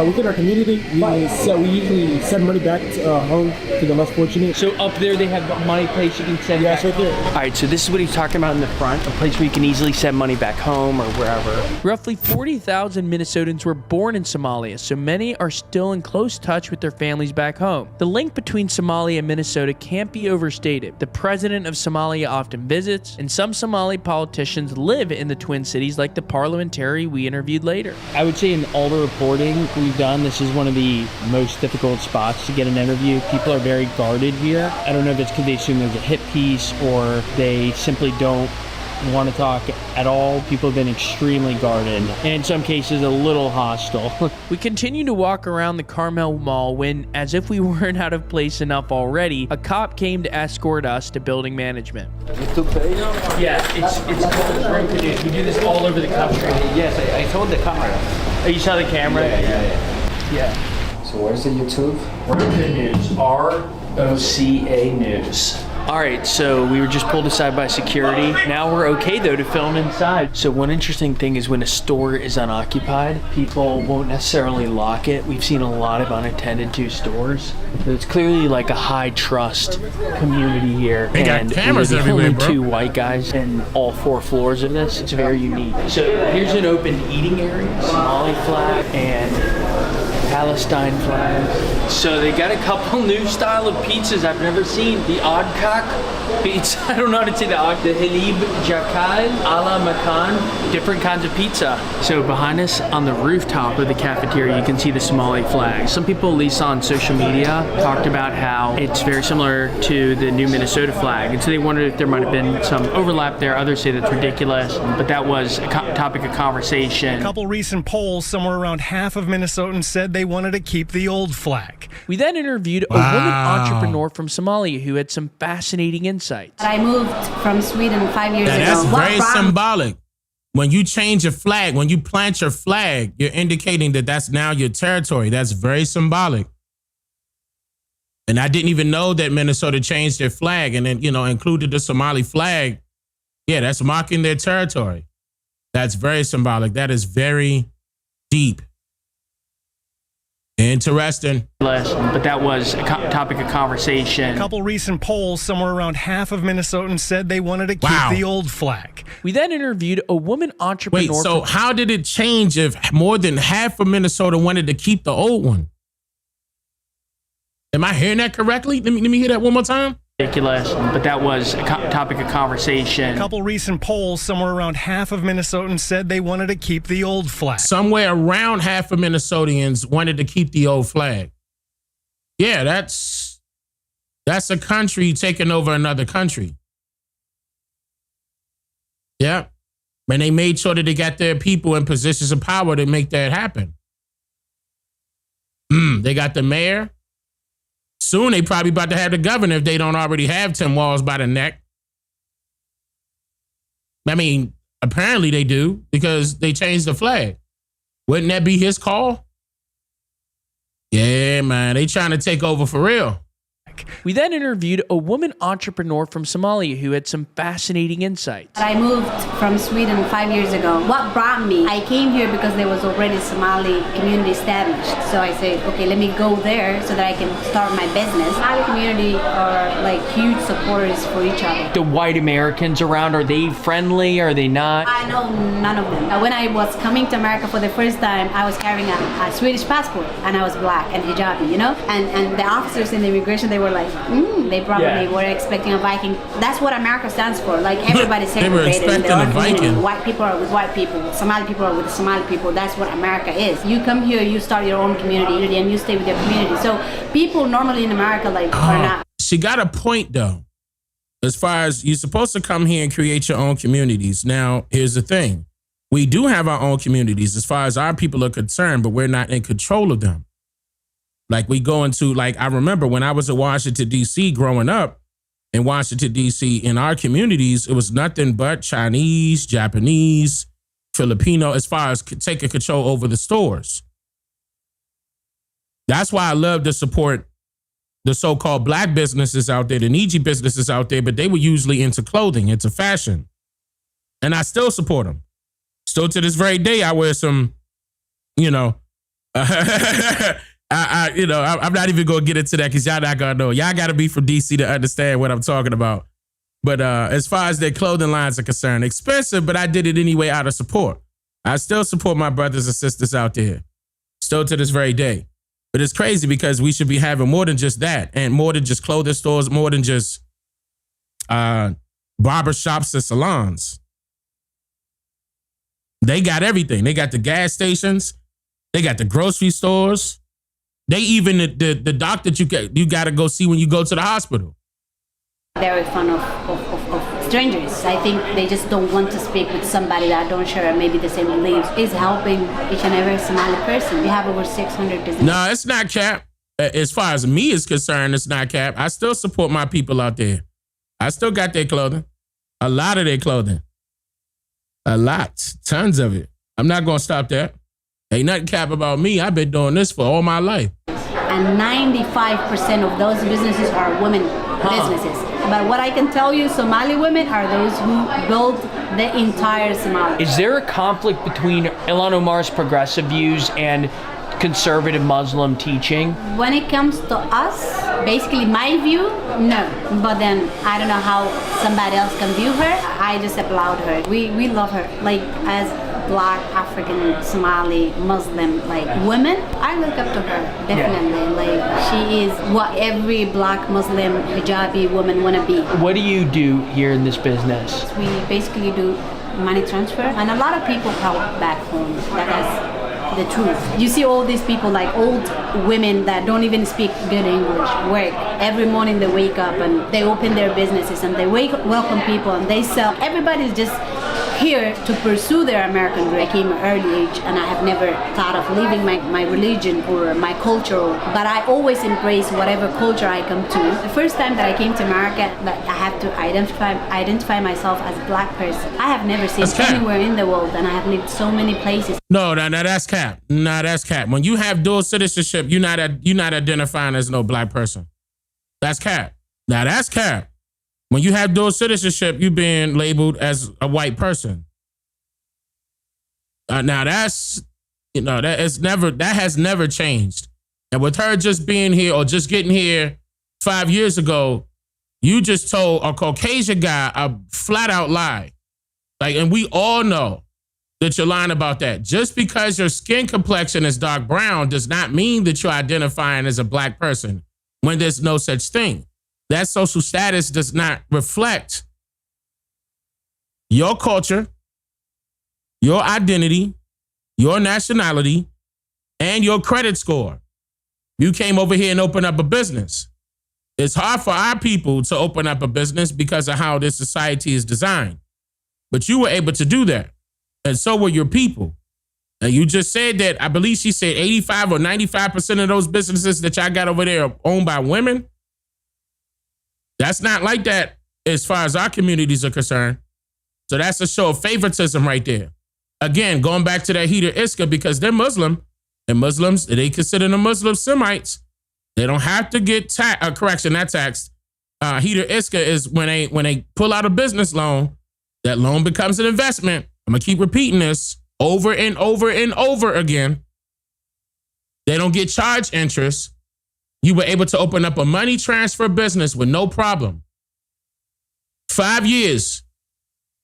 Within our community, we usually send money back home to the less fortunate.
So up there, they have a money place you can send back?
Right there.
All right, so this is what he's talking about in the front, a place where you can easily send money back home or wherever.
Roughly 40,000 Minnesotans were born in Somalia, so many are still in close touch with their families back home. The link between Somalia and Minnesota can't be overstated. The president of Somalia often visits, and some Somali politicians live in the Twin Cities, like the parliamentarian we interviewed later.
I would say in all the reporting we've done, this is one of the most difficult spots to get an interview. People are very guarded here. I don't know if it's because they assume there's a hit piece or they simply don't want to talk at all. People have been extremely guarded and in some cases a little hostile.
We continue to walk around the Carmel Mall when, as if we weren't out of place enough already, a cop came to escort us to building management.
Yeah, it's called Road. We do this all over the country.
Yes, I told the camera.
Oh, you saw the camera? Yeah.
So where's the YouTube?
Roca News. ROCA News. All right, so we were just pulled aside by security. Now we're okay though to film inside. So one interesting thing is when a store is unoccupied, people won't necessarily lock it. We've seen a lot of unattended to stores. So it's clearly like a high trust community here.
They got cameras everywhere,
only
bro.
2 white guys in all 4 floors of this. It's very unique. So here's an open eating area, Somali flag, and Palestine flag. So they got a couple new style of pizzas I've never seen. The Odd Cock pizza. I don't know how to say the Halib Jakal, a la Makan. Different kinds of pizza. So behind us on the rooftop of the cafeteria, you can see the Somali flag. Some people, at least on social media, talked about how it's very similar to the new Minnesota flag. And so they wondered if there might have been some overlap there. Others say that's ridiculous. But that was a topic of conversation.
A couple recent polls, somewhere around half of Minnesotans said they wanted to keep the old flag.
We then interviewed a woman entrepreneur from Somalia who had some fascinating insights.
I moved from Sweden 5 years ago.
That's very symbolic. When you change your flag, when you plant your flag, you're indicating that that's now your territory. That's very symbolic. And I didn't even know that Minnesota changed their flag and then, included the Somali flag. Yeah, that's marking their territory. That's very symbolic. That is very deep. Interesting.
But that was a topic of conversation.
A couple recent polls, somewhere around half of Minnesotans said they wanted to keep the old flag.
We then interviewed a woman entrepreneur.
Wait, so how did it change if more than half of Minnesota wanted to keep the old one? Am I hearing that correctly? Let me hear that one more time.
ridiculous, but that was a topic of conversation.
A couple recent polls, somewhere around half of Minnesotans said they wanted to keep the old flag.
Somewhere around half of Minnesotans wanted to keep the old flag. Yeah, that's a country taking over another country. Yeah. And they made sure that they got their people in positions of power to make that happen. They got the mayor. Soon they probably about to have the governor if they don't already have Tim Walz by the neck. I mean, apparently they do because they changed the flag. Wouldn't that be his call? Yeah, man. They trying to take over for real.
We then interviewed a woman entrepreneur from Somalia who had some fascinating insights.
I moved from Sweden 5 years ago. What brought me? I came here because there was already Somali community established. So I said, okay, let me go there so that I can start my business. Somali community are like huge supporters for each other.
The white Americans around, are they friendly? Are they not?
I know none of them. When I was coming to America for the first time, I was carrying a Swedish passport and I was black and hijabi, you know? And the officers in the immigration, they were like, they probably were expecting a Viking. That's what America stands for. Like everybody's segregated.
They were expecting a Viking.
White people are with white people. Somali people are with Somali people. That's what America is. You come here, you start your own community, and you stay with your community. So people normally in America are not.
She got a point though. As far as you're supposed to come here and create your own communities. Now, here's the thing. We do have our own communities as far as our people are concerned, but we're not in control of them. Like we go into, like, I remember when I was in Washington, D.C. growing up in Washington, D.C., in our communities, it was nothing but Chinese, Japanese, Filipino, as far as taking control over the stores. That's why I love to support the so-called black businesses out there, the Niji businesses out there, but they were usually into clothing, into fashion. And I still support them. Still to this very day, I wear some, I'm not even gonna get into that because y'all not gonna know. Y'all gotta be from DC to understand what I'm talking about. But as far as their clothing lines are concerned, expensive, but I did it anyway out of support. I still support my brothers and sisters out there, still to this very day. But it's crazy because we should be having more than just that, and more than just clothing stores, more than just barber shops and salons. They got everything. They got the gas stations. They got the grocery stores. They even the doctor you got to go see when you go to the hospital.
They're fond of strangers. I think they just don't want to speak with somebody that don't share maybe the same beliefs. It's helping each and every Somali person. We have over 600 businesses.
No, it's not cap. As far as me is concerned, it's not cap. I still support my people out there. I still got their clothing. A lot of their clothing. A lot. Tons of it. I'm not going to stop that. Ain't nothing cap about me. I've been doing this for all my life.
And 95% of those businesses are women businesses. But what I can tell you, Somali women are those who build the entire Somali.
Is there a conflict between Ilhan Omar's progressive views and conservative Muslim teaching?
When it comes to us, basically my view, no. But then I don't know how somebody else can view her. I just applaud her. We love her. Like as Black, African, Somali, Muslim, like women, I look up to her, definitely. Like she is what every Black, Muslim, hijabi woman wanna be.
What do you do here in this business?
We basically do money transfer, and a lot of people help back home. That's the truth. You see all these people, like old women that don't even speak good English, work. Every morning they wake up and they open their businesses and they welcome people and they sell. Everybody's just here to pursue their American dream. I came at an early age and I have never thought of leaving my religion or my culture, but I always embrace whatever culture I come to. The first time that I came to America, like, I have to identify myself as a Black person. I have never seen anywhere in the world, and I have lived so many places.
No, that's cap. No, that's cap. When you have dual citizenship, you're not identifying as no Black person. That's cap. Now that's cap. When you have dual citizenship, you're being labeled as a white person. Now that has never changed. And with her just being here or just getting here 5 years ago, you just told a Caucasian guy a flat out lie. Like, and we all know that you're lying about that. Just because your skin complexion is dark brown does not mean that you're identifying as a Black person when there's no such thing. that social status does not reflect your culture, your identity, your nationality, and your credit score. You came over here and opened up a business. It's hard for our people to open up a business because of how this society is designed. But you were able to do that. And so were your people. And you just said that, I believe she said 85 or 95% of those businesses that y'all got over there are owned by women. That's not like that as far as our communities are concerned. So that's a show of favoritism right there. Again, going back to that Heater Iska, because they're Muslim, and Muslims, they consider them Muslim Semites. They don't have to get not taxed. Heater Iska is when they pull out a business loan, that loan becomes an investment. I'm gonna keep repeating this over and over and over again. They don't get charged interest. You were able to open up a money transfer business with no problem. 5 years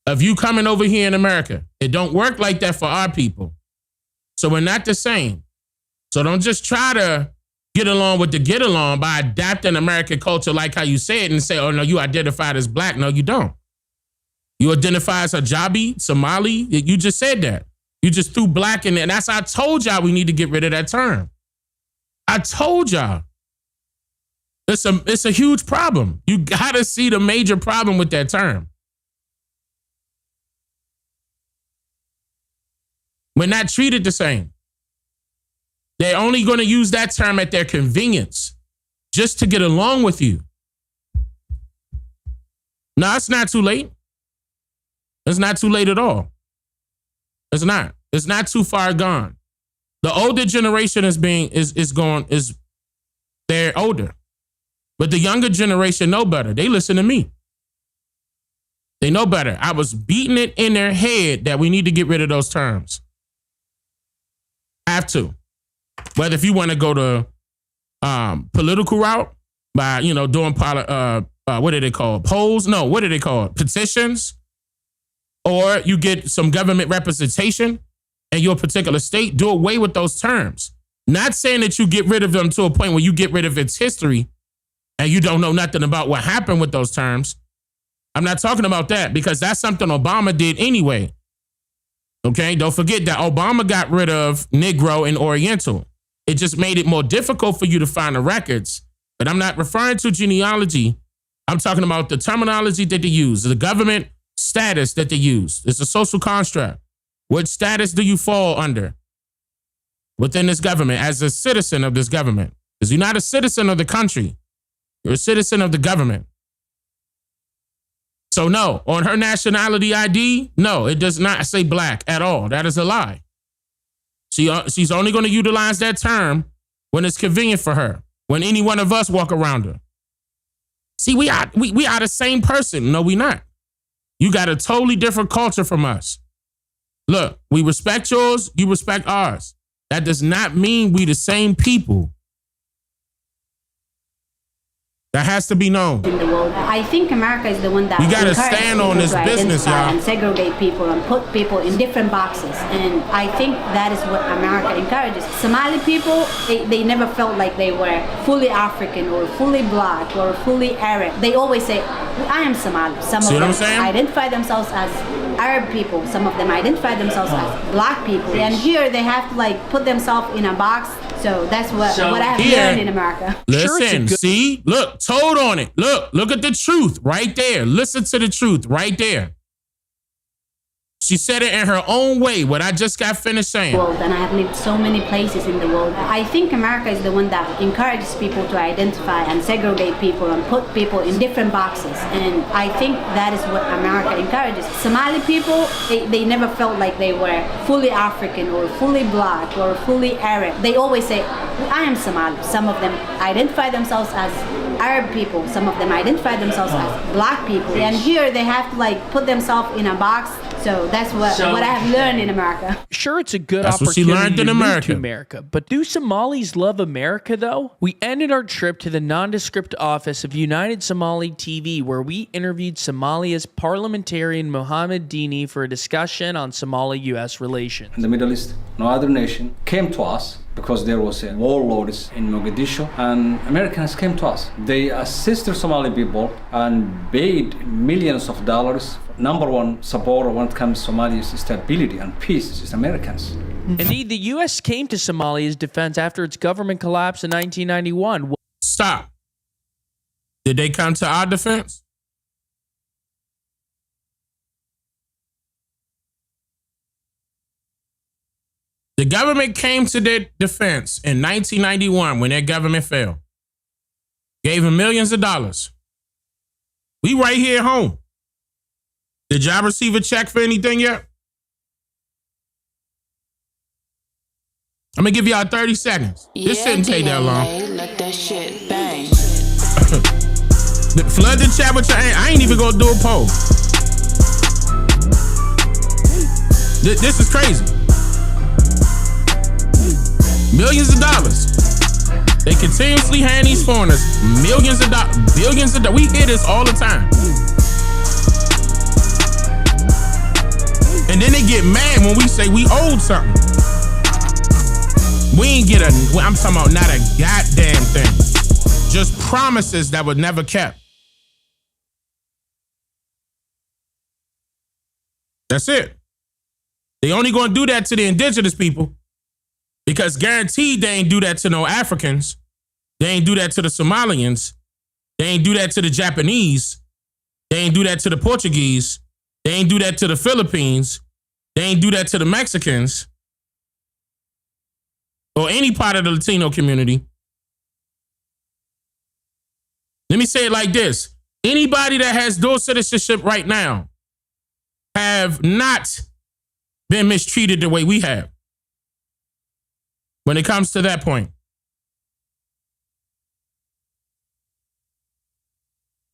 of you coming over here in America. It don't work like that for our people. So we're not the same. So don't just try to get along with the get along by adapting American culture like how you say it and say, oh no, you identified as black. No, you don't. You identify as Hijabi, Somali. You just said that. You just threw black in there. And that's how I told y'all we need to get rid of that term. I told y'all. It's a huge problem. You gotta see the major problem with that term. We're not treated the same. They're only going to use that term at their convenience just to get along with you. No, it's not too late. It's not too late at all. It's not. It's not too far gone. The older generation they're older. But the younger generation know better. They listen to me. They know better. I was beating it in their head that we need to get rid of those terms. Have to. Whether if you want to go to political route by, doing what are they called? Polls? No, what are they called? Petitions? Or you get some government representation in your particular state, do away with those terms. Not saying that you get rid of them to a point where you get rid of its history and you don't know nothing about what happened with those terms. I'm not talking about that because that's something Obama did anyway. Okay, don't forget that Obama got rid of Negro and Oriental. It just made it more difficult for you to find the records. But I'm not referring to genealogy. I'm talking about the terminology that they use, the government status that they use. It's a social construct. What status do you fall under within this government as a citizen of this government? Because you're not a citizen of the country. You're a citizen of the government. So no, on her nationality ID, no, it does not say black at all. That is a lie. She's only going to utilize that term when it's convenient for her, when any one of us walk around her. See, we are the same person. No, we not. You got a totally different culture from us. Look, we respect yours, you respect ours. That does not mean we the same people. That has to be known.
In the world, I think America is the one that
you gotta stand on this business, y'all,
and segregate people and put people in different boxes. And I think that is what America encourages. Somali people, they never felt like they were fully African or fully black or fully Arab. They always say, "I am Somali." Some of them identify themselves as Arab people. Some of them identify themselves as black people. And here they have to put themselves in a box. So that's what I have learned in America.
Listen, see, look, told on it. Look at the truth right there. Listen to the truth right there. She said it in her own way, what I just got finished saying.
And I have lived so many places in the world. I think America is the one that encourages people to identify and segregate people and put people in different boxes. And I think that is what America encourages. Somali people, they never felt like they were fully African or fully black or fully Arab. They always say, "I am Somali." Some of them identify themselves as Arab people. Some of them identify themselves as black people. And here they have to put themselves in a box. So that's what I have learned in America.
Sure, it's a good
That's what she
opportunity
learned in
to move
America.
to America, but do Somalis love America, though? We ended our trip to the nondescript office of United Somali TV, where we interviewed Somalia's parliamentarian Mohammed Dini for a discussion on Somali-U.S. relations.
In the Middle East, no other nation came to us because there was a warlords in Mogadishu, and Americans came to us. They assisted Somali people and paid millions of dollars. Number one supporter when it comes to Somalia's stability and peace is Americans.
Indeed, the U.S. came to Somalia's defense after its government collapsed in 1991.
Stop. Did they come to our defense? The government came to their defense in 1991 when their government fell. Gave them millions of dollars. We right here at home. Did y'all receive a check for anything yet? I'm gonna give y'all 30 seconds. This shouldn't take that long.
Let that shit bang.
Flood the chat with your I ain't even gonna do a poll. This is crazy. Millions of dollars. They continuously hand these foreigners millions of dollars. Billions of dollars. We hear this all the time. And then they get mad when we say we owed something. We ain't get I'm talking about not a goddamn thing. Just promises that were never kept. That's it. They only gonna do that to the indigenous people because guaranteed they ain't do that to no Africans. They ain't do that to the Somalians. They ain't do that to the Japanese. They ain't do that to the Portuguese. They ain't do that to the Philippines. They ain't do that to the Mexicans or any part of the Latino community. Let me say it like this. Anybody that has dual citizenship right now have not been mistreated the way we have when it comes to that point.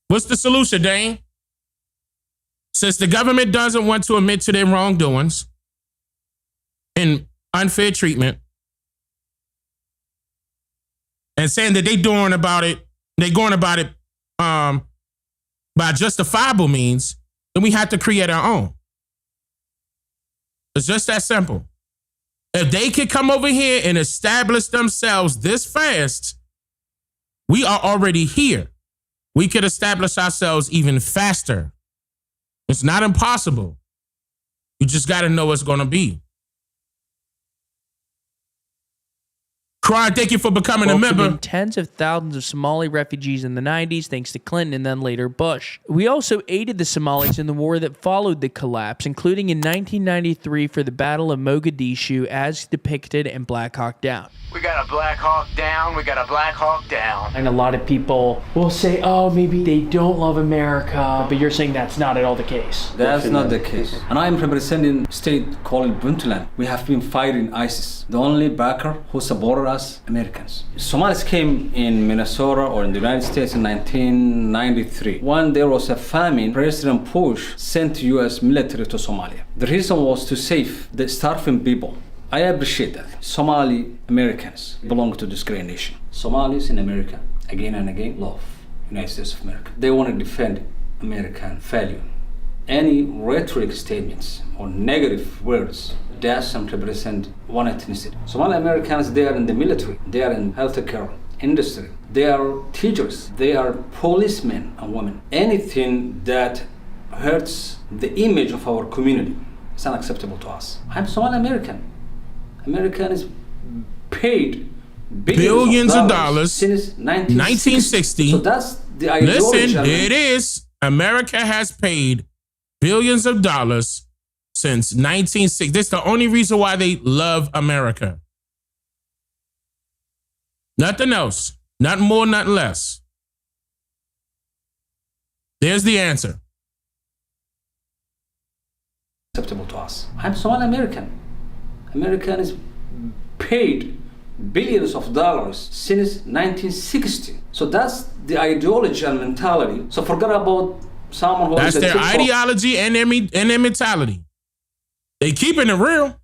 What's the solution, Dane? Since the government doesn't want to admit to their wrongdoings and unfair treatment and saying that they're going about it by justifiable means, then we have to create our own. It's just that simple. If they could come over here and establish themselves this fast, we are already here. We could establish ourselves even faster. It's not impossible. You just got to know what's going to be. Cry, thank you for becoming a member.
Tens of thousands of Somali refugees in the 90s, thanks to Clinton and then later Bush. We also aided the Somalis in the war that followed the collapse, including in 1993 for the Battle of Mogadishu as depicted in Black Hawk Down.
We got a Black Hawk Down, we got a Black Hawk Down.
And a lot of people will say, oh, maybe they don't love America, but you're saying that's not at all the case.
That's not the case. And I am representing a state called Puntland. We have been fighting ISIS. The only backer who supported us, Americans. Somalis came in Minnesota or in the United States in 1993. When there was a famine, President Bush sent U.S. military to Somalia. The reason was to save the starving people. I appreciate that. Somali Americans belong to this great nation. Somalis in America, again and again, love United States of America. They want to defend American value. Any rhetoric statements or negative words doesn't represent one ethnicity. Somali Americans, they are in the military, they are in healthcare industry, they are teachers, they are policemen and women. Anything that hurts the image of our community is unacceptable to us. I'm Somali American. American is paid billions of dollars since 1960. So that's the ideology.
Listen, there it is. America has paid billions of dollars since 1960. This is the only reason why they love America. Nothing else. Nothing more, nothing less. There's the answer.
Acceptable to us. I'm Somali American. American is paid billions of dollars since 1960. So that's the ideology and mentality. So forget about someone who
that's
is
their ideology and their mentality. They keeping it real.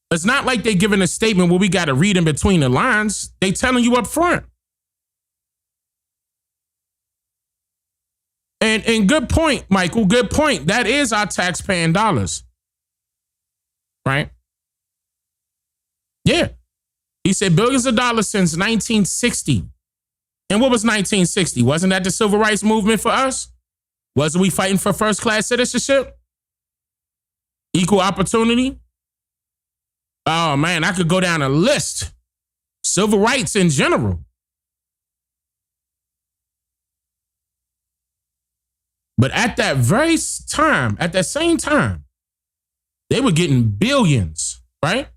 It's not like they giving a statement where we got to read in between the lines. They telling you up front. And good point, Michael. Good point. That is our taxpaying dollars. Right? Yeah. He said billions of dollars since 1960. And what was 1960? Wasn't that the civil rights movement for us? Wasn't we fighting for first class citizenship? Equal opportunity? Oh man, I could go down a list. Civil rights in general. But at that very time, at that same time, they were getting billions, right?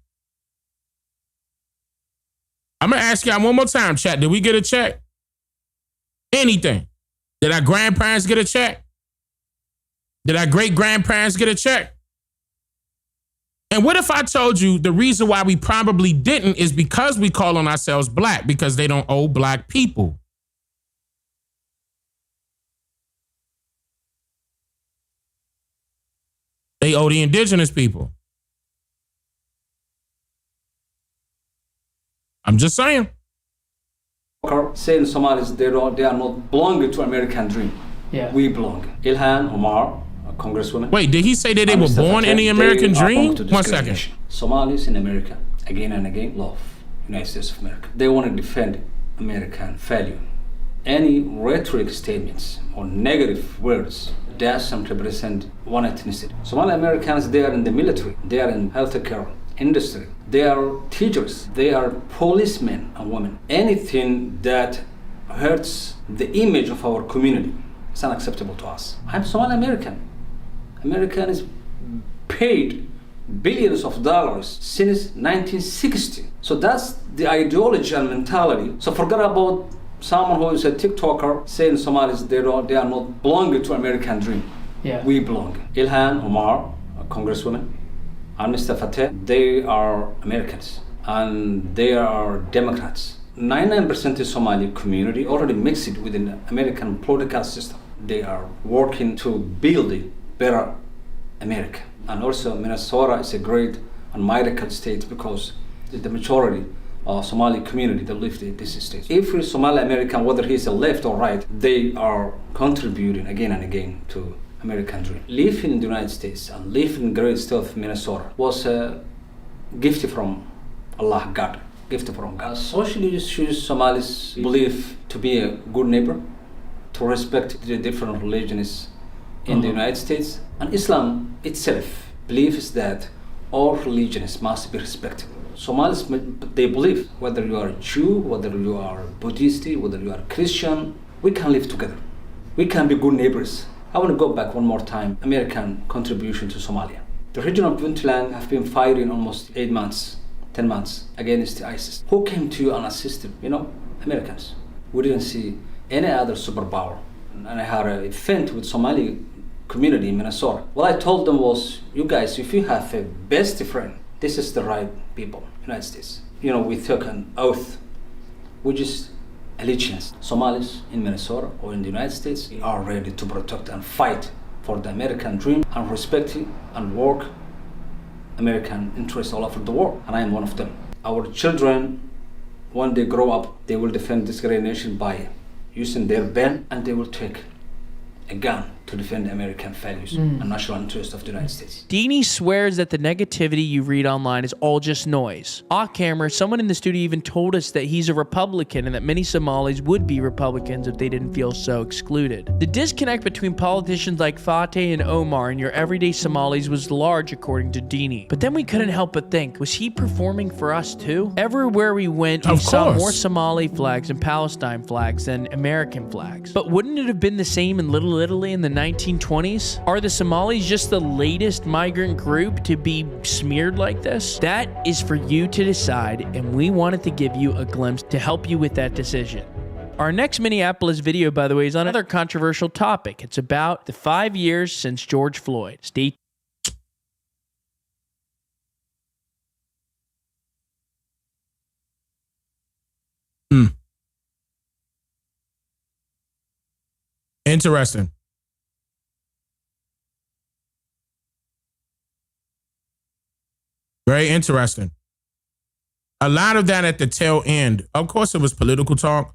I'm going to ask y'all one more time, chat. Did we get a check? Anything? Did our grandparents get a check? Did our great-grandparents get a check? And what if I told you the reason why we probably didn't is because we call on ourselves black, because they don't owe black people. They owe the indigenous people. I'm just saying.
Saying Somalis, they are not belonging to American dream.
Yeah.
We belong. Ilhan Omar, a congresswoman.
Wait, did he say that they were born in the American dream? 1 second.
Somalis in America, again and again, love United States of America. They want to defend American value. Any rhetoric statements or negative words doesn't represent one ethnicity. Somali Americans, they are in the military, they are in healthcare industry, they are teachers, they are policemen and women. Anything that hurts the image of our community is unacceptable to us. I'm Somali American. American is paid billions of dollars since 1960. So that's the ideology and mentality. So forget about someone who is a TikToker saying Somalis, they are not belonging to American dream.
Yeah.
We belong. Ilhan Omar, a congresswoman, and Mr. Fateh, they are Americans and they are Democrats. 99% of Somali community already mixed within the American political system. They are working to build a better America. And also Minnesota is a great and miracle state because the majority of Somali community that live in this state. Every Somali American, whether he's a left or right, they are contributing again and again to American dream. Living in the United States and living in the great state of Minnesota was a gift from Allah, God, gift from God. Socially issues Somalis believe to be a good neighbor, to respect the different religions in the United States. And Islam itself believes that all religions must be respected. Somalis, they believe whether you are a Jew, whether you are Buddhist, whether you are Christian, we can live together. We can be good neighbors. I want to go back one more time. American contribution to Somalia. The region of Puntland have been fighting almost 8 months, 10 months against ISIS. Who came to you and assisted? Americans. We didn't see any other superpower. And I had an event with Somali community in Minnesota. What I told them was, you guys, if you have a best friend, this is the right people, United States. We took an oath, which is allegiance. Somalis in Minnesota or in the United States are ready to protect and fight for the American dream and respect and work American interests all over the world. And I am one of them. Our children, when they grow up, they will defend this great nation by using their pen, and they will take a gun to defend American values and national interests of the United States.
Dane swears that the negativity you read online is all just noise. Off camera, someone in the studio even told us that he's a Republican and that many Somalis would be Republicans if they didn't feel so excluded. The disconnect between politicians like Fateh and Omar and your everyday Somalis was large, according to Dane. But then we couldn't help but think, was he performing for us too? Everywhere we went, we saw more Somali flags and Palestine flags than American flags. But wouldn't it have been the same in Little Italy in the 1920s? Are the Somalis just the latest migrant group to be smeared like this? That is for you to decide, and we wanted to give you a glimpse to help you with that decision. Our next Minneapolis video, by the way, is on another controversial topic. It's about the 5 years since George Floyd. Stay
Interesting. Very interesting. A lot of that at the tail end. Of course, it was political talk.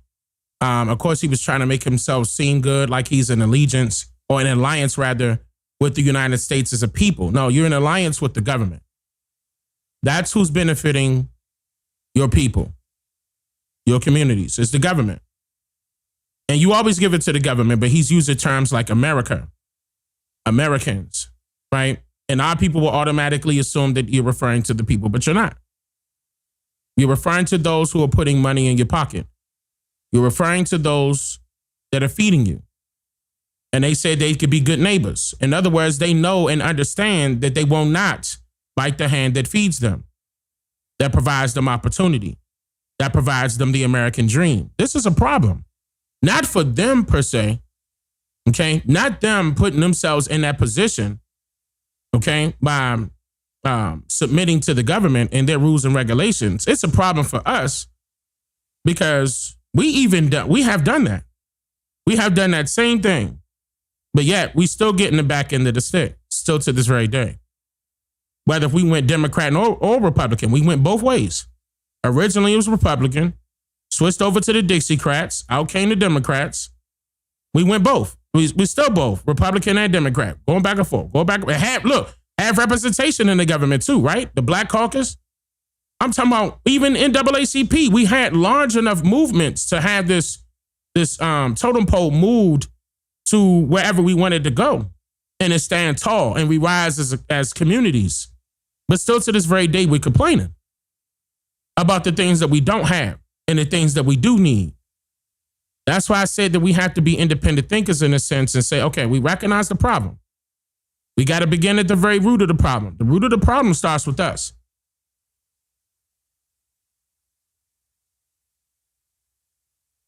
Of course, he was trying to make himself seem good, like he's in allegiance or an alliance, rather, with the United States as a people. No, you're in alliance with the government. That's who's benefiting your people, your communities. It's the government. And you always give it to the government, but he's using terms like America, Americans, right? And our people will automatically assume that you're referring to the people, but you're not. You're referring to those who are putting money in your pocket. You're referring to those that are feeding you. And they said they could be good neighbors. In other words, they know and understand that they will not bite the hand that feeds them, that provides them opportunity, that provides them the American dream. This is a problem. Not for them per se, okay? Not them putting themselves in that position, okay, by submitting to the government and their rules and regulations. It's a problem for us because we have done that. We have done that same thing, but yet we still getting the back end of the stick, still to this very day. Whether if we went Democrat or Republican, we went both ways. Originally, it was Republican, switched over to the Dixiecrats, out came the Democrats. We went both. We still both, Republican and Democrat, going back and forth, have representation in the government too, right? The Black Caucus. I'm talking about even NAACP. We had large enough movements to have this totem pole moved to wherever we wanted to go, and it stand tall, and we rise as communities. But still to this very day, we're complaining about the things that we don't have and the things that we do need. That's why I said that we have to be independent thinkers in a sense and say, okay, we recognize the problem. We got to begin at the very root of the problem. The root of the problem starts with us.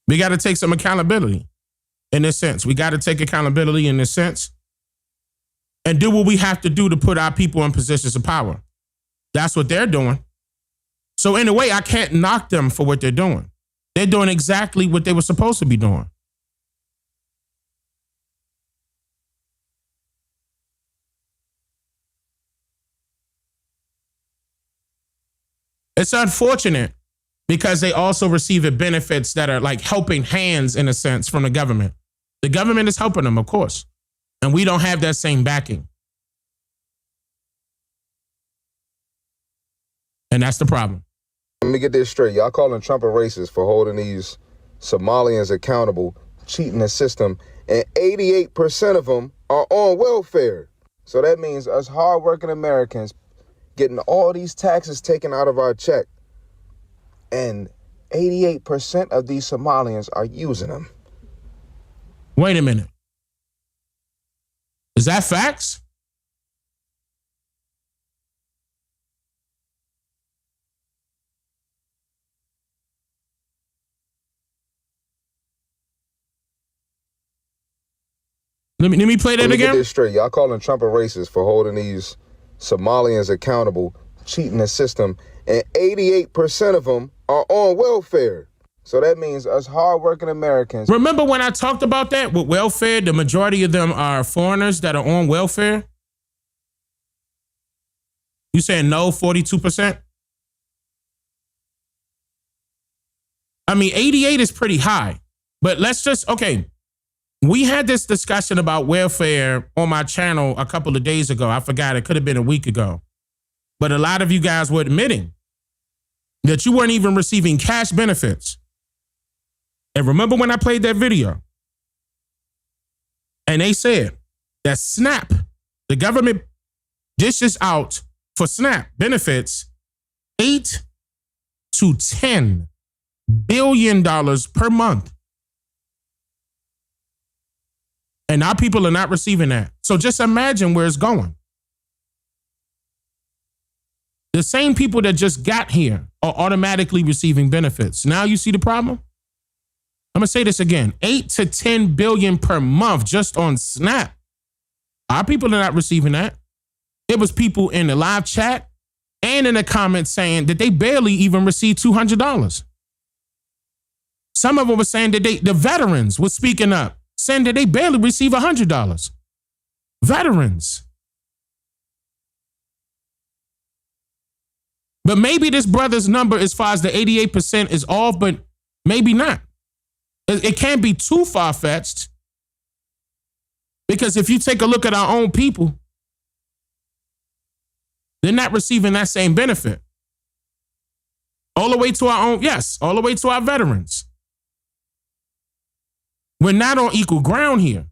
We got to take some accountability in this sense. We got to take accountability in this sense and do what we have to do to put our people in positions of power. That's what they're doing. So in a way, I can't knock them for what they're doing. They're doing exactly what they were supposed to be doing. It's unfortunate because they also receive benefits that are like helping hands in a sense from the government. The government is helping them, of course, and we don't have that same backing. And that's the problem.
Let me get this straight. Y'all calling Trump a racist for holding these Somalians accountable, cheating the system, and 88% of them are on welfare. So that means us hardworking Americans getting all these taxes taken out of our check, and 88% of these Somalians are using them.
Wait a minute. Is that facts? Let me play that again.
Get this straight. Y'all calling Trump a racist for holding these Somalians accountable, cheating the system, and 88% of them are on welfare. So that means us hardworking Americans.
Remember when I talked about that with welfare? The majority of them are foreigners that are on welfare. You saying no, 42%? I mean, 88 is pretty high, but let's just, okay. We had this discussion about welfare on my channel a couple of days ago. I forgot, it could have been a week ago. But a lot of you guys were admitting that you weren't even receiving cash benefits. And remember when I played that video? And they said that SNAP, the government dishes out for SNAP benefits $8 to $10 billion per month. And our people are not receiving that. So just imagine where it's going. The same people that just got here are automatically receiving benefits. Now you see the problem? I'm going to say this again. 8 to 10 billion per month just on SNAP. Our people are not receiving that. It was people in the live chat and in the comments saying that they barely even received $200. Some of them were saying that the veterans were speaking up, saying that they barely receive $100. Veterans. But maybe this brother's number as far as the 88% is off, but maybe not. It can't be too far-fetched. Because if you take a look at our own people, they're not receiving that same benefit. All the way to our own, yes, all the way to our veterans. We're not on equal ground here.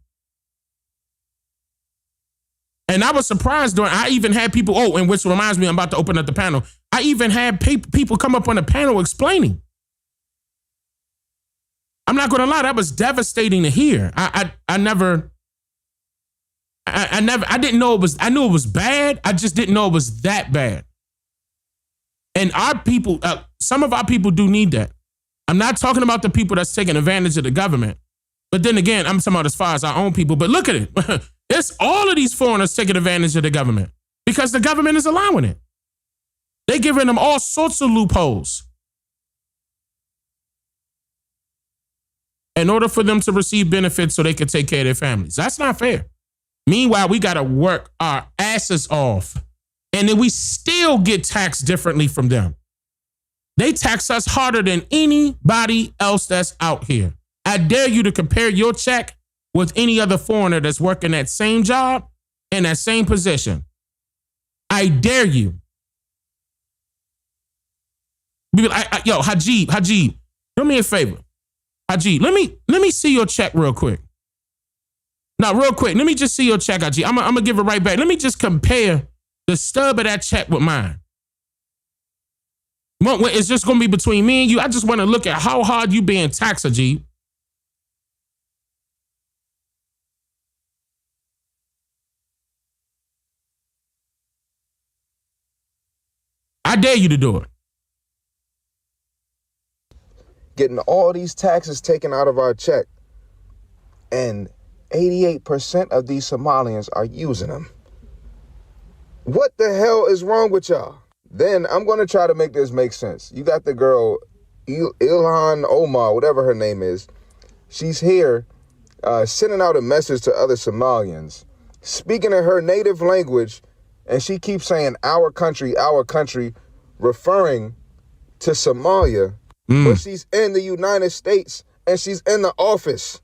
And I was surprised I even had people, and which reminds me, I'm about to open up the panel. I even had people come up on the panel explaining. I'm not going to lie, that was devastating to hear. I didn't know it was, I knew it was bad. I just didn't know it was that bad. And our people, some of our people do need that. I'm not talking about the people that's taking advantage of the government. But then again, I'm talking about as far as our own people. But look at it. It's all of these foreigners taking advantage of the government because the government is allowing it. They're giving them all sorts of loopholes in order for them to receive benefits so they can take care of their families. That's not fair. Meanwhile, we got to work our asses off. And then we still get taxed differently from them. They tax us harder than anybody else that's out here. I dare you to compare your check with any other foreigner that's working that same job in that same position. I dare you. Yo, Hajib, do me a favor. Hajib, let me see your check real quick. Now, real quick, let me just see your check, Hajib. I'm gonna give it right back. Let me just compare the stub of that check with mine. It's just gonna be between me and you. I just want to look at how hard you being taxed, Hajib. I dare you to do it.
Getting all these taxes taken out of our check, and 88% of these Somalians are using them. What the hell is wrong with y'all? Then I'm going to try to make this make sense. You got the girl, Ilhan Omar, whatever her name is. She's here sending out a message to other Somalians, speaking in her native language, and she keeps saying, our country, referring to Somalia, but she's in the United States, and she's in the office.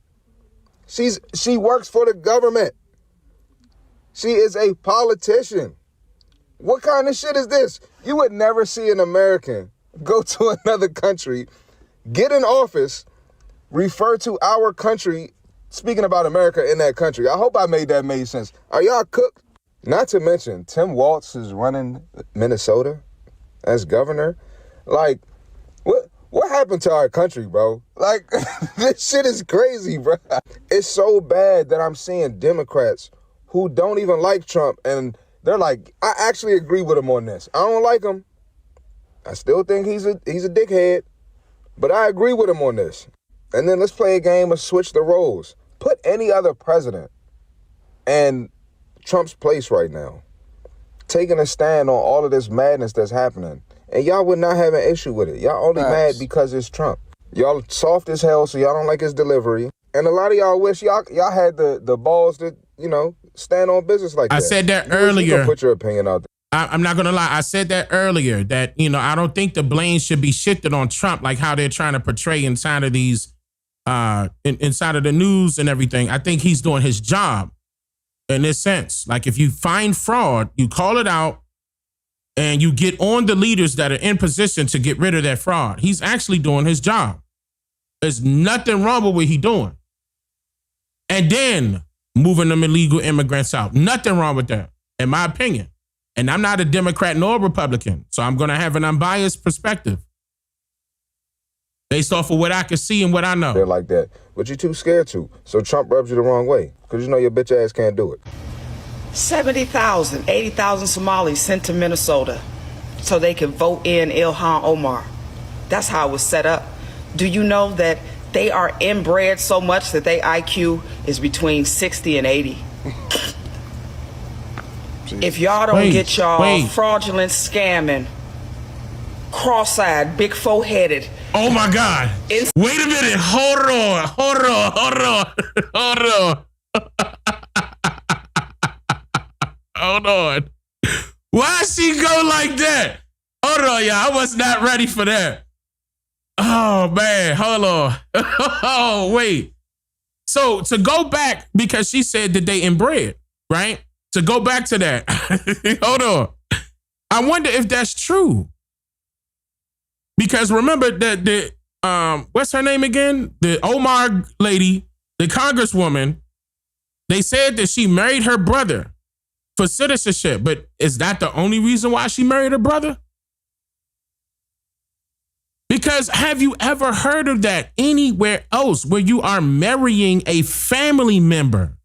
She works for the government. She is a politician. What kind of shit is this? You would never see an American go to another country, get in office, refer to our country, speaking about America in that country. I hope I made sense. Are y'all cooked? Not to mention, Tim Walz is running Minnesota as governor. Like, what happened to our country, bro? Like, this shit is crazy, bro. It's so bad that I'm seeing Democrats who don't even like Trump, and they're like, I actually agree with him on this. I don't like him. I still think he's a dickhead, but I agree with him on this. And then let's play a game of switch the roles. Put any other president in Trump's place right now, taking a stand on all of this madness that's happening. And y'all would not have an issue with it. Y'all only mad because it's Trump. Y'all soft as hell, so y'all don't like his delivery. And a lot of y'all wish y'all had the balls to, stand on business like that.
I said that earlier.
You can put your opinion out there.
I'm not going to lie. I said that earlier that, I don't think the blame should be shifted on Trump like how they're trying to portray inside of these, inside of the news and everything. I think he's doing his job in this sense. Like if you find fraud, you call it out, and you get on the leaders that are in position to get rid of that fraud. He's actually doing his job. There's nothing wrong with what he's doing. And then moving them illegal immigrants out. Nothing wrong with that, in my opinion. And I'm not a Democrat nor a Republican, so I'm going to have an unbiased perspective based off of what I can see and what I know.
They're like that, but you're too scared to. So Trump rubs you the wrong way because your bitch ass can't do it.
70,000, 80,000 Somalis sent to Minnesota so they could vote in Ilhan Omar. That's how it was set up. Do you know that they are inbred so much that their IQ is between 60 and 80? If y'all don't get y'all fraudulent scamming, cross-eyed, big four-headed.
Oh my God. Wait a minute. Hold on. Hold on. Why she go like that? Hold hold on, y'all. I was not ready for that. Oh, man. Hold on. Oh, wait. So to go back, because she said that they inbred, right? To go back to that. Hold on. I wonder if that's true. Because remember that the what's her name again? The Omar lady, the congresswoman, they said that she married her brother for citizenship, but is that the only reason why she married her brother? Because have you ever heard of that anywhere else where you are marrying a family member?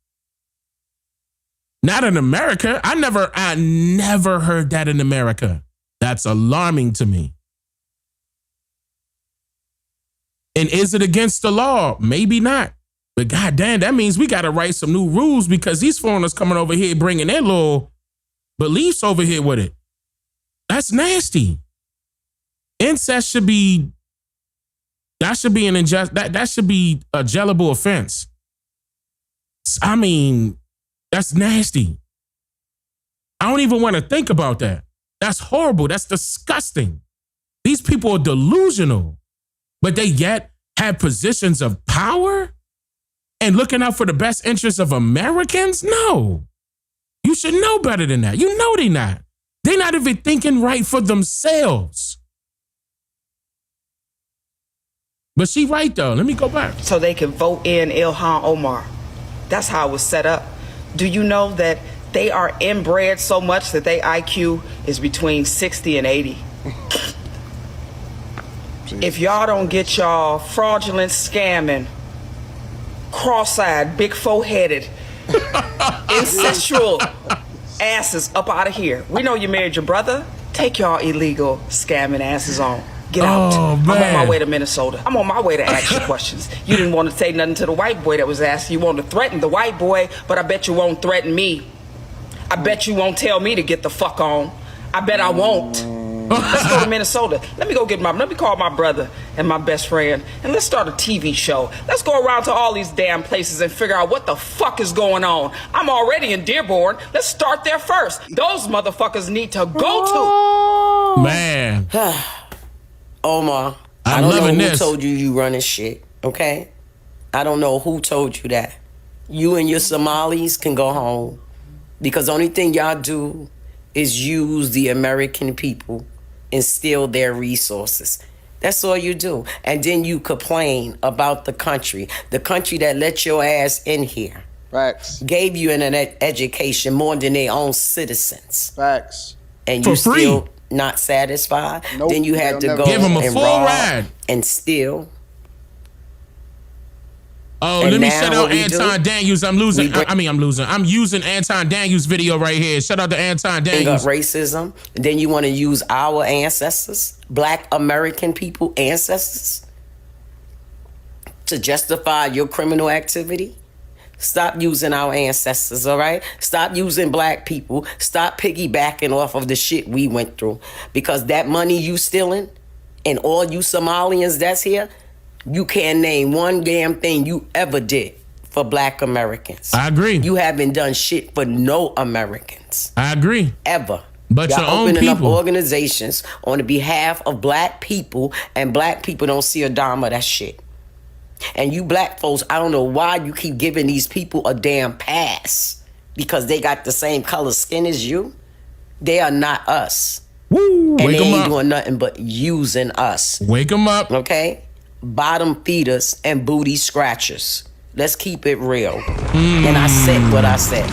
Not in America. I never heard that in America. That's alarming to me. And is it against the law? Maybe not. But goddamn, that means we got to write some new rules because these foreigners coming over here bringing their little beliefs over here with it. That's nasty. Incest should be an that should be a jailable offense. I mean, that's nasty. I don't even want to think about that. That's horrible. That's disgusting. These people are delusional, but they yet have positions of power and looking out for the best interests of Americans? No. You should know better than that. You know they're not. They're not even thinking right for themselves. But she right though. Let me go back.
So they can vote in Ilhan Omar. That's how it was set up. Do you know that they are inbred so much that their IQ is between 60 and 80? If y'all don't get y'all fraudulent scamming, cross-eyed, big four-headed, incestual asses up out of here. We know you married your brother. Take y'all illegal scamming asses on. Get out. I'm on my way to Minnesota. I'm on my way to ask you questions. You didn't want to say nothing to the white boy that was asking. You wanted to threaten the white boy, but I bet you won't threaten me. I bet you won't tell me to get the fuck on. I bet I won't. Let's go to Minnesota. Let me call my brother and my best friend, and let's start a TV show. Let's go around to all these damn places and figure out what the fuck is going on. I'm already in Dearborn. Let's start there first. Those motherfuckers need to go to.
Man.
Omar, I don't know who told you running shit, okay? I don't know who told you that. You and your Somalis can go home because the only thing y'all do is use the American people and steal their resources. That's all you do. And then you complain about the country that let your ass in here.
Facts.
Gave you an education more than their own citizens.
Facts.
And you still not satisfied?
Nope,
then you had to go
give them a
and
full
rob
ride
and steal.
Oh,
and
let me shout out Anton Daniels. I'm using Anton Daniels' video right here. Shout out to Anton Daniels.
Racism. And then you want to use our ancestors, Black American people ancestors, to justify your criminal activity. Stop using our ancestors, all right? Stop using Black people. Stop piggybacking off of the shit we went through. Because that money you stealing and all you Somalians that's here, you can't name one damn thing you ever did for Black Americans.
I agree.
You haven't done shit for no Americans.
I agree.
Ever.
But
y'all
your own
opening
people.
up organizations on the behalf of Black people, and Black people don't see a dime of that shit. And you Black folks, I don't know why you keep giving these people a damn pass because they got the same color skin as you. They are not us.
Woo,
and
wake
they
them
ain't
up.
doing nothing but using us.
Wake them up.
Okay? Bottom feeders and booty scratchers. Let's keep it real. And I said what I said.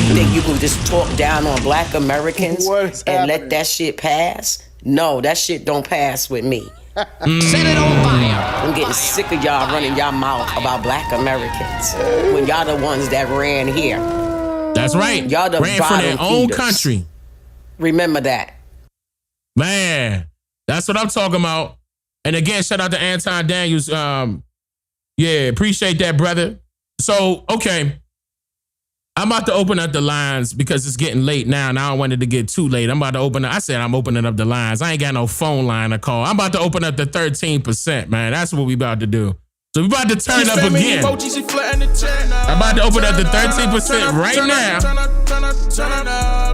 You think you can just talk down on Black Americans and let that shit pass? No, that shit don't pass with me.
Set it on fire.
I'm getting sick of y'all running y'all mouth about Black Americans when y'all the ones that ran here.
That's right.
Y'all the
ran from their own country.
Remember that.
Man, that's what I'm talking about. And again, shout out to Anton Daniels. Yeah, appreciate that, brother. So, okay. I'm about to open up the lines because it's getting late now and I don't want it to get too late. I'm about to I'm opening up the lines. I ain't got no phone line to call. I'm about to open up the 13%, man. That's what we about to do. So we about to turn up again. I'm about to open up the 13% right now.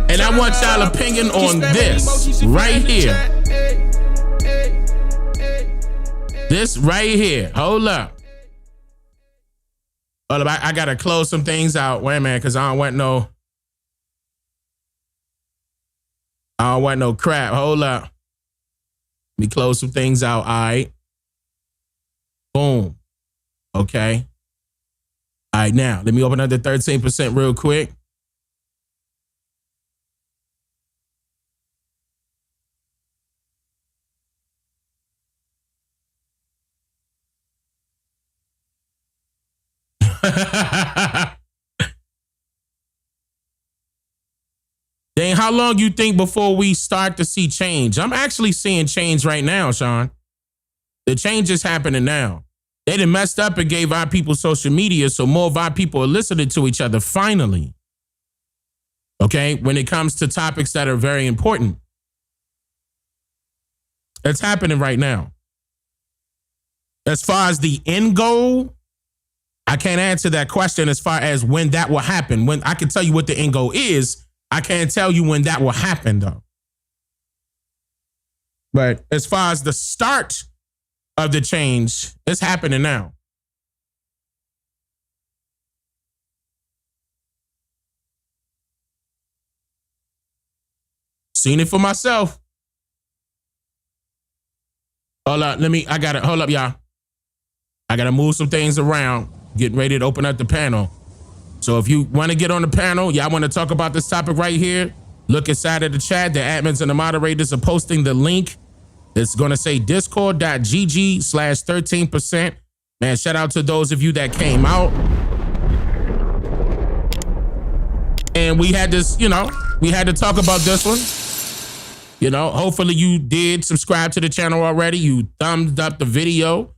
And I want y'all opinion on this right here. This right here. Hold up. Hold up. I gotta close some things out. Wait a minute, because I don't want no crap. Hold up. Let me close some things out. All right. Boom. Okay. All right, now let me open up the 13% real quick. Dang, how long you think before we start to see change? I'm actually seeing change right now, Sean. The change is happening now. They done messed up and gave our people social media, so more of our people are listening to each other finally. Okay, when it comes to topics that are very important. It's happening right now. As far as the end goal, I can't answer that question as far as when that will happen. When I can tell you what the end goal is, I can't tell you when that will happen, though. But as far as the start of the change, it's happening now. Seen it for myself. Hold up, hold up, y'all. I gotta move some things around, getting ready to open up the panel. So if you want to get on the panel, y'all want to talk about this topic right here, look inside of the chat. The admins and the moderators are posting the link. It's going to say discord.gg/13%. Man, shout out to those of you that came out. And we had this, we had to talk about this one. Hopefully you did subscribe to the channel already. You thumbed up the video.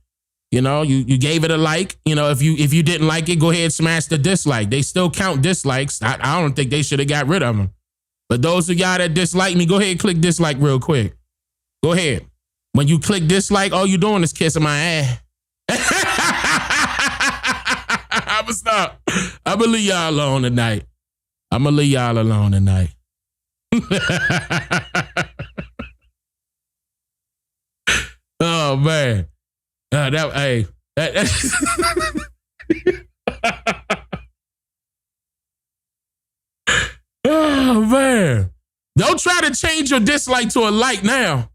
You gave it a like. If you didn't like it, go ahead and smash the dislike. They still count dislikes. I don't think they should have got rid of them. But those of y'all that dislike me, go ahead and click dislike real quick. Go ahead. When you click dislike, all you doing is kissing my ass. I'ma stop. I'm gonna leave y'all alone tonight. Oh man. Oh man. Don't try to change your dislike to a like now.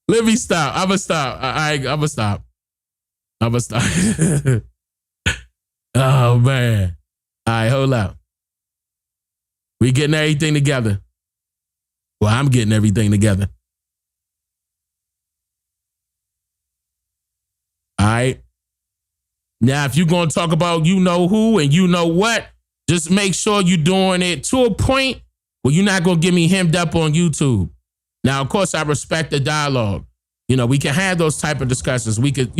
Let me stop. I'ma stop. I'ma stop. Oh man. All right, hold up. We getting everything together. Well, I'm getting everything together. All right. Now, if you're going to talk about you know who and you know what, just make sure you're doing it to a point where you're not going to get me hemmed up on YouTube. Now, of course, I respect the dialogue. We can have those type of discussions. We could,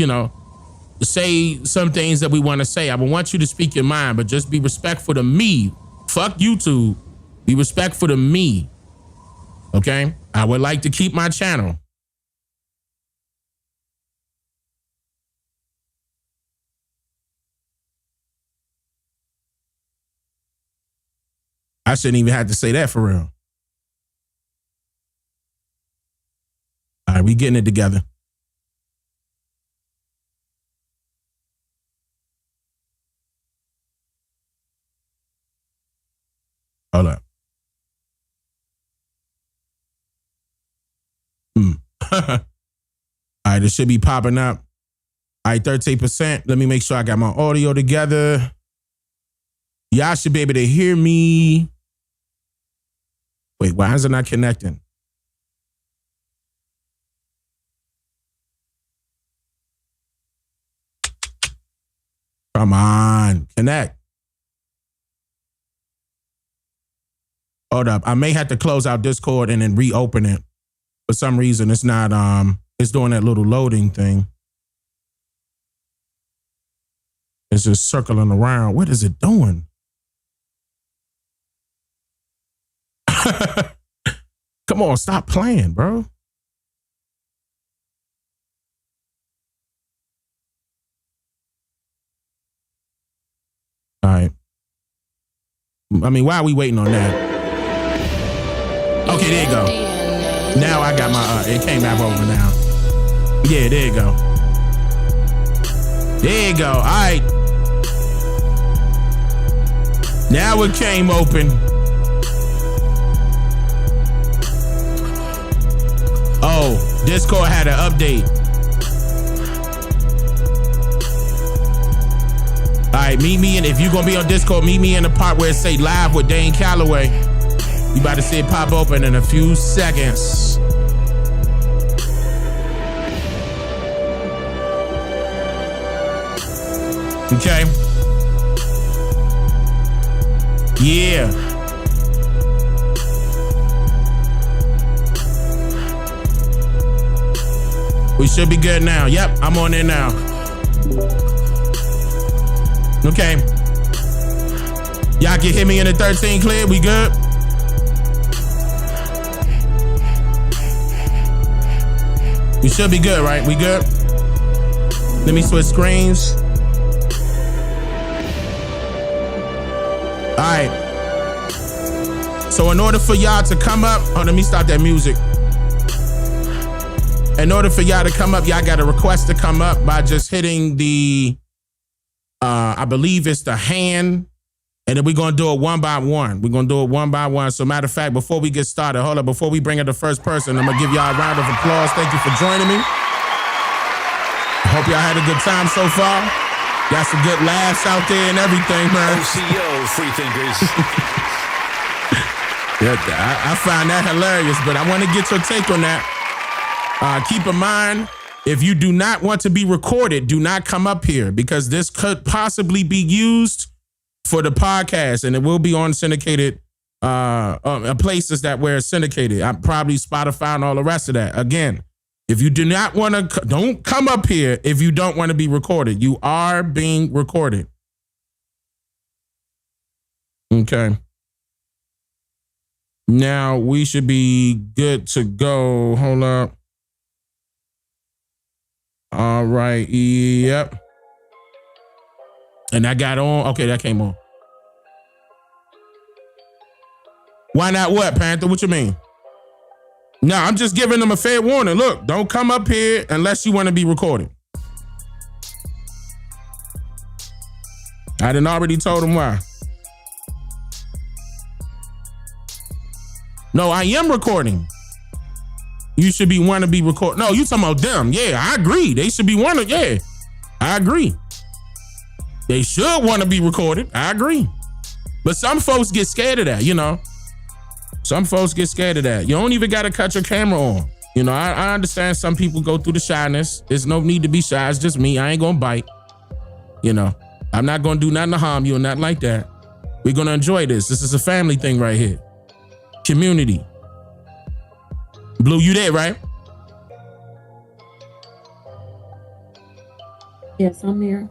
say some things that we want to say. I would want you to speak your mind, but just be respectful to me. Fuck YouTube. Be respectful to me. Okay? I would like to keep my channel. I shouldn't even have to say that for real. All right, we getting it together. Hold up. All right, it should be popping up. All right, 13%. Let me make sure I got my audio together. Y'all should be able to hear me. Wait, why is it not connecting? Come on, connect. Hold up. I may have to close out Discord and then reopen it. For some reason, it's not, it's doing that little loading thing. It's just circling around. What is it doing? Come on, stop playing, bro. All right. I mean, why are we waiting on that? Okay, there you go. Now I got my, it came back over now. Yeah, there you go. There you go. All right. Now it came open. Oh, Discord had an update. All right, meet me in, if you're gonna be on Discord, meet me in the part where it say live with Dane Calloway. You about to see it pop open in a few seconds. Okay. Yeah. We should be good now. Yep, I'm on there now. Okay. Y'all can hit me in the 13 clear. We good? We should be good, right? We good? Let me switch screens. All right. So in order for y'all to come up, oh, let me stop that music. In order for y'all to come up, y'all got to request to come up by just hitting the, I believe it's the hand, and then we're going to do it one by one. We're going to do it one by one. So matter of fact, before we get started, hold up, before we bring in the first person, I'm going to give y'all a round of applause. Thank you for joining me. Hope y'all had a good time so far. Got some good laughs out there and everything, man.
OCO, free thinkers.
Yeah, I find that hilarious, but I want to get your take on that. Keep in mind, if you do not want to be recorded, do not come up here because this could possibly be used for the podcast, and it will be on syndicated places that where it's syndicated. Probably Spotify and all the rest of that. Again, if you do not want to, don't come up here if you don't want to be recorded. You are being recorded. Okay. Now we should be good to go. Hold up. All right. Yep. And I got on. Okay, that came on. Why not what, Panther? What you mean? No, I'm just giving them a fair warning. Look, don't come up here unless you want to be recorded. I done already told them why. No, I am recording. You should be want to be recorded. No, you talking about them. Yeah, I agree. They should be one of, yeah, I agree. They should want to be recorded. I agree. But some folks get scared of that, you know. Some folks get scared of that. You don't even got to cut your camera on. You know, I understand some people go through the shyness. There's no need to be shy. It's just me. I ain't going to bite. You know, I'm not going to do nothing to harm you or nothing like that. We're going to enjoy this. This is a family thing right here. Community. Blue, you there, right?
Yes, I'm here.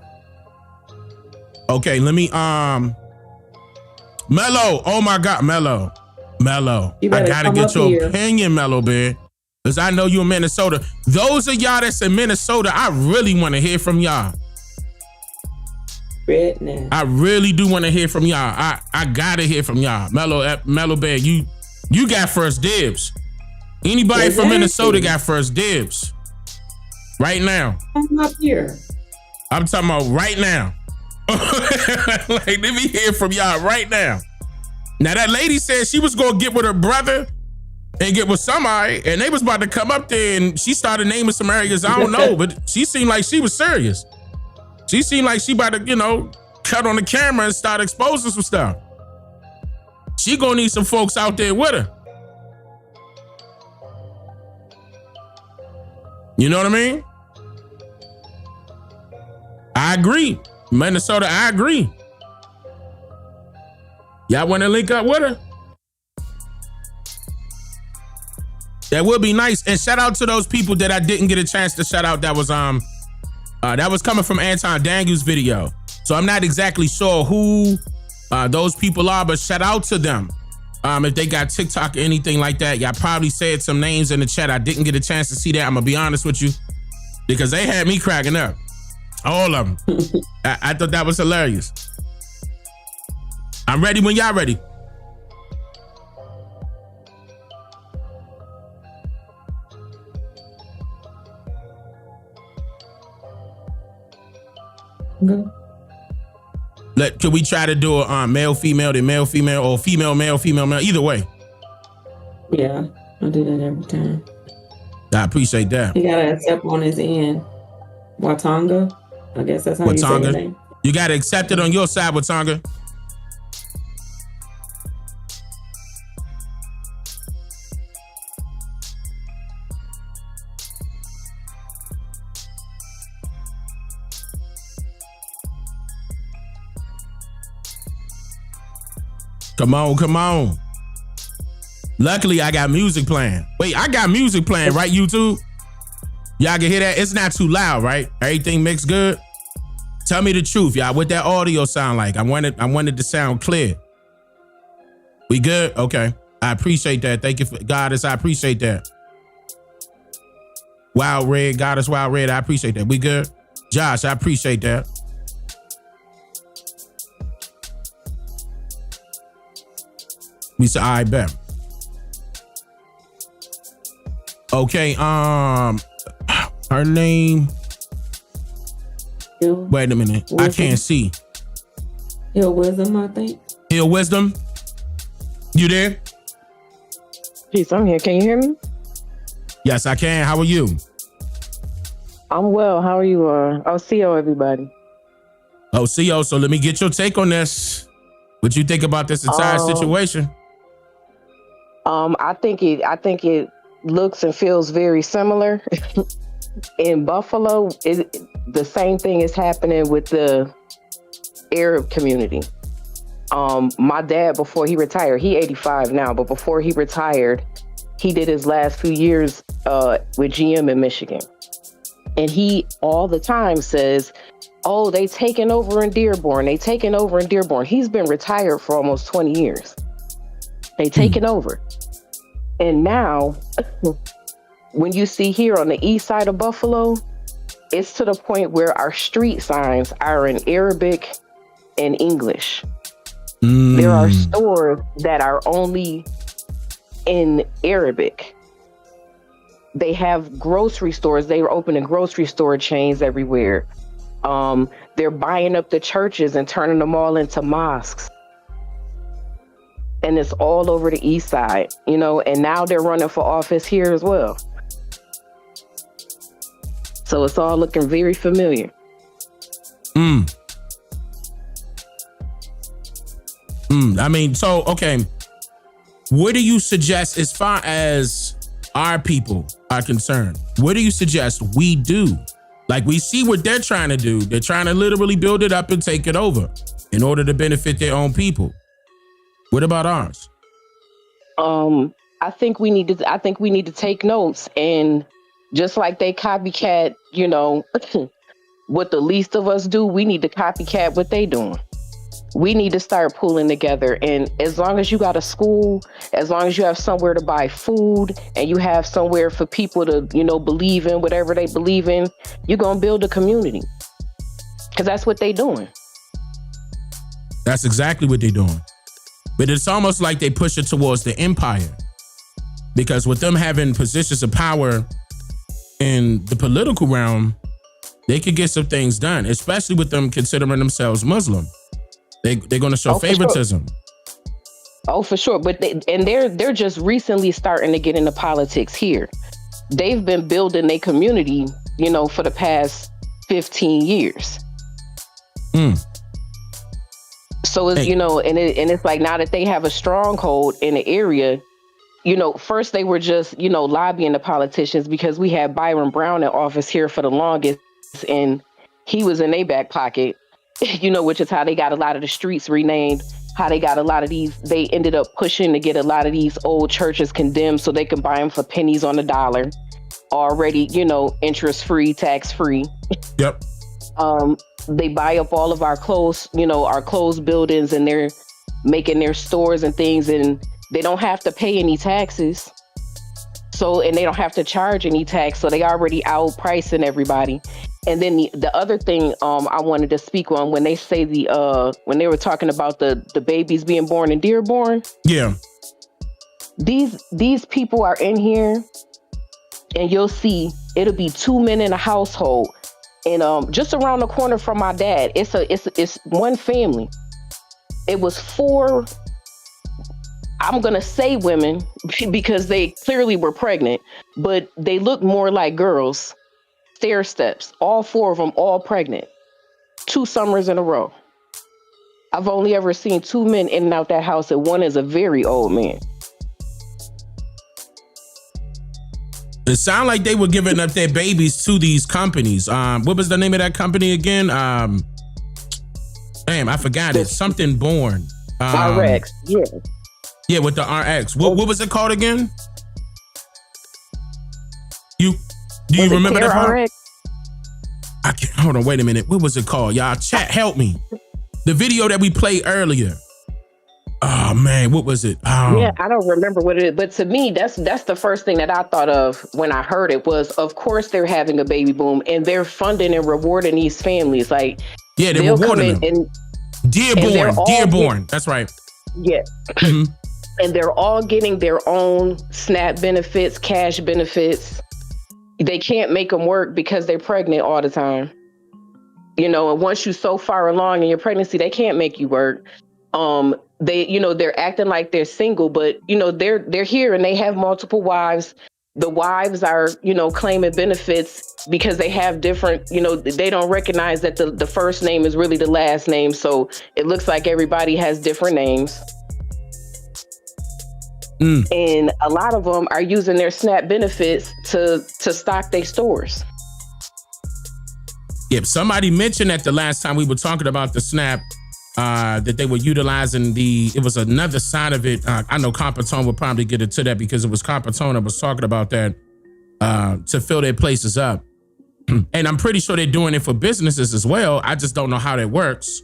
Okay, let me, Mello. Oh my God, Mello. I gotta get your opinion, Mello, man. Because I know you in Minnesota. Those of y'all that's in Minnesota, I really want to hear from y'all.
Redness.
I really do want to hear from y'all. I gotta hear from y'all. Mello Bear, you got first dibs. Anybody from Minnesota got first dibs. Right now.
I'm up here.
I'm talking about right now. Like, let me hear from y'all right now. Now, that lady said she was going to get with her brother and get with somebody, and they was about to come up there, and she started naming some areas. I don't know, but she seemed like she was serious. She seemed like she about to, you know, cut on the camera and start exposing some stuff. She going to need some folks out there with her. You know what I mean? I agree. Minnesota, I agree. Y'all want to link up with her? That would be nice. And shout out to those people that I didn't get a chance to shout out. That was coming from Anton Daniel's video. So I'm not exactly sure who those people are, but shout out to them. If they got TikTok or anything like that, y'all probably said some names in the chat. I didn't get a chance to see that. I'm gonna be honest with you, because they had me cracking up. All of them. I thought that was hilarious. I'm ready when y'all ready. Can we try to do a male, female, then male, female, or female, male, female, male? Either way.
Yeah, I do that every time.
I appreciate that.
You gotta accept on his end. Watanga, I guess that's how you say his name.
You gotta accept it on your side, Watanga. Come on, come on. Luckily, I got music playing. Wait, I got music playing, right, YouTube? Y'all can hear that? It's not too loud, right? Everything mixed good? Tell me the truth, y'all. What that audio sound like? I wanted to sound clear. We good? Okay. I appreciate that. Thank you, Goddess. I appreciate that. Wild Red, Goddess Wild Red. I appreciate that. We good? Josh, I appreciate that. We said, I bet. Okay, her name.
Hill.
Wait a minute. Wisdom. I can't see.
Hill Wisdom, I think.
Hill Wisdom. You there?
Peace, I'm here. Can you hear me?
Yes, I can. How are you?
I'm well. How are you? I'll see you, everybody.
Oh, CO. So let me get your take on this. What you think about this entire situation?
I think it looks and feels very similar. In Buffalo, the same thing is happening with the Arab community. My dad, before he retired, he 85 now, but before he retired, he did his last few years with GM in Michigan. And he all the time says, oh, they taking over in Dearborn. They taking over in Dearborn. He's been retired for almost 20 years. They taking over. And now, when you see here on the east side of Buffalo, it's to the point where our street signs are in Arabic and English. There are stores that are only in Arabic. They have grocery stores. They are opening grocery store chains everywhere. They're buying up the churches and turning them all into mosques. And it's all over the east side, you know, and now they're running for office here as well. So it's all looking very familiar.
I mean, so, okay. What do you suggest as far as our people are concerned? What do you suggest we do? Like, we see what they're trying to do. They're trying to literally build it up and take it over in order to benefit their own people. What about ours?
I think we need to take notes, and just like they copycat, you know, what the least of us do, we need to copycat what they doing. We need to start pulling together. And as long as you got a school, as long as you have somewhere to buy food, and you have somewhere for people to, you know, believe in whatever they believe in, you're going to build a community. Because that's what they doing.
That's exactly what they're doing. But it's almost like they push it towards the empire. Because with them having positions of power in the political realm, they could get some things done, especially with them considering themselves Muslim. They're going to show favoritism.
Oh, for sure. But they're just recently starting to get into politics here. They've been building their community, you know, for the past 15 years. So it's, you know, and it's like now that they have a stronghold in the area, you know, first they were just, you know, lobbying the politicians because we had Byron Brown in office here for the longest, and he was in their back pocket, you know, which is how they got a lot of the streets renamed, how they got a lot of these, they ended up pushing to get a lot of these old churches condemned so they can buy them for pennies on the dollar, already, you know, interest-free, tax-free.
Yep.
They buy up all of our closed, you know, our closed buildings, and they're making their stores and things, and they don't have to pay any taxes. So, and they don't have to charge any tax. So they already outpricing everybody. And then the other thing I wanted to speak on when they say when they were talking about the babies being born in Dearborn.
Yeah.
These people are in here, and you'll see it'll be 2 men in a household, and just around the corner from my dad, it's one family. It was 4. I'm gonna say women because they clearly were pregnant, but they look more like girls. Stair steps, all 4 of them, all pregnant. 2 summers in a row. I've only ever seen 2 men in and out that house, and one is a very old man.
It sounded like they were giving up their babies to these companies. What was the name of that company again? Damn, I forgot it. Something Born.
RX, yeah.
Yeah, with the RX. What was it called again? Do you remember that part? I can't, hold on, wait a minute. What was it called? Y'all chat, help me. The video that we played earlier. Oh man, what was it?
Yeah, I don't remember what it is, but to me, that's the first thing that I thought of when I heard it was, of course, they're having a baby boom and they're funding and rewarding these families. Like,
yeah, they're rewarding them. Dearborn. That's right.
Yeah. Mm-hmm. And they're all getting their own SNAP benefits, cash benefits. They can't make them work because they're pregnant all the time. And once you're so far along in your pregnancy, they can't make you work. They're acting like they're single, but they're here and they have multiple wives. The wives are, claiming benefits because they have different, they don't recognize that the first name is really the last name. So it looks like everybody has different names. And a lot of them are using their SNAP benefits to stock their stores.
Yep, somebody mentioned that the last time we were talking about the SNAP, that they were utilizing it was another side of it. I know Compatone would probably get into that because it was Compatone that was talking about that to fill their places up. And I'm pretty sure they're doing it for businesses as well. I just don't know how that works.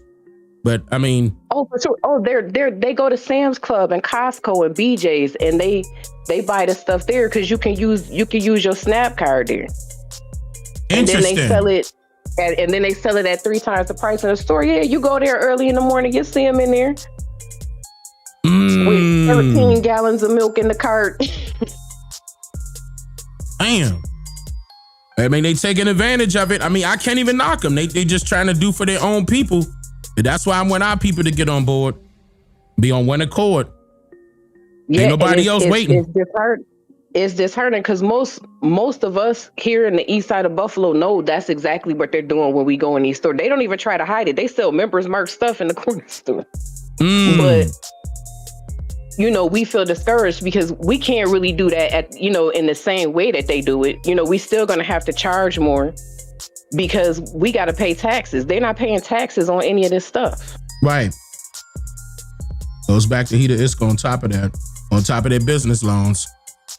But I mean,
for sure. They go to Sam's Club and Costco and BJ's, and they buy the stuff there because you can use your SNAP card there. And then they sell it, and then they sell it at 3 times the price in the store. Yeah, you go there early in the morning, you see them in there with 13 gallons of milk in the cart.
Damn. I mean, they taking advantage of it. I mean, I can't even knock them. They just trying to do for their own people. That's why I want our people to get on board, be on one accord.
Yeah,
ain't nobody else waiting.
It's disheartening because most of us here in the east side of Buffalo know that's exactly what they're doing when we go in these stores. They don't even try to hide it. They sell members mark stuff in the corner store. But we feel discouraged because we can't really do that in the same way that they do it. We still gonna have to charge more because we got to pay taxes. They're not paying taxes on any of this stuff.
Right. Goes back to Heater Isco on top of their business loans,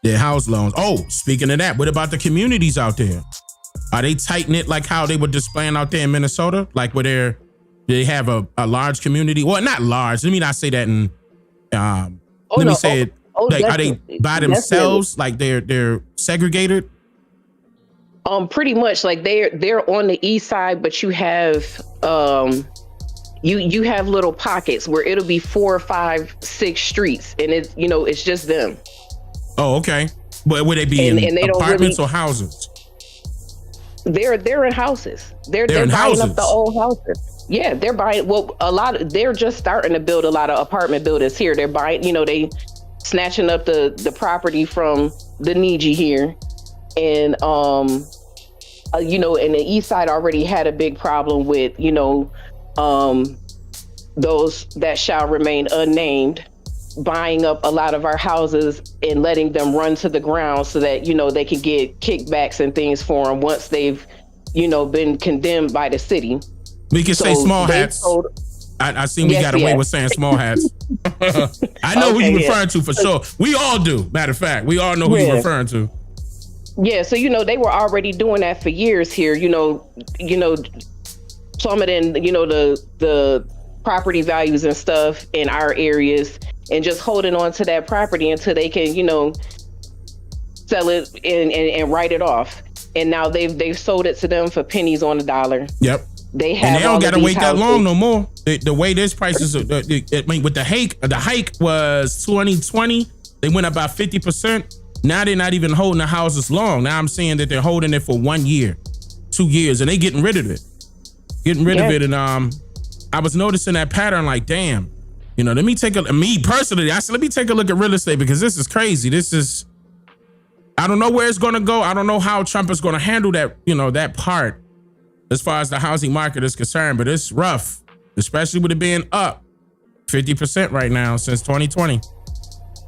their house loans. Oh, speaking of that, what about the communities out there? Are they tight-knit like how they were displaying out there in Minnesota? Like where they have a large community? Well, not large. Let me not say that in, are they by themselves? Like they're segregated?
Pretty much like they're on the east side, but you have you have little pockets where it'll be 4, 5, 6 streets, and it's just them.
Oh, okay. But would they be in apartments or houses?
They're in houses. They're buying
houses.
up the old houses. Yeah, they're buying. Well, they're just starting to build a lot of apartment buildings here. They're buying. They snatching up the property from the Niji here. And, and the east side already had a big problem with, those that shall remain unnamed buying up a lot of our houses and letting them run to the ground so that, they can get kickbacks and things for them once they've, been condemned by the city.
We can say small hats. I seen we got away with saying small hats. I know who you're referring to for sure. We all do. Matter of fact, we all know who you're referring to.
Yeah, so they were already doing that for years here. Plummeting, the property values and stuff in our areas, and just holding on to that property until they can, sell it and write it off. and now they've sold it to them for pennies on the dollar.
Yep.
They have
and they don't
got
to wait that long no more. The way this price is, with the hike was 2020. They went up about 50%. Now they're not even holding the houses long. Now I'm seeing that they're holding it for 1 year, 2 years, and they getting rid of it. And I was noticing that pattern like, damn, let me take me personally, I said, let me take a look at real estate because this is crazy. I don't know where it's going to go. I don't know how Trump is going to handle that, that part as far as the housing market is concerned, but it's rough, especially with it being up 50% right now since 2020.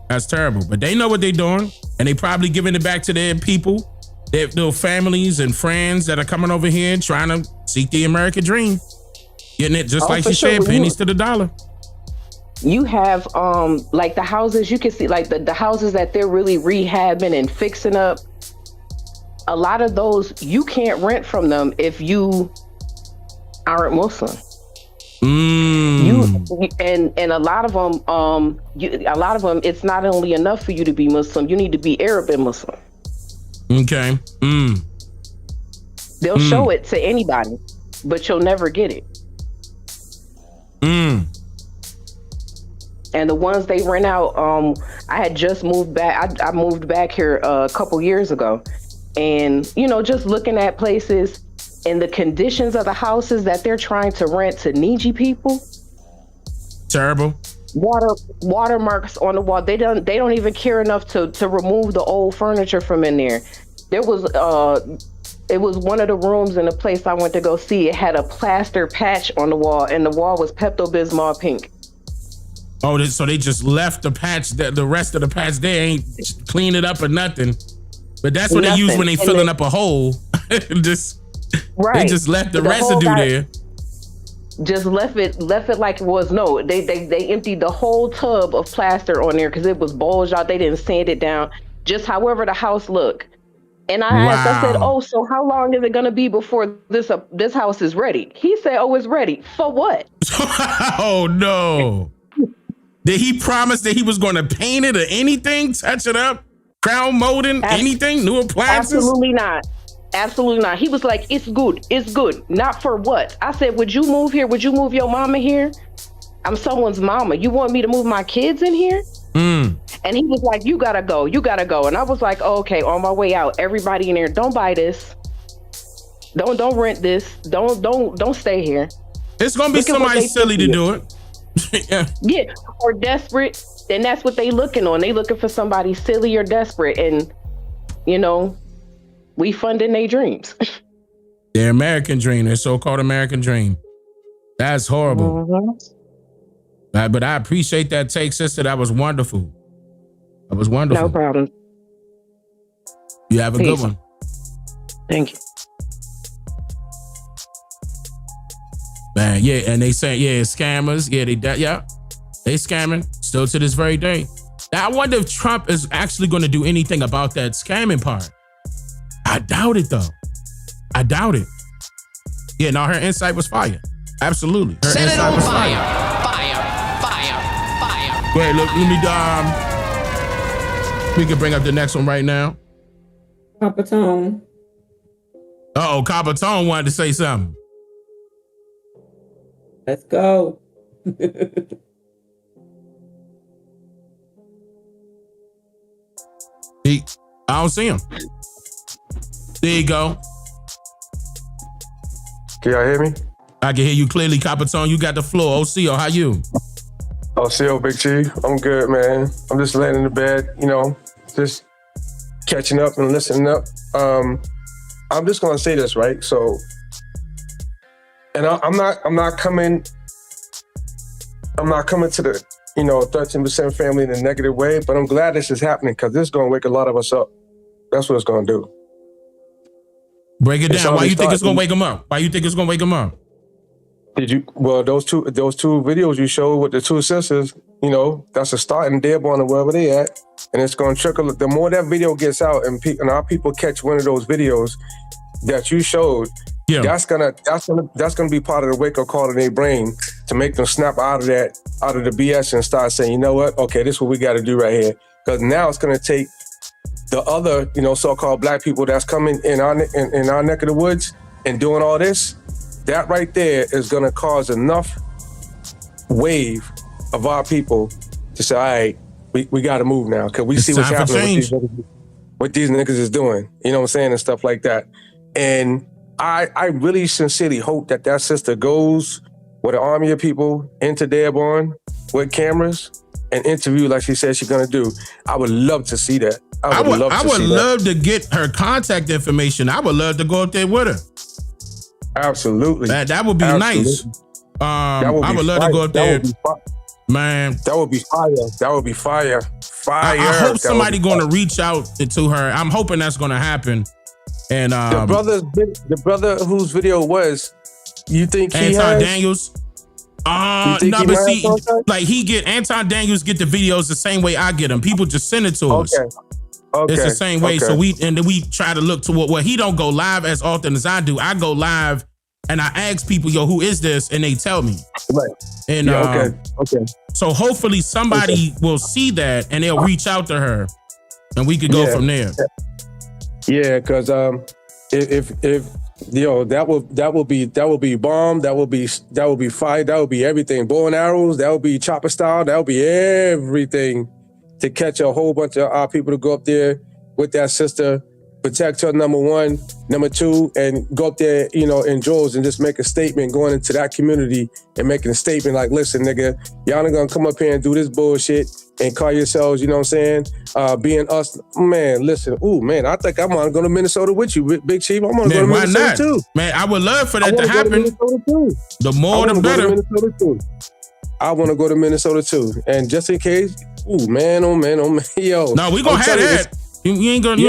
That's terrible, but they know what they're doing, and they probably giving it back to their people, their little families and friends that are coming over here trying to seek the American dream. Getting it just like she said, pennies to the dollar.
You have like the houses, you can see like the houses that they're really rehabbing and fixing up. A lot of those you can't rent from them if you aren't Muslim. And a lot of them, it's not only enough for you to be Muslim, you need to be Arab and Muslim.
Okay.
They'll show it to anybody, but you'll never get it. And the ones they rent out, I had just moved back. I moved back here a couple years ago, and just looking at places and the conditions of the houses that they're trying to rent to needy people. Terrible. Watermarks on the wall. They don't even care enough to remove the old furniture from in there. There was it was one of the rooms in the place I went to go see. It had a plaster patch on the wall, and the wall was Pepto-Bismol pink.
Oh, so they just left the patch. The rest of the patch, they ain't clean it up or nothing. But that's what they use when they filling up a hole. They just left the residue there.
Just left it like it was. No, they emptied the whole tub of plaster on there because it was bulged out. They didn't sand it down. Just however the house looked. And I asked, I said, "Oh, so how long is it going to be before this house is ready?" He said, "Oh, it's ready." For what?
Oh no! Did he promise that he was going to paint it or anything, touch it up, crown molding, anything, new appliances?
Absolutely not. Absolutely not. He was like, "It's good. It's good." Not for what? I said, "Would you move here? Would you move your mama here? I'm someone's mama. You want me to move my kids in here?" And he was like, "You gotta go. You gotta go." And I was like, oh, "Okay." On my way out, everybody in there, don't buy this. Don't rent this. Don't stay here.
It's gonna be somebody silly to do it.
Yeah, or desperate. And that's what they looking on. They looking for somebody silly or desperate, and we funding their dreams.
Their American dream, their so-called American dream. That's horrible. But I appreciate that take, sister. That was wonderful. That was wonderful.
No problem.
You have a good one.
Thank you.
Man, yeah, and they say, scammers. Yeah, they scamming still to this very day. Now, I wonder if Trump is actually going to do anything about that scamming part. I doubt it, though. I doubt it. Yeah, no, her insight was fire. Absolutely. Her
Set it
insight
on
was
fire.
Wait, look, let me we can bring up the next one right now.
Capitone.
Uh-oh, Capitone wanted to say something.
Let's go.
I don't see him. There you go.
Can y'all hear me?
I can hear you clearly, Capitone. You got the floor. OCO, how you?
OCO, Big G. I'm good, man. I'm just laying in the bed, just catching up and listening up. I'm just gonna say this, right? So, and I'm not coming to the 13% family in a negative way, but I'm glad this is happening because this is gonna wake a lot of us up. That's what it's gonna do.
Break it down. Why you think it's gonna wake them up? Why you think it's gonna wake them up?
Well, those two videos you showed with the two sisters, that's a starting deadline of wherever they at, and it's gonna trickle. The more that video gets out and our people catch one of those videos that you showed, that's gonna be part of the wake up call in their brain to make them snap out of the BS and start saying, you know what? Okay, this is what we got to do right here. Because now it's gonna take the other, so-called black people that's coming in our neck of the woods and doing all this, that right there is gonna cause enough wave of our people to say, all right, we gotta move now, because we see what's happening what these niggas is doing, you know what I'm saying, and stuff like that. And I really sincerely hope that sister goes with an army of people into Dearborn with cameras and interview like she said she's gonna do. I would love to see that. I would love to
get her contact information. I would love to go up there with her.
Absolutely.
That would be nice. I would love to go up there. Man.
That would be fire. That would be fire. Fire.
I hope somebody gonna reach out to her. I'm hoping that's gonna happen. And
the brother whose video was, you think he
Anton
has?
Daniels? No, but see, like Anton Daniels get the videos the same way I get them. People just send it to us.
Okay.
It's the same way. So then we try to look to what he don't go live as often as I do. I go live and I ask people, yo, who is this? And they tell me.
Right.
And
okay.
So hopefully somebody will see that and they'll reach out to her and we could go from there.
Yeah, because if that will be bomb, that will be fire, that will be everything. Bow and arrows, that will be chopper style, that will be everything to catch a whole bunch of our people to go up there with that sister, protect her, number one, number two, and go up there, in droves and just make a statement going into that community and making a statement like, listen, nigga, y'all not gonna come up here and do this bullshit and call yourselves, you know what I'm saying, being us. Man, listen, man, I think I'm gonna go to Minnesota with you, Big Chief. I'm gonna go to Minnesota too.
Man, I would love for that to happen. The more the better.
I wanna go to Minnesota too. And just in case, oh man, yo.
No, we gonna have that. You ain't gonna.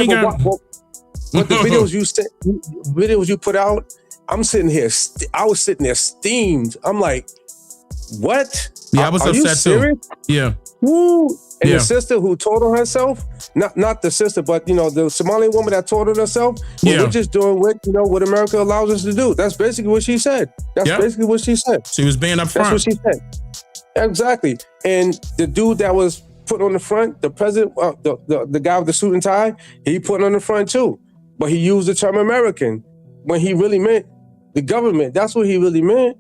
But the videos you put out, I'm sitting here. I was sitting there steamed. I'm like, what?
Yeah, I was upset too. Yeah.
Woo. And the sister who told on herself, not the sister, but the Somali woman that told on herself, we're just doing what America allows us to do. That's basically what she said. Basically what she said.
She was being upfront.
That's what she said. Exactly. And the dude that was put on the front, the president, the guy with the suit and tie, he put on the front too. But he used the term American when he really meant the government. That's what he really meant.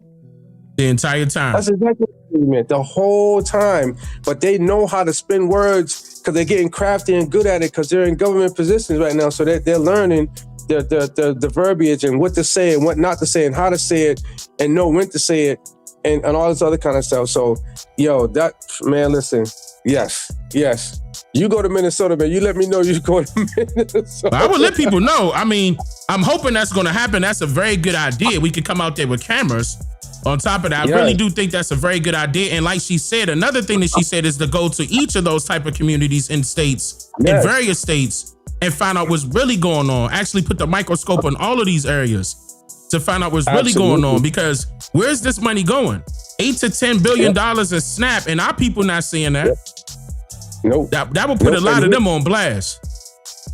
The entire time.
That's exactly what he meant, the whole time. But they know how to spin words because they're getting crafty and good at it because they're in government positions right now. So they're learning the verbiage and what to say and what not to say and how to say it and know when to say it and all this other kind of stuff. So, listen, yes. You go to Minnesota, man. You let me know you're going to Minnesota.
I would let people know. I mean, I'm hoping that's going to happen. That's a very good idea. We could come out there with cameras. On top of that, I really do think that's a very good idea. And like she said, another thing that she said is to go to each of those type of communities in states, in various states, and find out what's really going on. Actually put the microscope on all of these areas to find out what's really going on. Because where's this money going? $8 to $10 billion in SNAP, and our people not seeing that.
Nope.
That would put a lot of them on blast.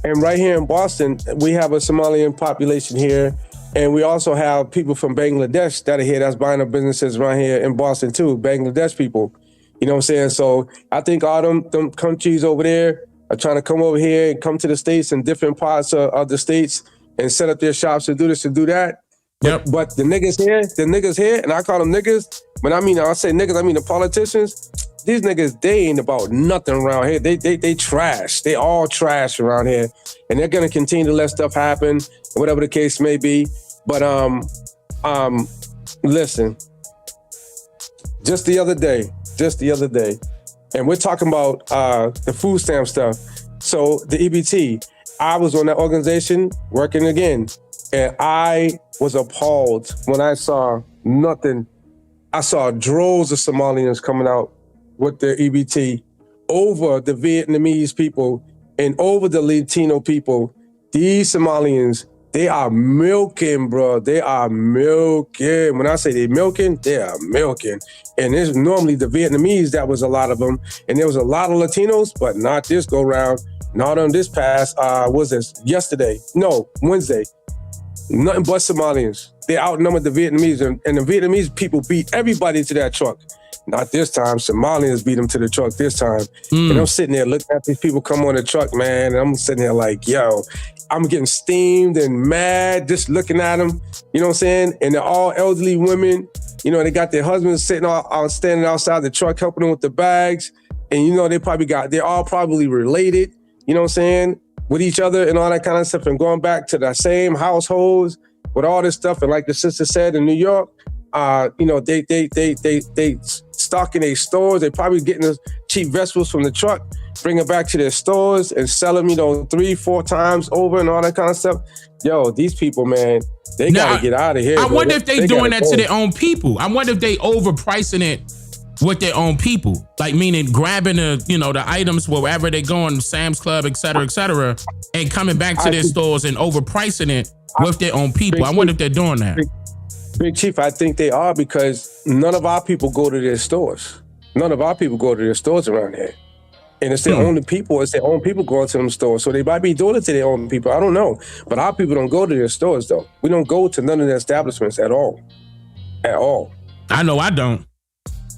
And right here in Boston, we have a Somalian population here. And we also have people from Bangladesh that are here that's buying up businesses around here in Boston too, Bangladesh people. You know what I'm saying? So I think all them countries over there are trying to come over here and come to the States in different parts of the States and set up their shops and do this and do that. But the niggas here, and I call them niggas, but I say niggas, I mean the politicians. These niggas, they ain't about nothing around here. They trash. They all trash around here. And they're gonna continue to let stuff happen, whatever the case may be. But listen, just the other day, and we're talking about the food stamp stuff. So the EBT, I was on that organization working again, and I was appalled when I saw nothing. I saw droves of Somalians coming out with their EBT over the Vietnamese people and over the Latino people. These Somalians, they are milking, bro. They are milking. When I say they're milking, they are milking. And there's normally the Vietnamese, that was a lot of them. And there was a lot of Latinos, but not this go round. Not on this past, was this yesterday? No, Wednesday. Nothing but Somalians. They outnumbered the Vietnamese, and the Vietnamese people beat everybody to that truck. Not this time. Somalians beat them to the truck this time. And I'm sitting there looking at these people come on the truck, man. And I'm sitting there like, yo, I'm getting steamed and mad just looking at them. You know what I'm saying? And they're all elderly women. You know, they got their husbands standing outside the truck helping them with the bags. And you know, they're all probably related, you know what I'm saying, with each other and all that kind of stuff, and going back to the same households with all this stuff. And like the sister said in New York, you know, they stock in their stores. They probably getting the cheap vegetables from the truck, bring it back to their stores and sell them, you know, 3-4 times over and all that kind of stuff. Yo, these people, man, they gotta get out of here.
I wonder if they doing that to their own people. I wonder if they overpricing it with their own people, like meaning grabbing the, you know, the items wherever they going, Sam's Club, et cetera, and coming back to their stores and overpricing it with their own people. I wonder if they're doing that.
Big Chief, I think they are, because none of our people go to their stores. None of our people go to their stores around here. And it's their own people. It's their own people going to them stores. So they might be doing it to their own people. I don't know. But our people don't go to their stores, though. We don't go to none of their establishments at all. At all.
I know I don't.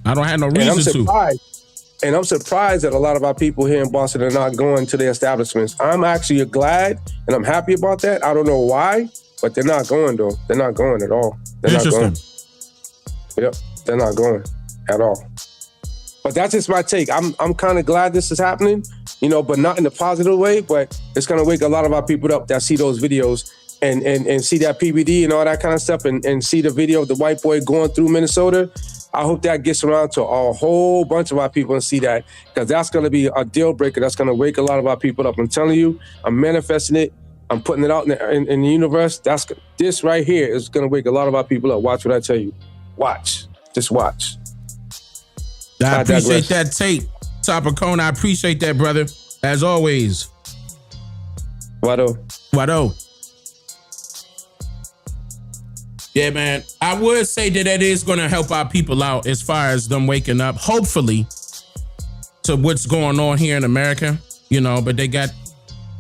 I don't have no reason to.
And I'm surprised that a lot of our people here in Boston are not going to their establishments. I'm actually glad and I'm happy about that. I don't know why, but they're not going, though. They're not going at all. They're not going. Yep, they're not going at all. But that's just my take. I'm kind of glad this is happening, you know, but not in a positive way. But it's going to wake a lot of our people up that see those videos and see that PBD and all that kind of stuff and see the video of the white boy going through Minnesota. I hope that gets around to a whole bunch of our people and see that, because that's going to be a deal breaker. That's going to wake a lot of our people up. I'm telling you, I'm manifesting it. I'm putting it out in the universe. This right here is going to wake a lot of our people up. Watch what I tell you. Watch. Just watch.
I appreciate that tape, Topicone. I appreciate that, brother. As always. Wado. Yeah, man. I would say that is going to help our people out as far as them waking up, hopefully, to what's going on here in America. You know, but they got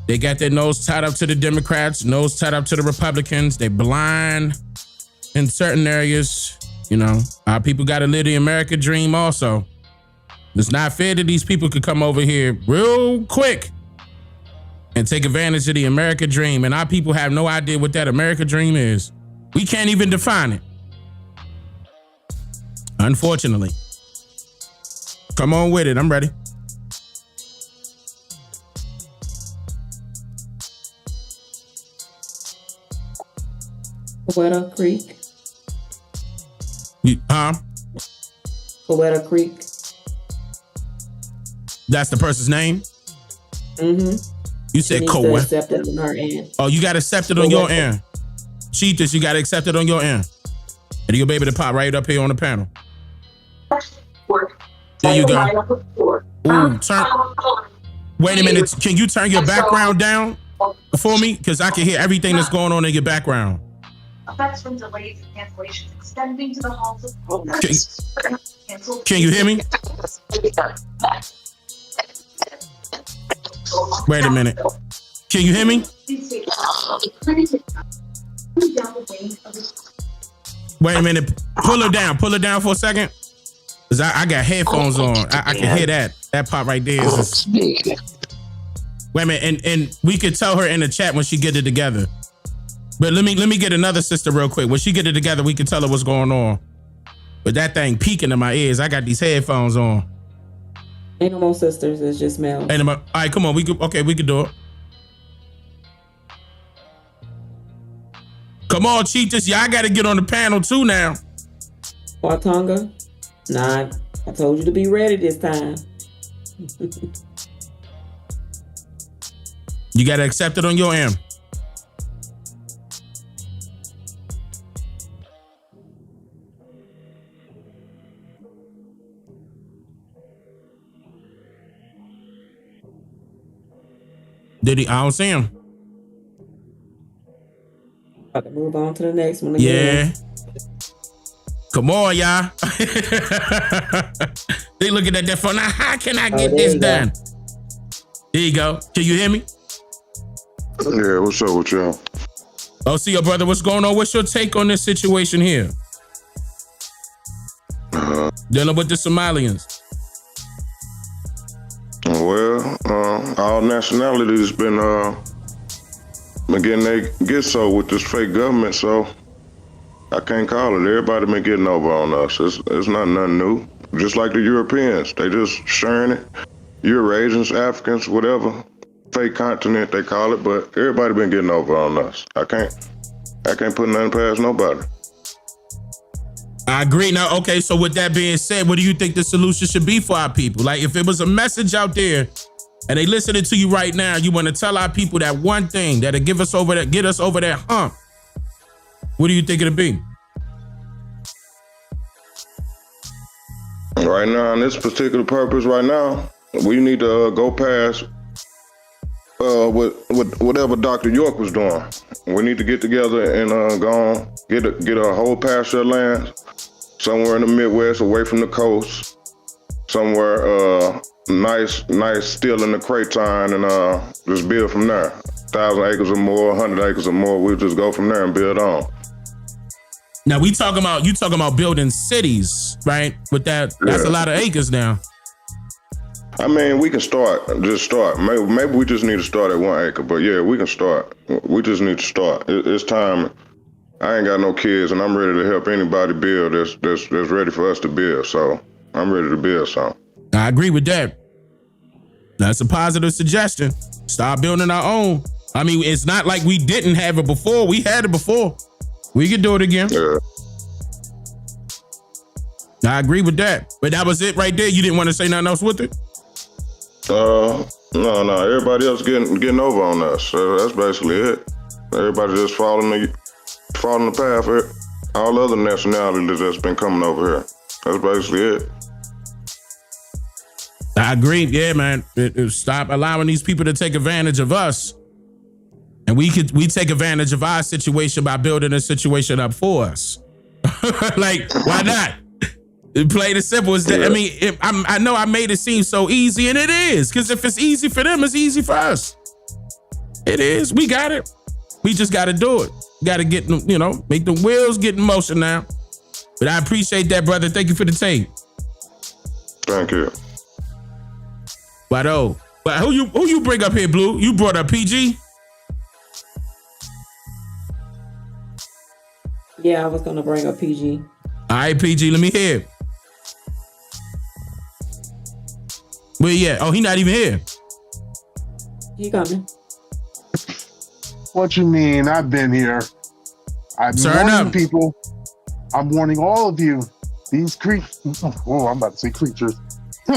their nose tied up to the Democrats, nose tied up to the Republicans. They blind in certain areas. You know, our people got to live the America dream also. It's not fair that these people could come over here real quick and take advantage of the America dream. And our people have no idea what that America dream is. We can't even define it. Unfortunately. Come on with it. I'm ready.
Coweta Creek.
Coweta
Creek.
That's the person's name?
Mm-hmm.
You said
Coweta. Accepted on her end.
Oh, you got accepted on your end. Cheetahs, you got accepted on your end. And you'll be able to pop right up here on the panel. There you go. Ooh, wait a minute. Can you turn your background down for me? Because I can hear everything that's going on in your background.
Effects from delays and cancellations extending to the halls of
Can you hear me? Wait a minute. Can you hear me? Wait a minute. Pull her down. Pull her down for a second. Cause I got headphones on. I can hear that. That part right there is just... Wait a minute. And we could tell her in the chat when she get it together. But let me get another sister real quick. When she get it together, we can tell her what's going on. But that thing peeking in my ears. I got these headphones on.
Ain't no more sisters. It's just male.
All right, come on. We can do it. Come on, Cheetahs. Y'all got to get on the panel too now.
Watonga? Nah, I told you to be ready this time.
You got to accept it on your end. Did he? I don't see him.
About to move on to the next one again.
Yeah. Come on, y'all. They looking at that phone. Now, how can I get this done? There you go. Can you hear me?
Yeah, what's up with y'all?
Oh, see, your brother, what's going on? What's your take on this situation here? Dealing with the Somalians.
Well, all nationalities been getting they get so with this fake government, so I can't call it. Everybody been getting over on us. It's not nothing new. Just like the Europeans, they just sharing it. Eurasians, Africans, whatever, fake continent they call it, but everybody been getting over on us. I can't put nothing past nobody.
I agree. Now, okay, so with that being said, what do you think the solution should be for our people? Like, if it was a message out there and they listening to you right now, you want to tell our people that one thing that'll get us over that hump, what do you think it'll be?
Right now, on this particular purpose right now, we need to go past whatever Dr. York was doing. We need to get together and go on, get a whole pasture of land somewhere in the Midwest, away from the coast, somewhere nice, still in the Craton, and just build from there. 1,000 acres or more, 100 acres or more, we'll just go from there and build on.
Now you talking about building cities, right? With that, that's a lot of acres now.
I mean, we can just start. Maybe we just need to start at 1 acre, but yeah, we can start. We just need to start. It's time. I ain't got no kids, and I'm ready to help anybody build that's ready for us to build. So I'm ready to build something.
I agree with that. That's a positive suggestion. Start building our own. I mean, it's not like we didn't have it before. We had it before. We could do it again.
Yeah.
I agree with that. But that was it right there. You didn't want to say nothing else with it?
No. Everybody else getting over on us. That's basically it. Everybody just following the path. All other nationalities that's been coming over here. That's basically it.
I agree. Yeah, man. Stop allowing these people to take advantage of us. And we take advantage of our situation by building a situation up for us. Like, why not? Plain and simple. I mean, I know I made it seem so easy, and it is. Because if it's easy for them, it's easy for us. It is. We got it. We just got to do it. Got to get, make the wheels get in motion now. But I appreciate that, brother. Thank you for the tape.
Thank you.
But who you bring up here, Blue? You brought up PG?
Yeah, I was gonna bring up PG.
All right, PG, let me hear it. Where he at? Oh, he not even here.
He coming.
What you mean? I've been here. I've been warning people. I'm warning all of you. These creatures. Oh, I'm about to say creatures.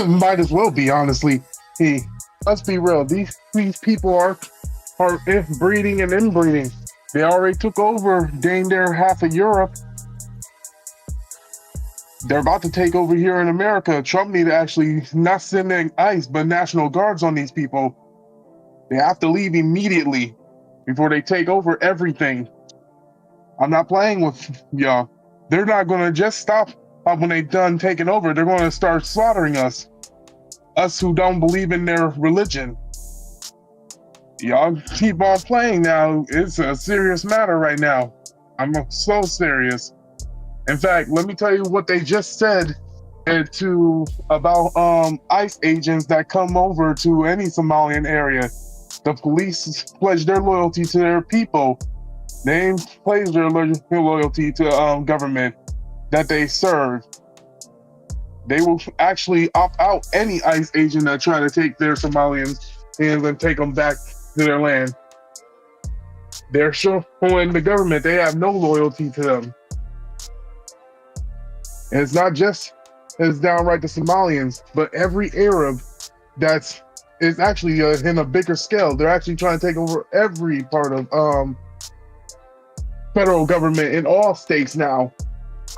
Might as well be, honestly. Hey, let's be real. These people are breeding and inbreeding. They already took over dang near half of Europe. They're about to take over here in America. Trump need to actually not send in ICE, but National Guards on these people. They have to leave immediately before they take over everything. I'm not playing with y'all. They're not going to just stop when they're done taking over. They're going to start slaughtering us who don't believe in their religion. Y'all keep on playing now. It's a serious matter right now. I'm so serious. In fact, let me tell you what they just said about ICE agents that come over to any Somalian area. The police pledge their loyalty to their people. They pledge their loyalty to government that they serve. They will actually opt out any ICE agent that try to take their Somalians and take them back to their land. They're showing the government they have no loyalty to them. And it's not just as downright the Somalians, but every Arab that's is actually in a bigger scale. They're actually trying to take over every part of federal government in all states now.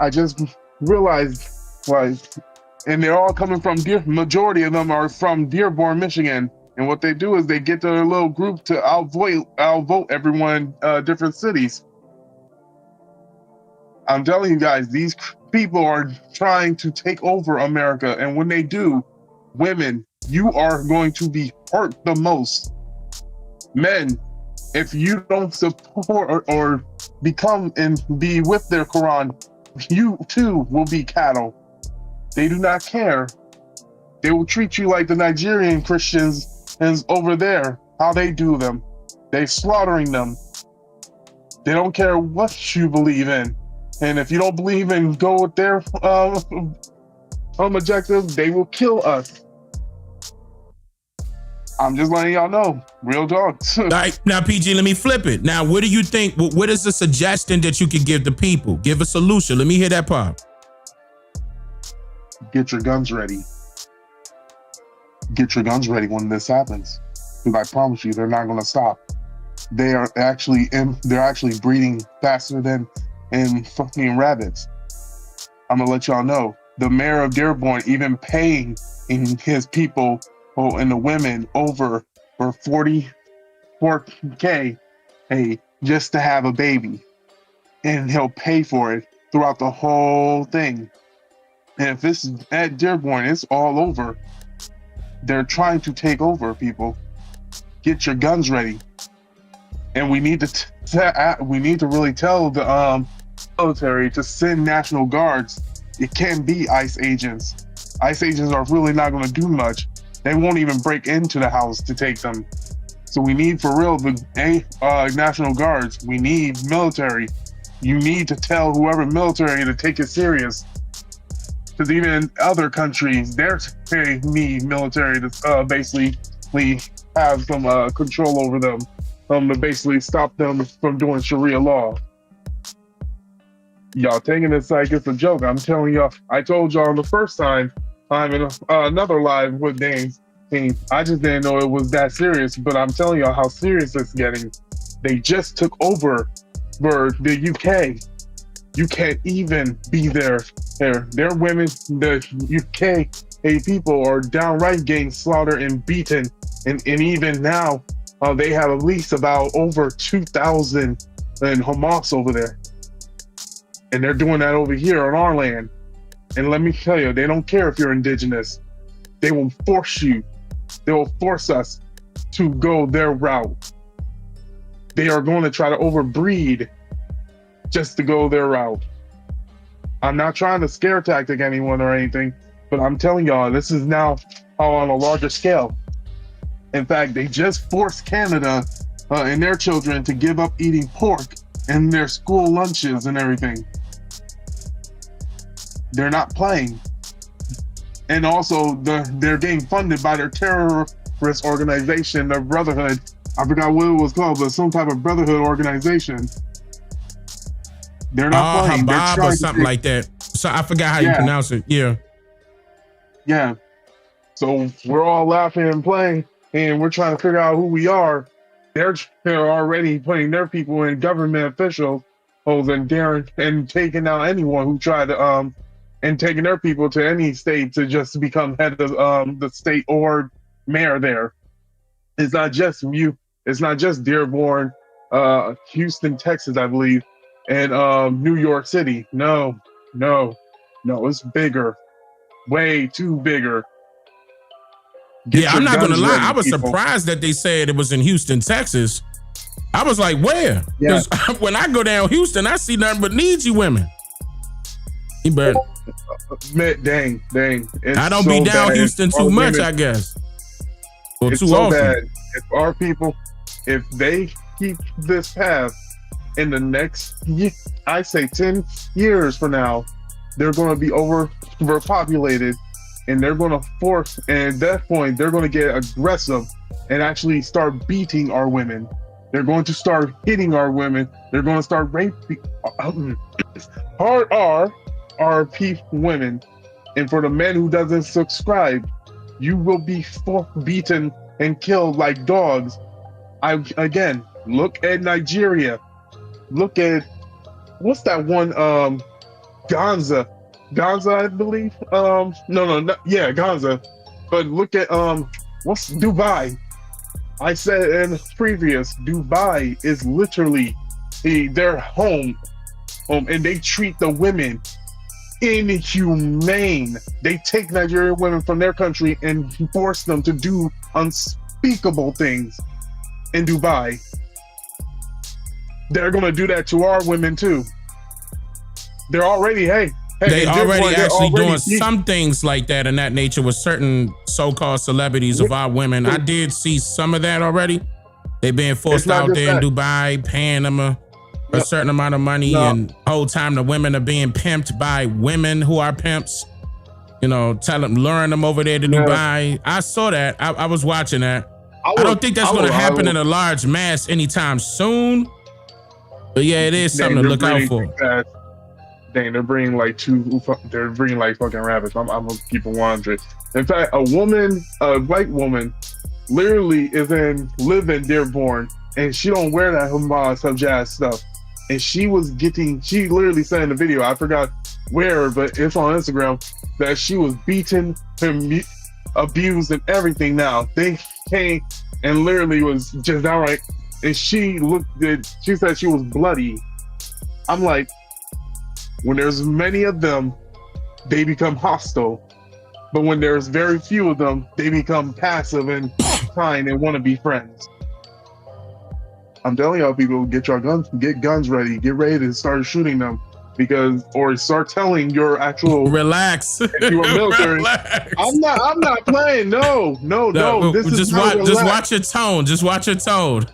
I just realized, and they're all coming from majority of them are from Dearborn, Michigan. And what they do is they get their little group to outvote everyone in different cities. I'm telling you guys, these people are trying to take over America. And when they do, women, you are going to be hurt the most. Men, if you don't support or become and be with their Quran, you too will be cattle. They do not care. They will treat you like the Nigerian Christians is over there, how they do them. They're slaughtering them. They don't care what you believe in. And if you don't believe in go with their objective, they will kill us. I'm just letting y'all know. Real dogs.
All right, now PG, let me flip it. Now, what do you think? What is the suggestion that you could give the people? Give a solution. Let me hear that part.
Get your guns ready. Get your guns ready when this happens. Because I promise you, they're not going to stop. They're actually breeding faster than fucking rabbits. I'm gonna let y'all know. The mayor of Dearborn even paying his people and the women over for $44K, just to have a baby, and he'll pay for it throughout the whole thing. And if this is at Dearborn, it's all over. They're trying to take over, people. Get your guns ready. And we need to really tell the military to send National Guards. It can't be ICE agents. ICE agents are really not going to do much. They won't even break into the house to take them. So we need, for real, the National Guards. We need military. You need to tell whoever military to take it serious. Because even in other countries, they need military to basically have some control over them. To basically stop them from doing Sharia law. Y'all taking this like it's a joke. I'm telling y'all, I told y'all the first time I'm in another live with Dane. I just didn't know it was that serious, but I'm telling y'all how serious it's getting. They just took over for the UK. You can't even be there. Their women, the UK people are downright getting slaughtered and beaten. And even now, they have at least about over 2,000 in Hamas over there. And they're doing that over here on our land. And let me tell you, they don't care if you're indigenous. They will force you. They will force us to go their route. They are going to try to overbreed just to go their route. I'm not trying to scare tactic anyone or anything, but I'm telling y'all, this is now on a larger scale. In fact, they just forced Canada and their children to give up eating pork in their school lunches and everything. They're not playing. And also, they're getting funded by their terrorist organization, the Brotherhood. I forgot what it was called, but some type of Brotherhood organization. They're not playing. They're
Habab or something like that. So I forgot how you pronounce it. Yeah.
Yeah. So we're all laughing and playing, and we're trying to figure out who we are. They're already putting their people in government officials and taking out anyone who tried to and taking their people to any state to just become head of the state or mayor there. It's not just you. It's not just Dearborn, Houston, Texas, I believe, and New York City. No, it's bigger, way too bigger.
I'm not gonna lie. I was surprised that they said it was in Houston, Texas. I was like, where? Because when I go down Houston, I see nothing but needy women. But
dang.
I don't be down Houston too much, I guess. Or
it's
too
so
often.
bad. If our people, if they keep this path in the next, I say 10 years from now, they're going to be overpopulated, and they're going to force. And at that point, they're going to get aggressive and actually start beating our women. They're going to start hitting our women. They're going to start raping hard our women. And for the men who doesn't subscribe, you will be beaten and killed like dogs. Again, look at Nigeria. Look at what's that one? Gonza, I believe. Gonza. But look at what's Dubai? I said in previous, Dubai is literally their home, and they treat the women inhumane. They take Nigerian women from their country and force them to do unspeakable things in Dubai. they're gonna do that to our women too. They're already,
they already actually doing some things like that in that nature with certain so-called celebrities of our women. I did see some of that already. They being forced out there in Dubai, paying them a certain amount of money, and whole time the women are being pimped by women who are pimps. You know, luring them over there to Dubai. I saw that. I was watching that. I don't think that's going to happen in a large mass anytime soon. But yeah, it is something to look out for.
Dang, they're bringing like fucking rabbits. I'm gonna keep it 100. In fact, a white woman, literally live in Dearborn, and she don't wear that Hamas jazz stuff. And she literally said in the video, I forgot where, but it's on Instagram, that she was beaten, abused, and everything. Now they came and literally was just outright, and she said she was bloody. I'm like, when there's many of them, they become hostile. But when there's very few of them, they become passive and kind and want to be friends. I'm telling y'all, people, get guns ready, get ready to start shooting them, or start telling your actual
relax.
If you're military, relax. I'm not playing. No.
Just watch your tone. Just watch your tone.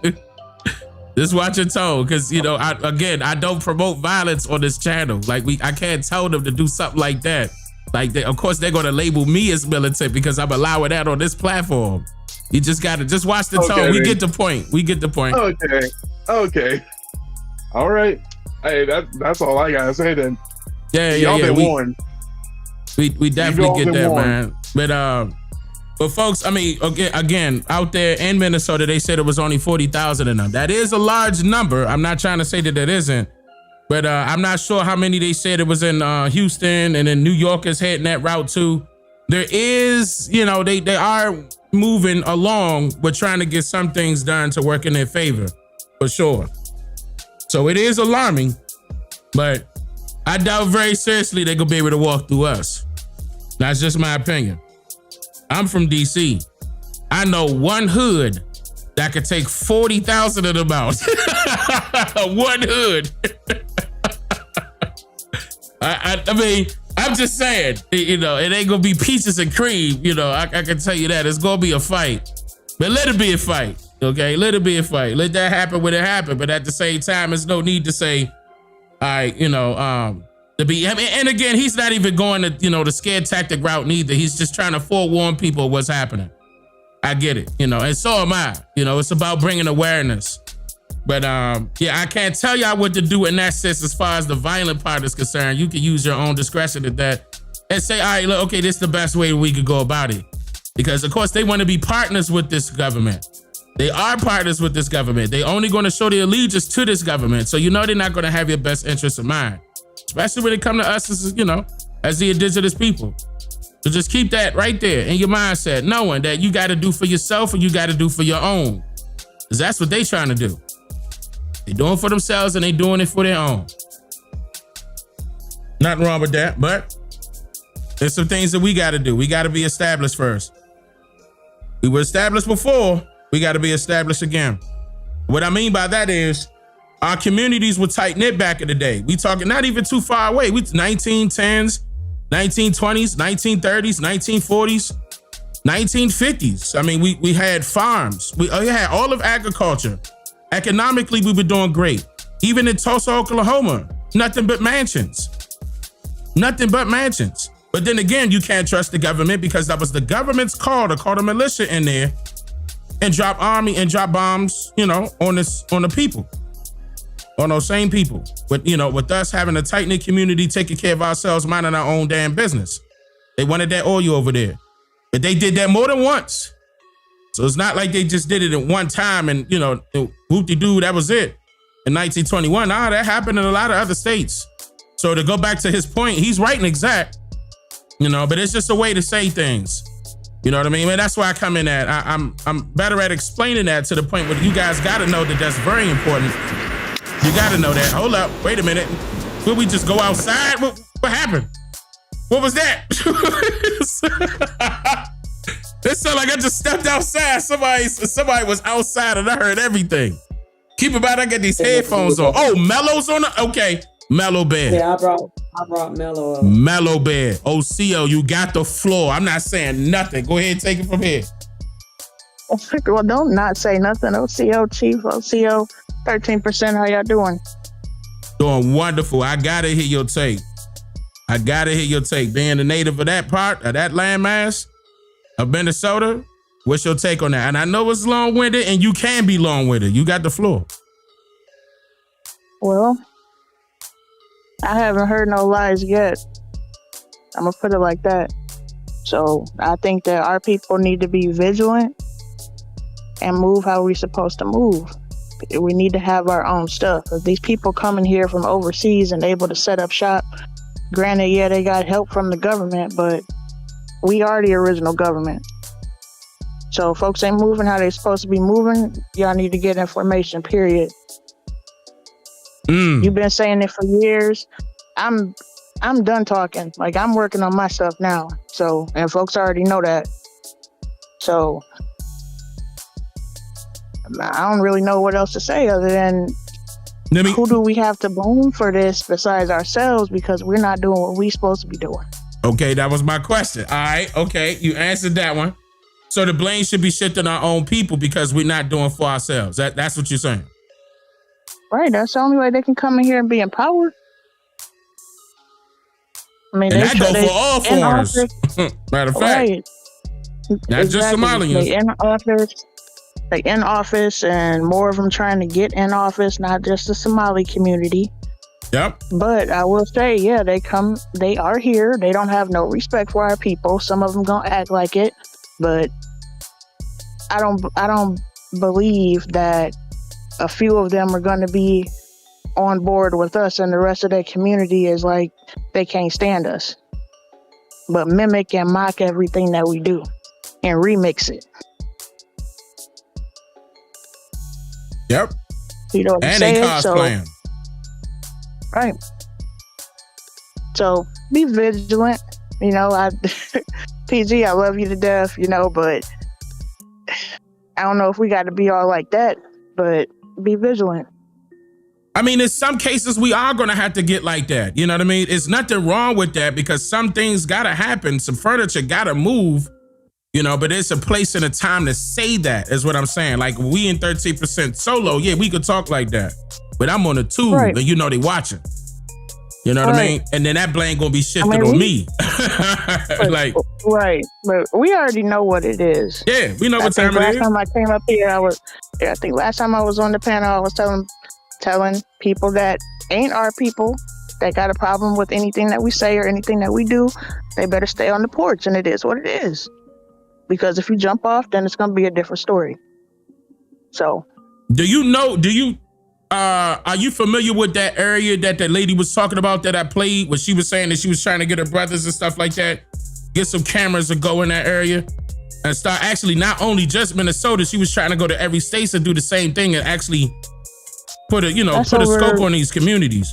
Just watch your tone, because I don't promote violence on this channel. Like I can't tell them to do something like that. Like of course they're gonna label me as militant because I'm allowing that on this platform. You just gotta watch the tone. We get the point. Okay. All right. Hey, that's all I gotta say then. Yeah.
Y'all been warned.
We definitely get that, warned, man. But folks, I mean, again, out there in Minnesota, they said it was only 40,000 of them. That is a large number. I'm not trying to say that isn't, but I'm not sure how many they said it was in Houston, and then New York is heading that route too. There is, they are moving along with trying to get some things done to work in their favor, for sure. So it is alarming, but I doubt very seriously they're gonna be able to walk through us. That's just my opinion. I'm from DC. I know one hood that could take 40,000 of them out. One hood. I mean, I'm just saying, it ain't gonna be peaches and cream. I can tell you that. It's gonna be a fight. But let it be a fight, okay? Let it be a fight. Let that happen when it happen. But at the same time, there's no need to say, all right, to be, and again, he's not even going to, the scare tactic route neither. He's just trying to forewarn people what's happening. I get it, and so am I. It's about bringing awareness. But I can't tell y'all what to do in that sense as far as the violent part is concerned. You can use your own discretion at that and say, all right, look, okay, this is the best way we could go about it. Because, of course, they want to be partners with this government. They are partners with this government. They're only going to show their allegiance to this government. So they're not going to have your best interest in mind. Especially when it comes to us as, as the indigenous people. So just keep that right there in your mindset, knowing that you got to do for yourself and you got to do for your own. Because that's what they trying to do. They doing it for themselves and they doing it for their own. Nothing wrong with that, but there's some things that we got to do. We got to be established first. We were established before. We got to be established again. What I mean by that is our communities were tight-knit back in the day. We talking not even too far away. We 1910s, 1920s, 1930s, 1940s, 1950s. I mean, we had farms. We had all of agriculture. Economically, we were doing great. Even in Tulsa, Oklahoma, nothing but mansions. Nothing but mansions. But then again, you can't trust the government because that was the government's call to call the militia in there and drop bombs, on the people. On those same people. With us having a tight-knit community, taking care of ourselves, minding our own damn business. They wanted that oil over there. But they did that more than once. So it's not like they just did it at one time and, whoop-de-doo, that was it. In 1921, that happened in a lot of other states. So to go back to his point, he's right and exact, but it's just a way to say things. You know what I mean? And that's why I come in at. I'm better at explaining that to the point where you guys got to know that that's very important. You got to know that. Hold up. Wait a minute. Will we just go outside? What happened? What was that? It sounded like I just stepped outside. Somebody was outside and I heard everything. Keep about I get these headphones on. Oh, Mello's on it? Okay. Mellow Bear.
Yeah, I brought Mellow up.
Mellow Bear. OCO, you got the floor. I'm not saying nothing. Go ahead and take it from here.
Well, don't not say nothing. OCO, Chief, OCO, 13%. How y'all doing?
Doing wonderful. I gotta hear your take. Being the native of that part, of that landmass of Minnesota, what's your take on that? And I know it's long-winded, and you can be long-winded. You got the floor.
Well, I haven't heard no lies yet. I'm gonna put it like that. So I think that our people need to be vigilant and move how we're supposed to move. We need to have our own stuff. If these people coming here from overseas and able to set up shop, granted, yeah, they got help from the government, but we are the original government. So folks ain't moving how they supposed to be moving. Y'all need to get information, period. You've been saying it for years. I'm done talking. Like, I'm working on my stuff now. So, and folks already know that. So I don't really know what else to say other than who do we have to blame for this besides ourselves, because we're not doing what we're supposed to be doing.
Okay, that was my question. All right, okay, you answered that one. So the blame should be shifted on our own people because we're not doing for ourselves. That's what you're saying.
Right, that's the only way they can come in here and be empowered. I mean,
and that go for all foreigners. Matter of fact,
right.
Not just Somalians.
They in office, and more of them trying to get in office, not just the Somali community.
Yep.
But I will say, yeah, they are here. They don't have no respect for our people. Some of them gonna act like it, but I don't believe that a few of them are gonna be on board with us, and the rest of their community is like, they can't stand us, but mimic and mock everything that we do and remix it.
Yep.
You know what I'm
and
saying?
they cosplaying.
Right. So be vigilant. You know, PG, I love you to death, you know, but I don't know if we got to be all like that, but be vigilant.
I mean, in some cases, we are going to have to get like that. You know what I mean? It's nothing wrong with that because some things got to happen. Some furniture got to move, you know, but it's a place and a time to say that is what I'm saying. Like we in 13% solo. Yeah, we could talk like that, but I'm on a tube and you know, they watching. You know what I mean? And then that blame going to be shifted on me. Like,
right. But we already know what it is.
Yeah, we know what time it is.
Last time I came up here, I think last time I was on the panel, I was telling people that ain't our people that got a problem with anything that we say or anything that we do, they better stay on the porch, and it is what it is. Because if you jump off, then it's gonna be a different story. So are you familiar with that area that lady was talking about that I played, where she was saying that she was trying to get her brothers and stuff like that, get some cameras to go in that area and start actually not only just Minnesota, she was trying to go to every state to do the same thing and actually put a scope on these communities.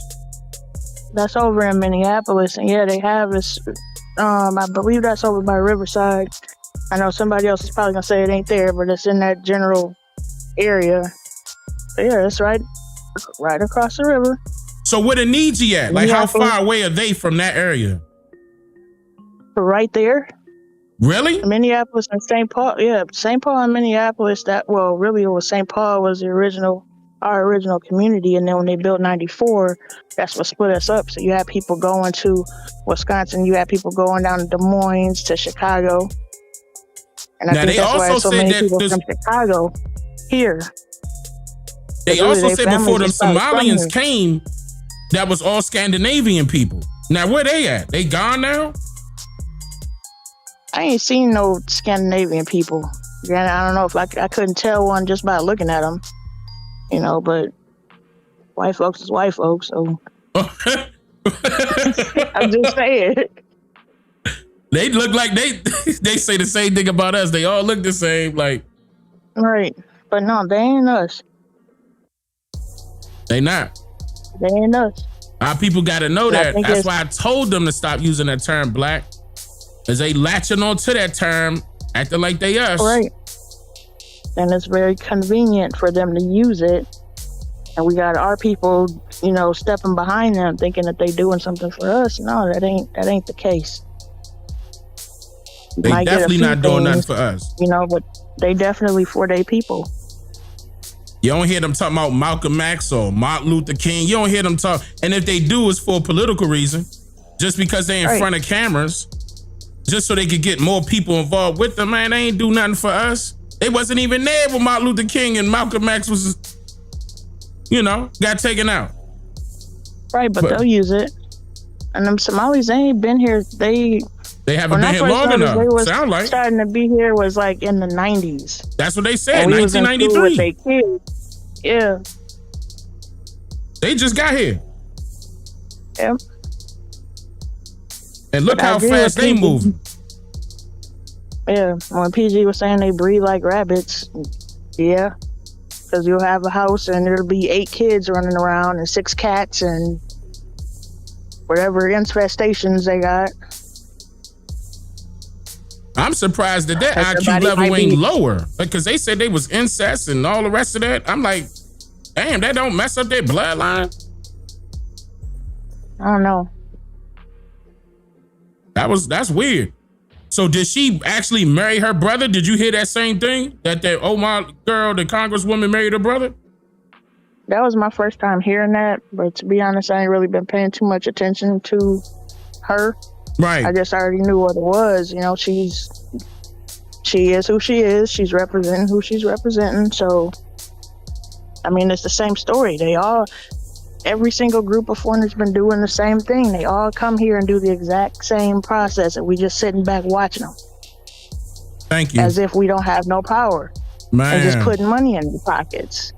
That's over in Minneapolis, and yeah, they have this. I believe that's over by Riverside. I know somebody else is probably gonna say it ain't there, but it's in that general area. So yeah, it's right across the river.
So where the Niji at? Like, how far away are they from that area?
Right there.
Really?
Minneapolis and St. Paul. Yeah, St. Paul and Minneapolis. Really, it was St. Paul was our original community, and then when they built 94, that's what split us up. So you had people going to Wisconsin, you had people going down to Des Moines, to Chicago, and I think that's why so many people from Chicago here.
They also said before the Somalians came, that was all Scandinavian people. Now where they at? They gone now?
I ain't seen no Scandinavian people. I don't know if I couldn't tell one just by looking at them. You know, but white folks is white folks, so I'm just saying.
They look like they say the same thing about us. They all look the same, like.
Right, but no, they ain't us.
They not.
They ain't us.
Our people got to know that. That's why I told them to stop using that term black, as they latching on to that term, acting like they us.
Right. And it's very convenient for them to use it
and we got our people, you know, stepping behind them, thinking that they doing something for us. No, that ain't the case.
They definitely not doing nothing for us.
You know, but they definitely for their people.
You don't hear them talking about Malcolm X or Martin Luther King. You don't hear them talk. And if they do, it's for a political reason. Just because they in front of cameras. Just so they could get more people involved with them. Man, they ain't do nothing for us. They wasn't even there when Martin Luther King and Malcolm X was, you know, got taken out.
Right, but they'll use it. And them Somalis, they ain't been here. They
haven't been here long enough.
They was
Sound like
starting to be here was like in the 90s.
That's what they said, 1993.
Yeah.
They just got here.
Yeah.
And look how fast they moving.
Yeah, when PG was saying they breed like rabbits, yeah. Because you'll have a house and there'll be 8 kids running around and 6 cats and whatever infestations they got.
I'm surprised that IQ level ain't lower because they said they was incest and all the rest of that. I'm like, damn, that don't mess up their bloodline.
I don't know.
That's weird. So did she actually marry her brother? Did you hear that same thing? That Omar girl, the congresswoman, married her brother?
That was my first time hearing that, but to be honest, I ain't really been paying too much attention to her.
Right.
I just already knew what it was. You know, she is who she is. She's representing who she's representing. So, I mean, it's the same story. Every single group of foreigners been doing the same thing. They all come here and do the exact same process, and we just sitting back watching them.
Thank you.
As if we don't have no power.
Man.
And just putting money in their pockets.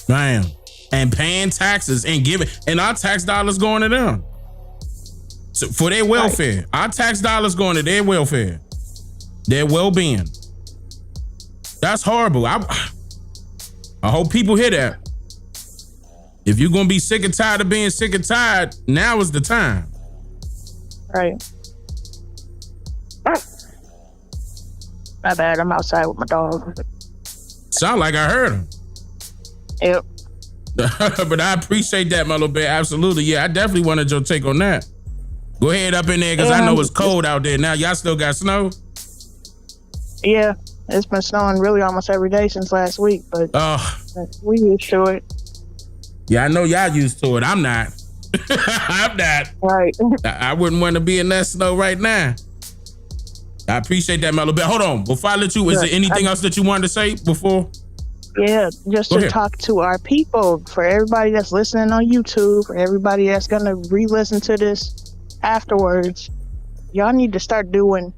Man. And paying taxes and giving, and our tax dollars going to them. So for their welfare. Right. Our tax dollars going to their welfare. Their well-being. That's horrible. I hope people hear that. If you're gonna be sick and tired of being sick and tired, now is the time.
Right. My bad, I'm outside with my dog.
Sound like I heard him.
Yep.
But I appreciate that, my little bit. Absolutely. Yeah, I definitely wanted your take on that. Go ahead up in there, because I know it's cold out there now. Y'all still got snow?
Yeah, it's been snowing really almost every day since last week, but we used to it.
Yeah, I know y'all used to it. I'm not. I'm not.
Right.
I wouldn't want to be in that snow right now. I appreciate that, Mellow. But hold on. Before I let you, is there anything else that you wanted to say before?
Yeah, just to talk to our people, for everybody that's listening on YouTube, for everybody that's going to re-listen to this afterwards, we need to start doing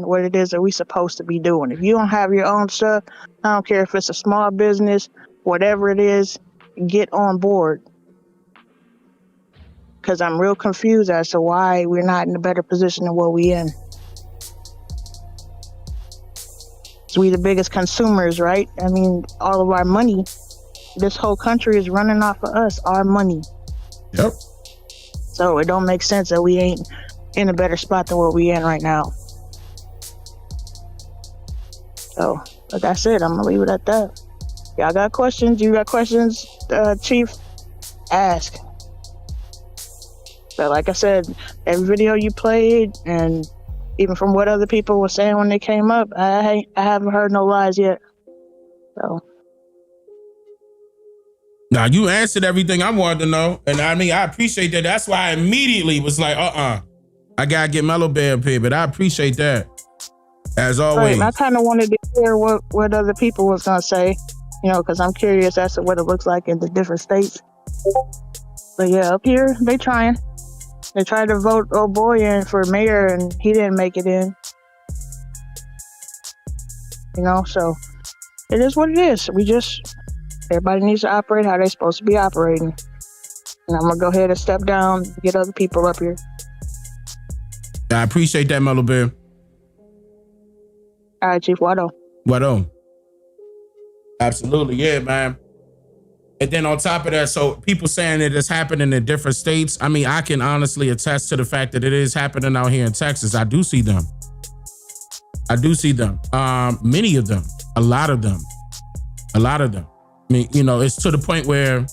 what it is that we supposed to be doing. If you don't have your own stuff, I don't care if it's a small business, whatever it is, get on board. Because I'm real confused as to why we're not in a better position than what we in. So we the biggest consumers, right? I mean, all of our money, this whole country is running off of us, our money.
Yep.
So it don't make sense that we ain't in a better spot than what we in right now. So, but that's it. I'm gonna leave it at that. Y'all got questions? You got questions, Chief? Ask. But like I said, every video you played, and even from what other people were saying when they came up, I haven't heard no lies yet. So.
Now, you answered everything I wanted to know. And I mean, I appreciate that. That's why I immediately was like, I gotta get Mellow Bear up here. But I appreciate that. As always.
Right, I kind of wanted to hear what other people was gonna say, you know, because I'm curious as to what it looks like in the different states. But yeah, up here, they trying. They tried to vote old boy in for mayor, and he didn't make it in. You know, so it is what it is. Everybody needs to operate how they're supposed to be operating. And I'm going to go ahead and step down, get other people up here.
I appreciate that, Mellow Bear.
All right, Chief Wado.
Wado. Absolutely, yeah, man. And then on top of that, so people saying that it's happening in different states. I mean, I can honestly attest to the fact that it is happening out here in Texas. I do see them. Many of them. A lot of them. I mean, you know, it's to the point where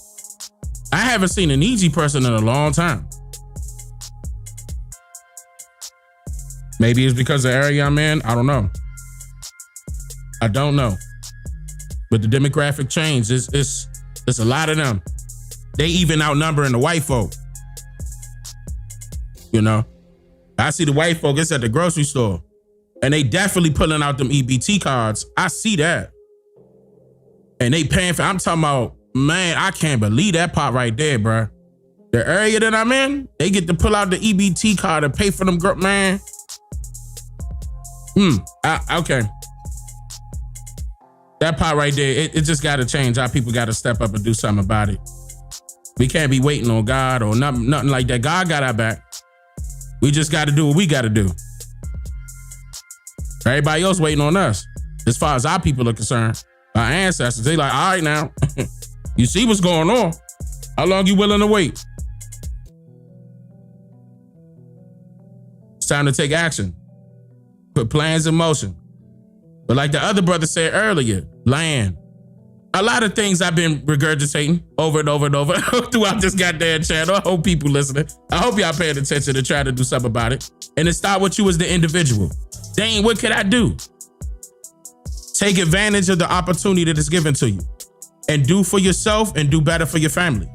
I haven't seen an easy person in a long time. Maybe it's because of the area I'm in. I don't know. I don't know. But the demographic change, it's a lot of them. They even outnumbering the white folk. You know? I see the white folk, it's at the grocery store. And they definitely pulling out them EBT cards. I see that. And they paying for, I'm talking about, man, I can't believe that part right there, bro. The area that I'm in, they get to pull out the EBT card and pay for them, man. Okay. That part right there, it just got to change. Our people got to step up and do something about it. We can't be waiting on God or nothing like that. God got our back. We just got to do what we got to do. Everybody else waiting on us. As far as our people are concerned, our ancestors, they like, all right now, you see what's going on. How long you willing to wait? It's time to take action. Put plans in motion. But like the other brother said earlier, land. A lot of things I've been regurgitating over and over and over throughout this goddamn channel. I hope people listening. I hope y'all paying attention to try to do something about it. And it start with you as the individual. Dane, what could I do? Take advantage of the opportunity that is given to you. And do for yourself and do better for your family.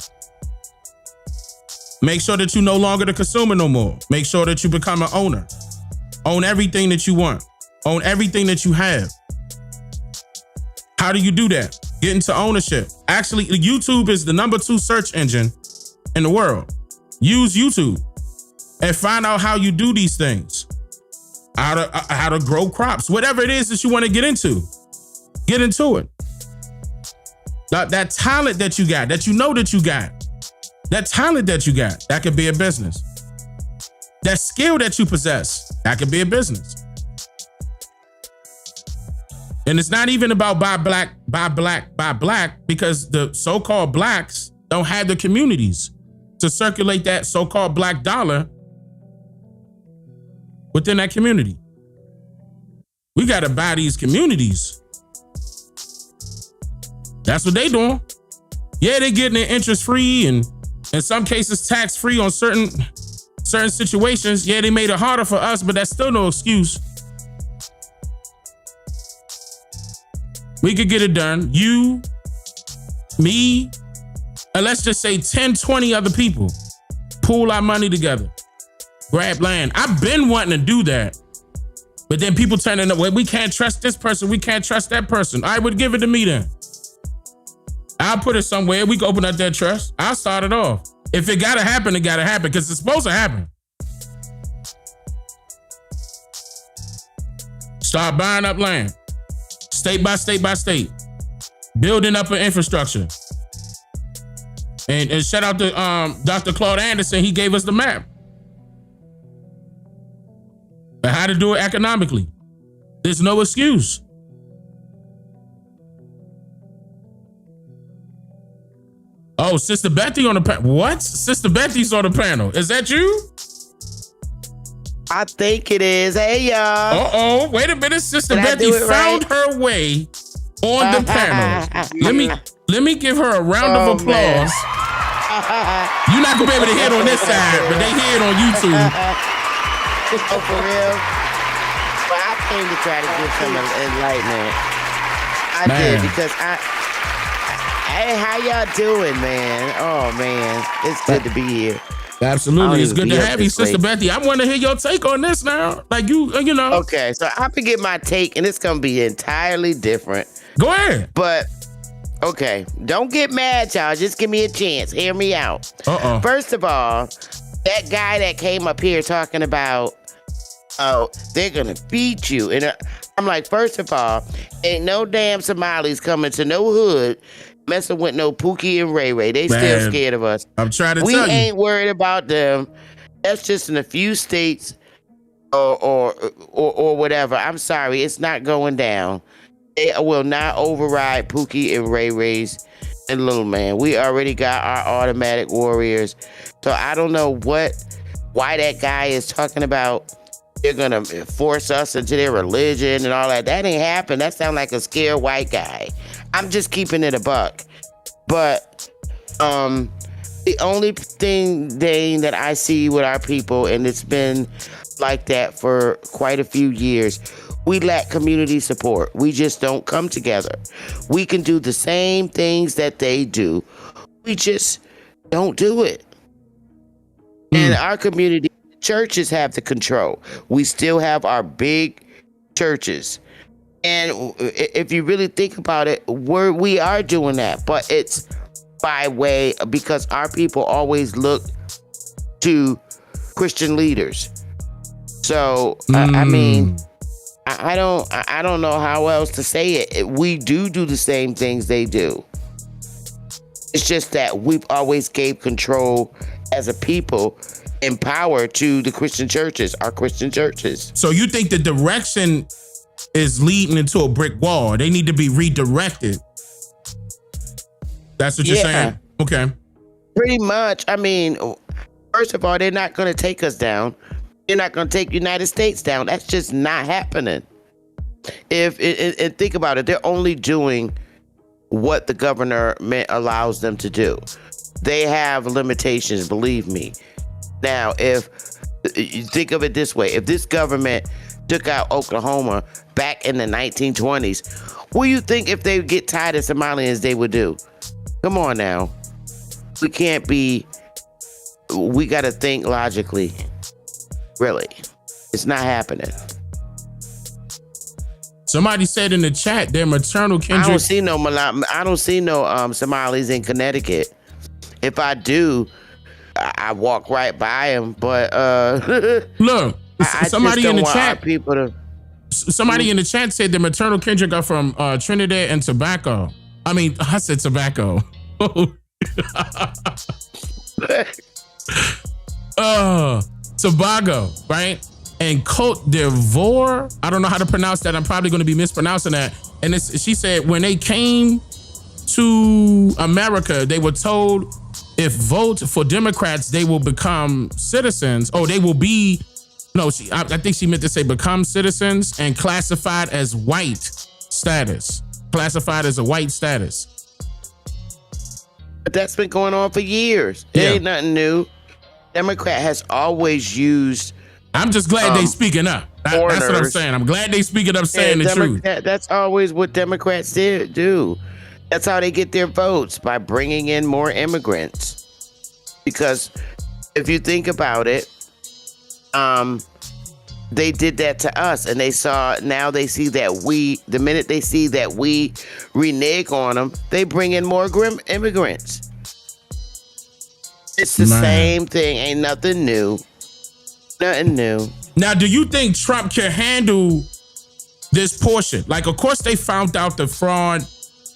Make sure that you're no longer the consumer no more. Make sure that you become an owner. Own everything that you want. Own everything that you have. How do you do that? Get into ownership. Actually, YouTube is the #2 search engine in the world. Use YouTube and find out how you do these things. How to grow crops. Whatever it is that you want to get into it. That talent that you got, that you know that you got, that talent that you got, that could be a business. That skill that you possess, that could be a business. And it's not even about buy black, because the so-called blacks don't have the communities to circulate that so-called black dollar within that community. We got to buy these communities. That's what they doing. Yeah, they getting it interest free and in some cases tax free on certain situations. Yeah, they made it harder for us, but that's still no excuse. We could get it done. You, me, and let's just say 10, 20 other people. Pool our money together. Grab land. I've been wanting to do that. But then people turning up, well, we can't trust this person. We can't trust that person. I would give it to me then. I'll put it somewhere. We can open up that trust. I'll start it off. If it gotta happen, it gotta happen because it's supposed to happen. Start buying up land. State by state by state. Building up an infrastructure. And shout out to Dr. Claude Anderson. He gave us the map. But how to do it economically. There's no excuse. Oh, Sister Betty on the panel. What? Sister Betty's on the panel. Is that you?
I think it is. Hey, y'all.
Uh-oh. Wait a minute. Sister Betty found her way on the panel. Let me give her a round of applause. You're not going to be able to hear it on this side, but they hear it on YouTube.
Oh, for real? Well, I came to try to give some enlightenment. I did because hey, how y'all doing, man? Oh, man. It's good to be here.
Absolutely. It's good to have you, Sister Betty. I want to hear your take on this now. Like you know.
Okay, so I can get my take, and it's going to be entirely different.
Go ahead.
But, okay, don't get mad, y'all. Just give me a chance. Hear me out.
Uh-oh.
First of all, that guy that came up here talking about, oh, they're going to beat you. And I'm like, first of all, ain't no damn Somalis coming to no hood messing with no Pookie and Ray Ray. They still scared of us.
I'm trying to tell you.
We ain't worried about them. That's just in a few states or whatever. I'm sorry. It's not going down. They will not override Pookie and Ray Ray's and Little Man. We already got our automatic warriors. So I don't know why that guy is talking about they're gonna force us into their religion and all that. That ain't happen. That sound like a scared white guy. I'm just keeping it a buck. But the only thing, Dane, that I see with our people, and it's been like that for quite a few years, we lack community support. We just don't come together. We can do the same things that they do. We just don't do it. And our community, churches have the control. We still have our big churches. And if you really think about it, we are doing that, but it's by way, because our people always look to Christian leaders. So, I mean, I don't know how else to say it. We do the same things they do. It's just that we've always gave control as a people and power to the Christian churches, our Christian churches.
So you think the direction is leading into a brick wall? They need to be redirected. That's what you're saying? Okay.
Pretty much. I mean, first of all, they're not going to take us down. They're not going to take United States down. That's just not happening. And think about it, they're only doing what the government allows them to do. They have limitations, believe me. Now, if you think of it this way, if this government took out Oklahoma back in the 1920s, what do you think if they get tired of Somalians they would do? Come on now. We got to think logically. Really. It's not happening.
Somebody said in the chat their maternal kindred.
I don't see no Somalis in Connecticut. If I do, I walk right by them. But
look, somebody in the chat, somebody
Mm.
in the chat said their maternal kindred are from Trinidad and Tobago. I mean, I said tobacco. Tobago, right? And Cote d'Ivoire, I don't know how to pronounce that. I'm probably going to be mispronouncing that. And she said when they came to America, they were told if vote for Democrats, they will become citizens. Oh, they will be, no, I think she meant to say become citizens and classified as white status. Classified as a white status.
But that's been going on for years. It ain't nothing new. Democrat has always used.
I'm just glad they speaking up. That's what I'm saying. I'm glad they speaking up, saying the truth.
That's always what Democrats do. That's how they get their votes, by bringing in more immigrants. Because if you think about it, they did that to us, and now they see that the minute they see that we renege on them, they bring in more immigrants. It's the same thing. Ain't nothing new. Nothing new.
Now, do you think Trump can handle this portion? Like, of course, they found out the fraud.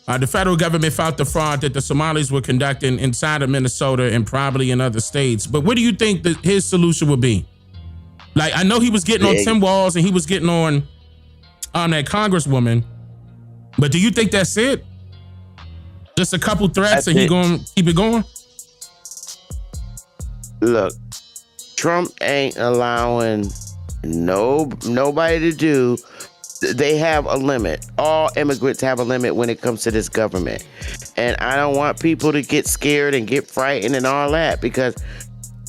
The federal government found the fraud that the Somalis were conducting inside of Minnesota and probably in other states. But what do you think that his solution would be? Like, I know he was getting on Tim Walz and he was getting on that congresswoman. But do you think that's it? Just a couple threats and he gonna keep it going?
Look, Trump ain't allowing nobody to do. They have a limit. All immigrants have a limit when it comes to this government. And I don't want people to get scared and get frightened and all that because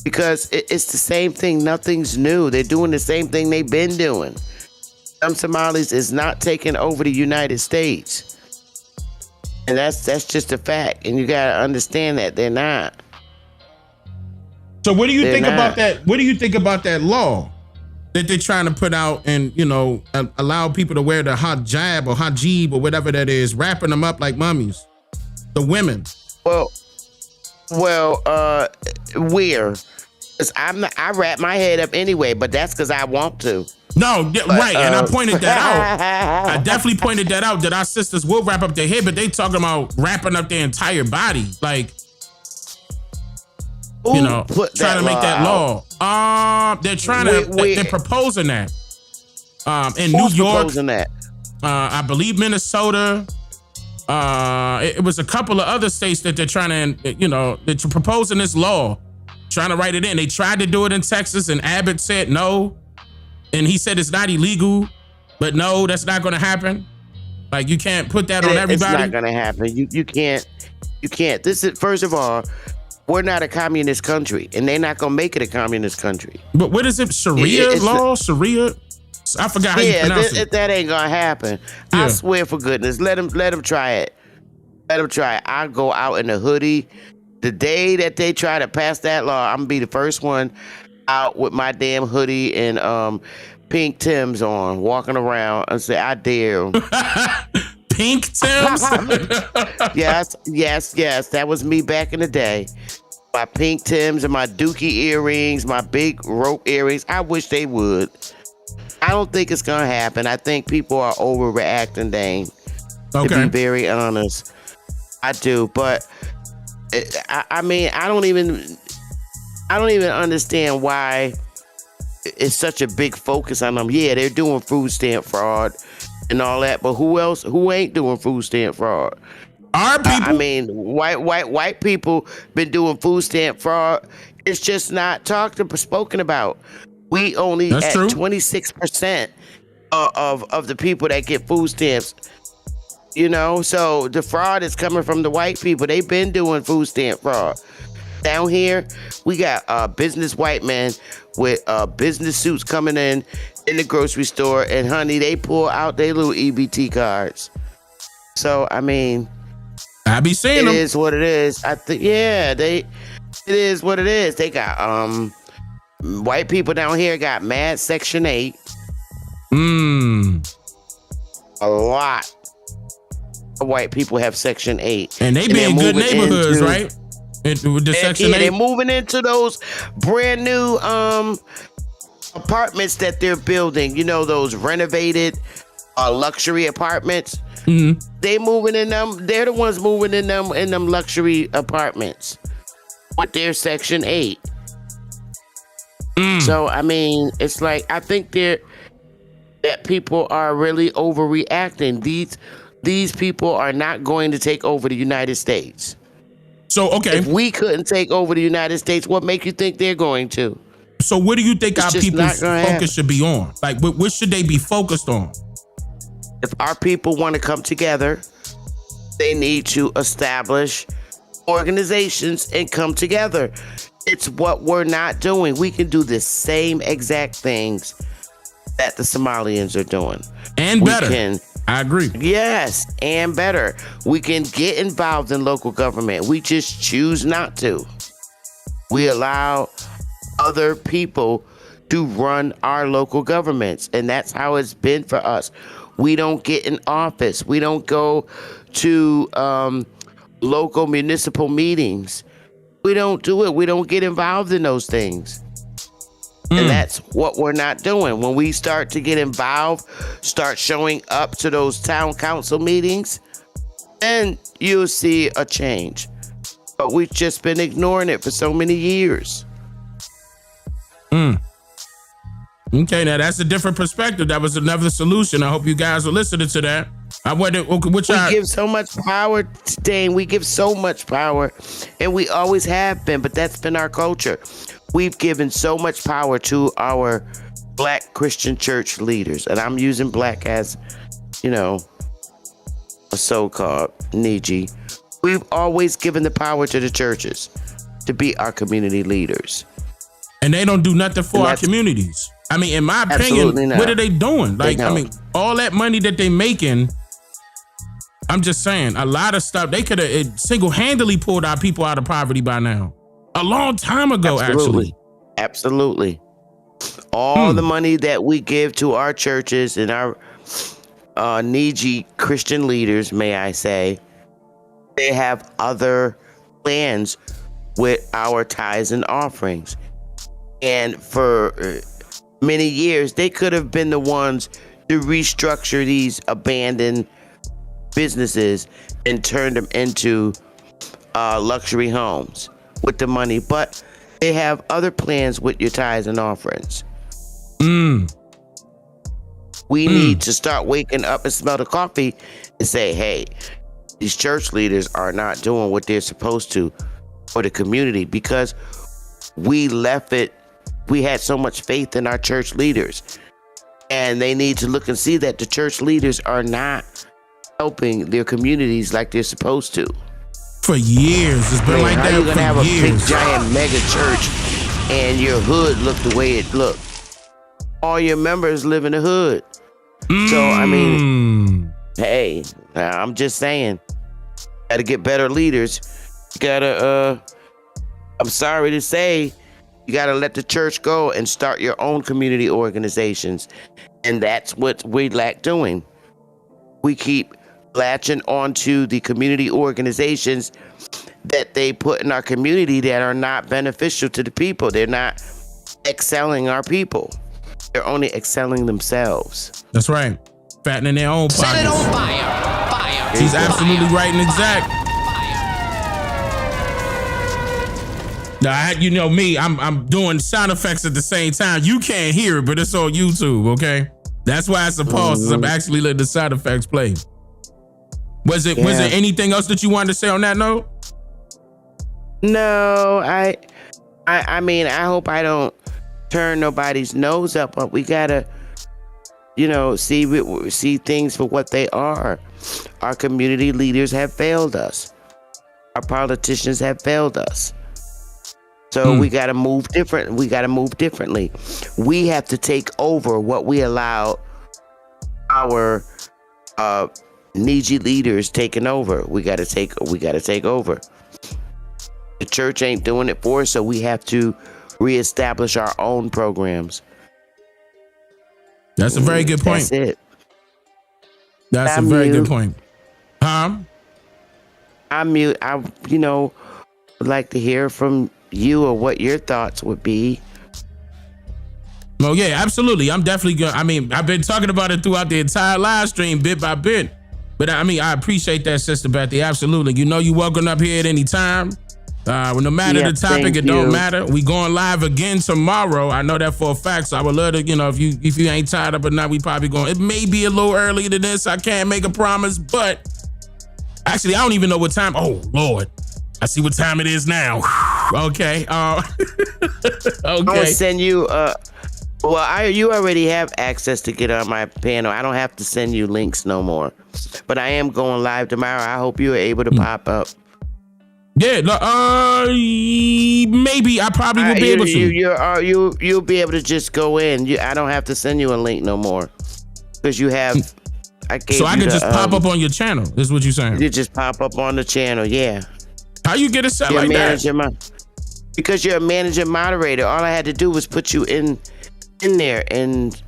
it's the same thing. Nothing's new. They're doing the same thing they've been doing. Some Somalis is not taking over the United States. And that's just a fact. And you got to understand that they're not.
So what do you think about that? What do you think about that law that they're trying to put out and, allow people to wear the hijab or hijab or whatever that is, wrapping them up like mummies, the women?
Well, where? 'Cause I wrap my head up anyway, but that's because I want to.
No, right, and I pointed that out. I definitely pointed that out, that our sisters will wrap up their head, but they talking about wrapping up their entire body, like, trying to make that law. They're trying they're proposing that. In New York,
proposing that?
I believe Minnesota. It was a couple of other states that they're trying to, they're proposing this law, trying to write it in. They tried to do it in Texas, and Abbott said no. and he said it's not illegal, but no, that's not going to happen. Like you can't put that on everybody.
It's not going to happen. You can't. This is, first of all, we're not a communist country, and they're not going to make it a communist country.
But what is it? Sharia law? Sharia? I forgot how you pronounce it.
That ain't going to happen. I swear for goodness. Let them try it. Let them try it. I'll go out in a hoodie. The day that they try to pass that law, I'm going to be the first one out with my damn hoodie and pink Timbs on, walking around and say, I dare.
Pink Timbs?
Yes. That was me back in the day. My pink Timbs and my dookie earrings, my big rope earrings. I wish they would. I don't think it's going to happen. I think people are overreacting, Dane. To be very honest. I do. But, I mean, I don't even understand why it's such a big focus on them. Yeah, they're doing food stamp fraud and all that, but who ain't doing food stamp fraud?
Our people.
I mean, white people been doing food stamp fraud. It's just not spoken about. We only at 26% of the people that get food stamps. You know, so the fraud is coming from the white people. They've been doing food stamp fraud. Down here, we got business white men with business suits coming in the grocery store, and honey, they pull out their little EBT cards. So I mean,
I be seeing them.
It is what it is. I think, it is what it is. They got white people down here got mad Section 8. A lot of white people have Section 8,
and they be in good neighborhoods, right? With the Section 8,
they're moving into those brand new apartments that they're building. You know, those renovated luxury apartments.
Mm-hmm.
They moving in them. They're the ones moving in them luxury apartments with their Section 8. So I mean, it's like I think that people are really overreacting. These people are not going to take over the United States.
So, okay.
If we couldn't take over the United States, what make you think they're going to?
So what do you think our people's focus should be on? Like, what should they be focused on?
If our people want to come together, they need to establish organizations and come together. It's what we're not doing. We can do the same exact things that the Somalians are doing.
And better. I agree.
Yes, and better. We can get involved in local government. We just choose not to. We allow other people to run our local governments, and that's how it's been for us. We don't get in office. We don't go to local municipal meetings. We don't do it. We don't get involved in those things. And that's what we're not doing. When we start to get involved, start showing up to those town council meetings, then you'll see a change. But we've just been ignoring it for so many years.
Okay, now that's a different perspective. That was another solution. I hope you guys are listening to that. We
give so much power, Dane. We give so much power, and we always have been, but that's been our culture. We've given so much power to our Black Christian church leaders, and I'm using black as, a so-called Niji. We've always given the power to the churches to be our community leaders.
And they don't do nothing for our communities. I mean, in my opinion, what are they doing? Like, I mean, all that money that they making, I'm just saying, a lot of stuff, they could have single-handedly pulled our people out of poverty by now. A long time ago, actually.
Absolutely. All the money that we give to our churches and our Niji Christian leaders, may I say, they have other plans with our tithes and offerings. And for many years, they could have been the ones to restructure these abandoned businesses and turn them into luxury homes with the money, but they have other plans with your tithes and offerings. We need to start waking up and smell the coffee and say, hey, these church leaders are not doing what they're supposed to for the community, because we had so much faith in our church leaders. And they need to look and see that the church leaders are not helping their communities like they're supposed to.
For years, it's been like
How
that
you gonna have
for
a big
years.
giant mega church and your hood look the way it looked? All your members live in the hood. So I mean, hey, I'm just saying, gotta get better leaders. You gotta, I'm sorry to say, you gotta let the church go and start your own community organizations. And that's what we lack doing. We keep latching onto the community organizations that they put in our community that are not beneficial to the people. They're not excelling our people. They're only excelling themselves.
That's right. Fattening their own pockets.
Set it on fire. Fire.
She's absolutely right and exact. Now, you know me, I'm doing sound effects at the same time. You can't hear it, but it's on YouTube, okay? That's why it's a pause. I'm actually letting the sound effects play. Was there anything else that you wanted to say on that note?
No, I mean, I hope I don't turn nobody's nose up, but we gotta, see things for what they are. Our community leaders have failed us. Our politicians have failed us. So we gotta move different. We gotta move differently. We have to take over what we allow our needy leaders taking over. We gotta take over. The church ain't doing it for us, so we have to reestablish our own programs.
That's a very good point.
That's it.
That's a very good point. Huh?
I would like to hear from you or what your thoughts would be.
Oh yeah, absolutely. I'm definitely going. I mean, I've been talking about it throughout the entire live stream, bit by bit. But I mean, I appreciate that, Sister Bethy. Absolutely. You're welcome up here at any time. No matter the topic, it don't matter. We going live again tomorrow. I know that for a fact. So I would love to, if you ain't tired up or not, we probably going. It may be a little earlier than this. I can't make a promise, but actually, I don't even know what time. Oh Lord, I see what time it is now. Okay. Okay.
I'm gonna send you. You already have access to get on my panel. I don't have to send you links no more. But I am going live tomorrow. I hope you are able to pop up.
Yeah, maybe I probably will be able to.
You'll be able to just go in. I don't have to send you a link no more because you have. I can
just pop up on your channel. Is what you're saying?
You just pop up on the channel. Yeah.
How you get it set like that?
Because you're a manager moderator. All I had to do was put you in there and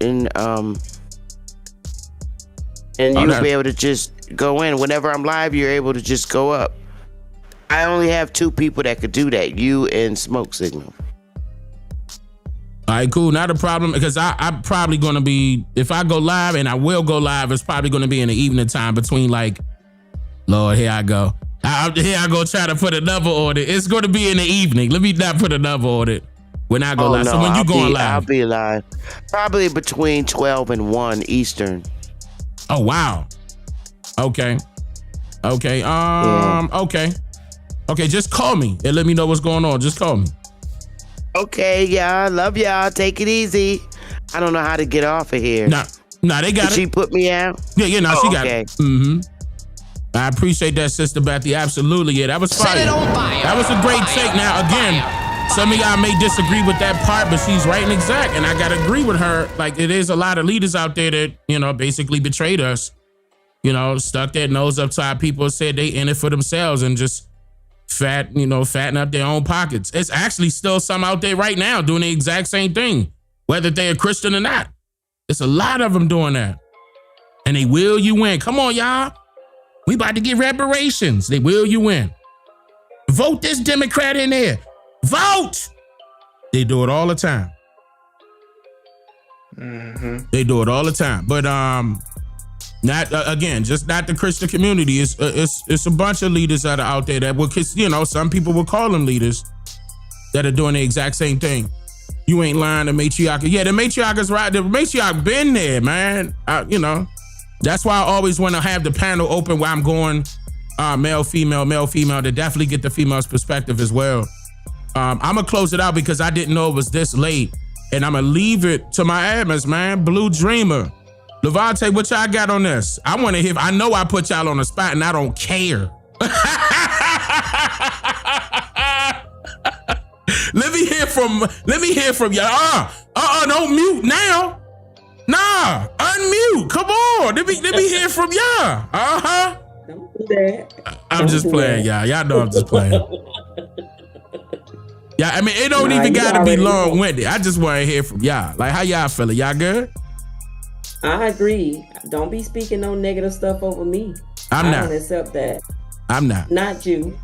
you'll be able to just go in. Whenever I'm live, you're able to just go up. I only have 2 people that could do that, you and Smoke Signal.
All right, cool. Not a problem, because I'm probably going to be, if I go live, and I will go live, it's probably going to be in the evening time between Lord, here I go. Here I go try to put another on it. It's going to be in the evening. Let me not put another on it when I go live.
No,
so when you going live?
I'll be live. Probably between 12 and 1 Eastern.
Oh, wow. Okay. Okay. Okay, just call me and let me know what's going on. Just call me.
Okay, y'all. Love y'all. Take it easy. I don't know how to get off of here.
Nah, they got it.
She put me out?
Yeah, she got it. Mm-hmm. I appreciate that, Sister Bethy. Absolutely. Yeah, that was fire.
Set it on fire.
That was a great take. Now, again, some of y'all may disagree with that part, but she's right and exact. And I got to agree with her. It is a lot of leaders out there that, basically betrayed us. Stuck their nose up to our people, said they in it for themselves and just fatten up their own pockets. It's actually still some out there right now doing the exact same thing, whether they're a Christian or not. It's a lot of them doing that. And they will you in. Come on, y'all. We about to get reparations. They will you in. Vote this Democrat in there. Vote. They do it all the time. Mm-hmm. They do it all the time. But not just not the Christian community. It's a bunch of leaders that are out there that will, some people will call them leaders that are doing the exact same thing. You ain't lying. The matriarch. Yeah, the matriarch is right. The matriarch been there, man. That's why I always want to have the panel open while I'm going male, female, to definitely get the female's perspective as well. I'm going to close it out because I didn't know it was this late. And I'm going to leave it to my admins, man. Blue Dreamer. Levante, what y'all got on this? I want to hear. I know I put y'all on the spot and I don't care. Let me hear from y'all. Don't mute now. Nah, unmute. Come on. Let me hear from y'all.
Don't do that.
I'm just playing, y'all. Y'all know I'm just playing. Yeah, I mean, it don't even gotta be long-winded. I just want to hear from y'all. Like, how y'all feeling? Y'all good?
I agree. Don't be speaking no negative stuff over me.
I
don't accept that.
I'm not.
Not you.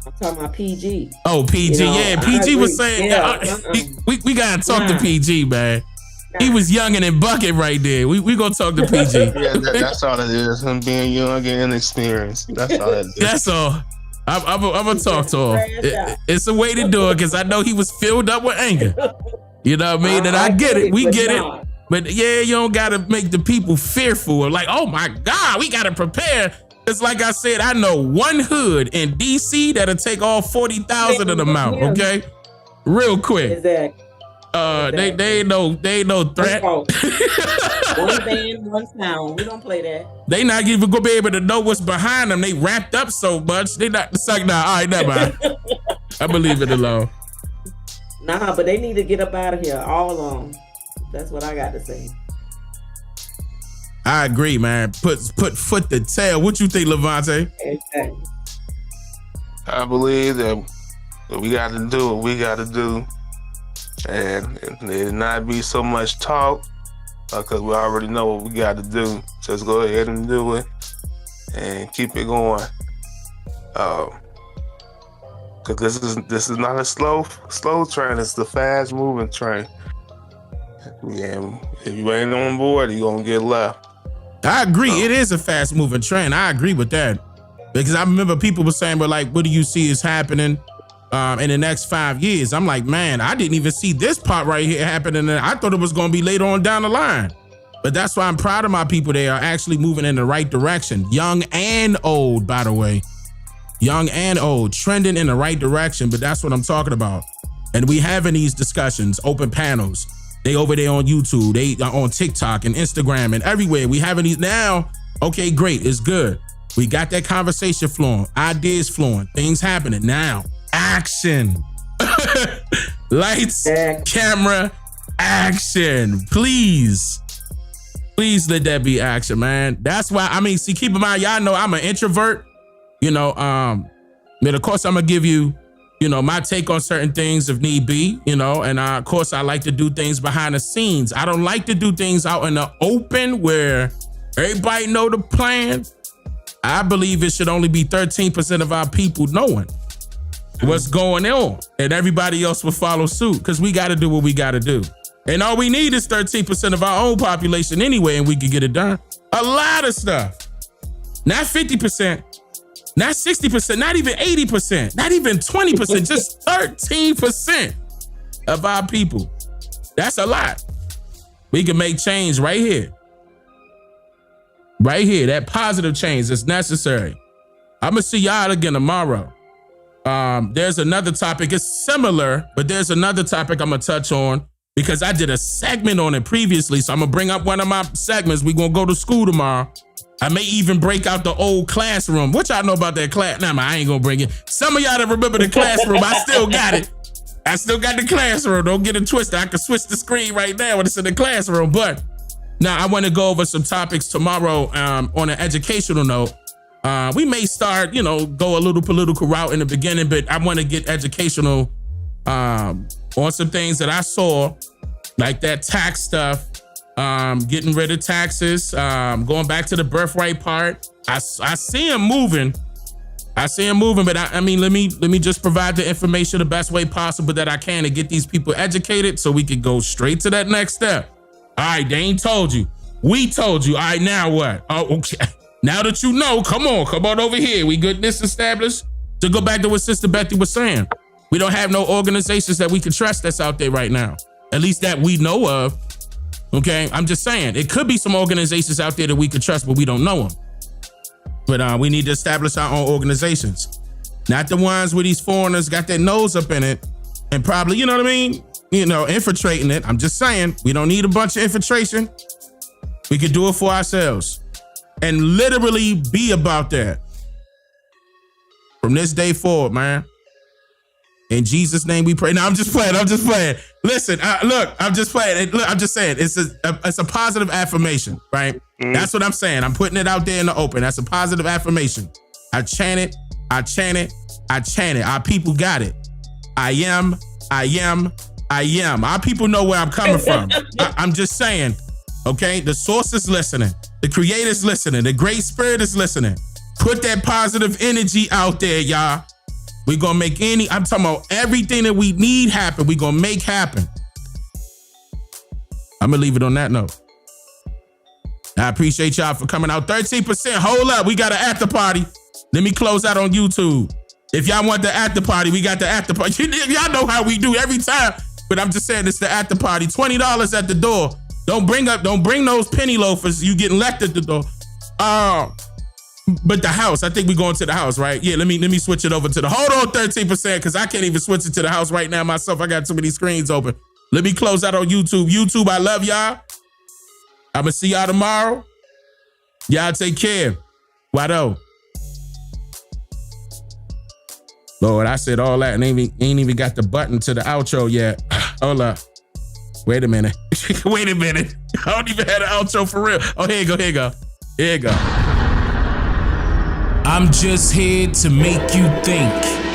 I'm talking about PG.
Oh, PG. Yeah, PG was saying, we gotta talk to PG, man. He was youngin' and bucket right there. We gonna talk to PG.
Yeah, that's all it is. Him being young and inexperienced. That's all it is.
That's all. I'm gonna talk to him. It's a way to do it because I know he was filled up with anger. You know what I mean? And I get it. We get it. But yeah, you don't gotta make the people fearful of like, oh my God, we gotta prepare. It's like I said, I know one hood in DC that'll take all 40,000 of them out. Okay, real quick.
Exactly.
They ain't no threat.
One band, one sound. We don't play that.
They not even gonna be able to know what's behind them. They wrapped up so much. They not suck now. All right, never mind. I believe it alone.
Nah, but they need to get up out of here all alone. That's what I got to say.
I agree, man. Put foot to tail. What you think, Levante?
Exactly.
I believe that we got to do what we got to do, and it not be so much talk because we already know what we got to do. Just go ahead and do it and keep it going. Because this is not a slow train. It's the fast moving train. Yeah, if you ain't on board, you're gonna get left.
I agree. It is a fast moving train. I agree with that. Because I remember people were saying, but like, what do you see is happening in the next 5 years? I'm like, man, I didn't even see this part right here happening. I thought it was gonna be later on down the line. But that's why I'm proud of my people. They are actually moving in the right direction. Young and old, by the way. Young and old, trending in the right direction. But that's what I'm talking about. And we having these discussions, open panels. They over there on YouTube, they are on TikTok and Instagram and everywhere. We having these now. Okay, great, it's good. We got that conversation flowing, ideas flowing, things happening. Now, action. Lights, camera, action. Please let that be action, man. That's why, I mean, see, keep in mind, y'all know I'm an introvert. You know, but of course I'm gonna give you, you know, my take on certain things if need be, you know, and of course I like to do things behind the scenes. I don't like to do things out in the open where everybody know the plan. I believe it should only be 13% of our people knowing what's going on, and everybody else will follow suit because we got to do what we got to do. And all we need is 13% of our own population anyway, and we can get it done. A lot of stuff, not 50%. Not 60%, not even 80%, not even 20%, just 13% of our people. That's a lot. We can make change right here. Right here, that positive change is necessary. I'm gonna see y'all again tomorrow. There's another topic, it's similar, but there's another topic I'm gonna touch on because I did a segment on it previously, so I'm gonna bring up one of my segments. We're gonna go to school tomorrow. I may even break out the old classroom. What y'all know about that class? Nah, I ain't gonna bring it. Some of y'all that remember the classroom, I still got it. I still got the classroom. Don't get it twisted. I can switch the screen right now when it's in the classroom. But now I want to go over some topics tomorrow on an educational note. We may start, you know, go a little political route in the beginning, but I want to get educational on some things that I saw, like that tax stuff. Getting rid of taxes, going back to the birthright part. I see him moving. But I mean, let me just provide the information the best way possible that I can to get these people educated so we can go straight to that next step. All right, Dane told you. We told you. All right, now what? Oh, okay. Now that you know, come on over here. We good this established? To go back to what Sister Bethy was saying. We don't have no organizations that we can trust that's out there right now. At least that we know of. Okay, I'm just saying, it could be some organizations out there that we could trust, but we don't know them. But we need to establish our own organizations. Not the ones where these foreigners got their nose up in it and probably, you know what I mean? You know, infiltrating it. I'm just saying, we don't need a bunch of infiltration. We could do it for ourselves and literally be about that from this day forward, man. In Jesus' name we pray. No, I'm just playing. Listen, look, I'm just playing. Look, I'm just saying, it's a positive affirmation, right? That's what I'm saying. I'm putting it out there in the open. That's a positive affirmation. I chant it. Our people got it. I am. Our people know where I'm coming from. I'm just saying, okay? The source is listening. The creator's listening. The great spirit is listening. Put that positive energy out there, y'all. We're gonna make I'm talking about everything that we need happen. We're gonna make happen. I'm gonna leave it on that note. I appreciate y'all for coming out. 13%. Hold up. We got an after party. Let me close out on YouTube. If y'all want the after party, we got the after party. Y'all know how we do every time. But I'm just saying, it's the after party. $20 at the door. Don't bring those penny loafers. You getting left at the door. But the house, I think we're going to the house, right? Yeah, let me switch it over to the, hold on 13%, because I can't even switch it to the house right now myself. I got too many screens open. Let me close out on YouTube. YouTube, I love y'all. I'm going to see y'all tomorrow. Y'all take care. Wado. Lord, I said all that and ain't even got the button to the outro yet. Hold up. Wait a minute. Wait a minute. I don't even have an outro for real. Oh, here you go. I'm just here to make you think.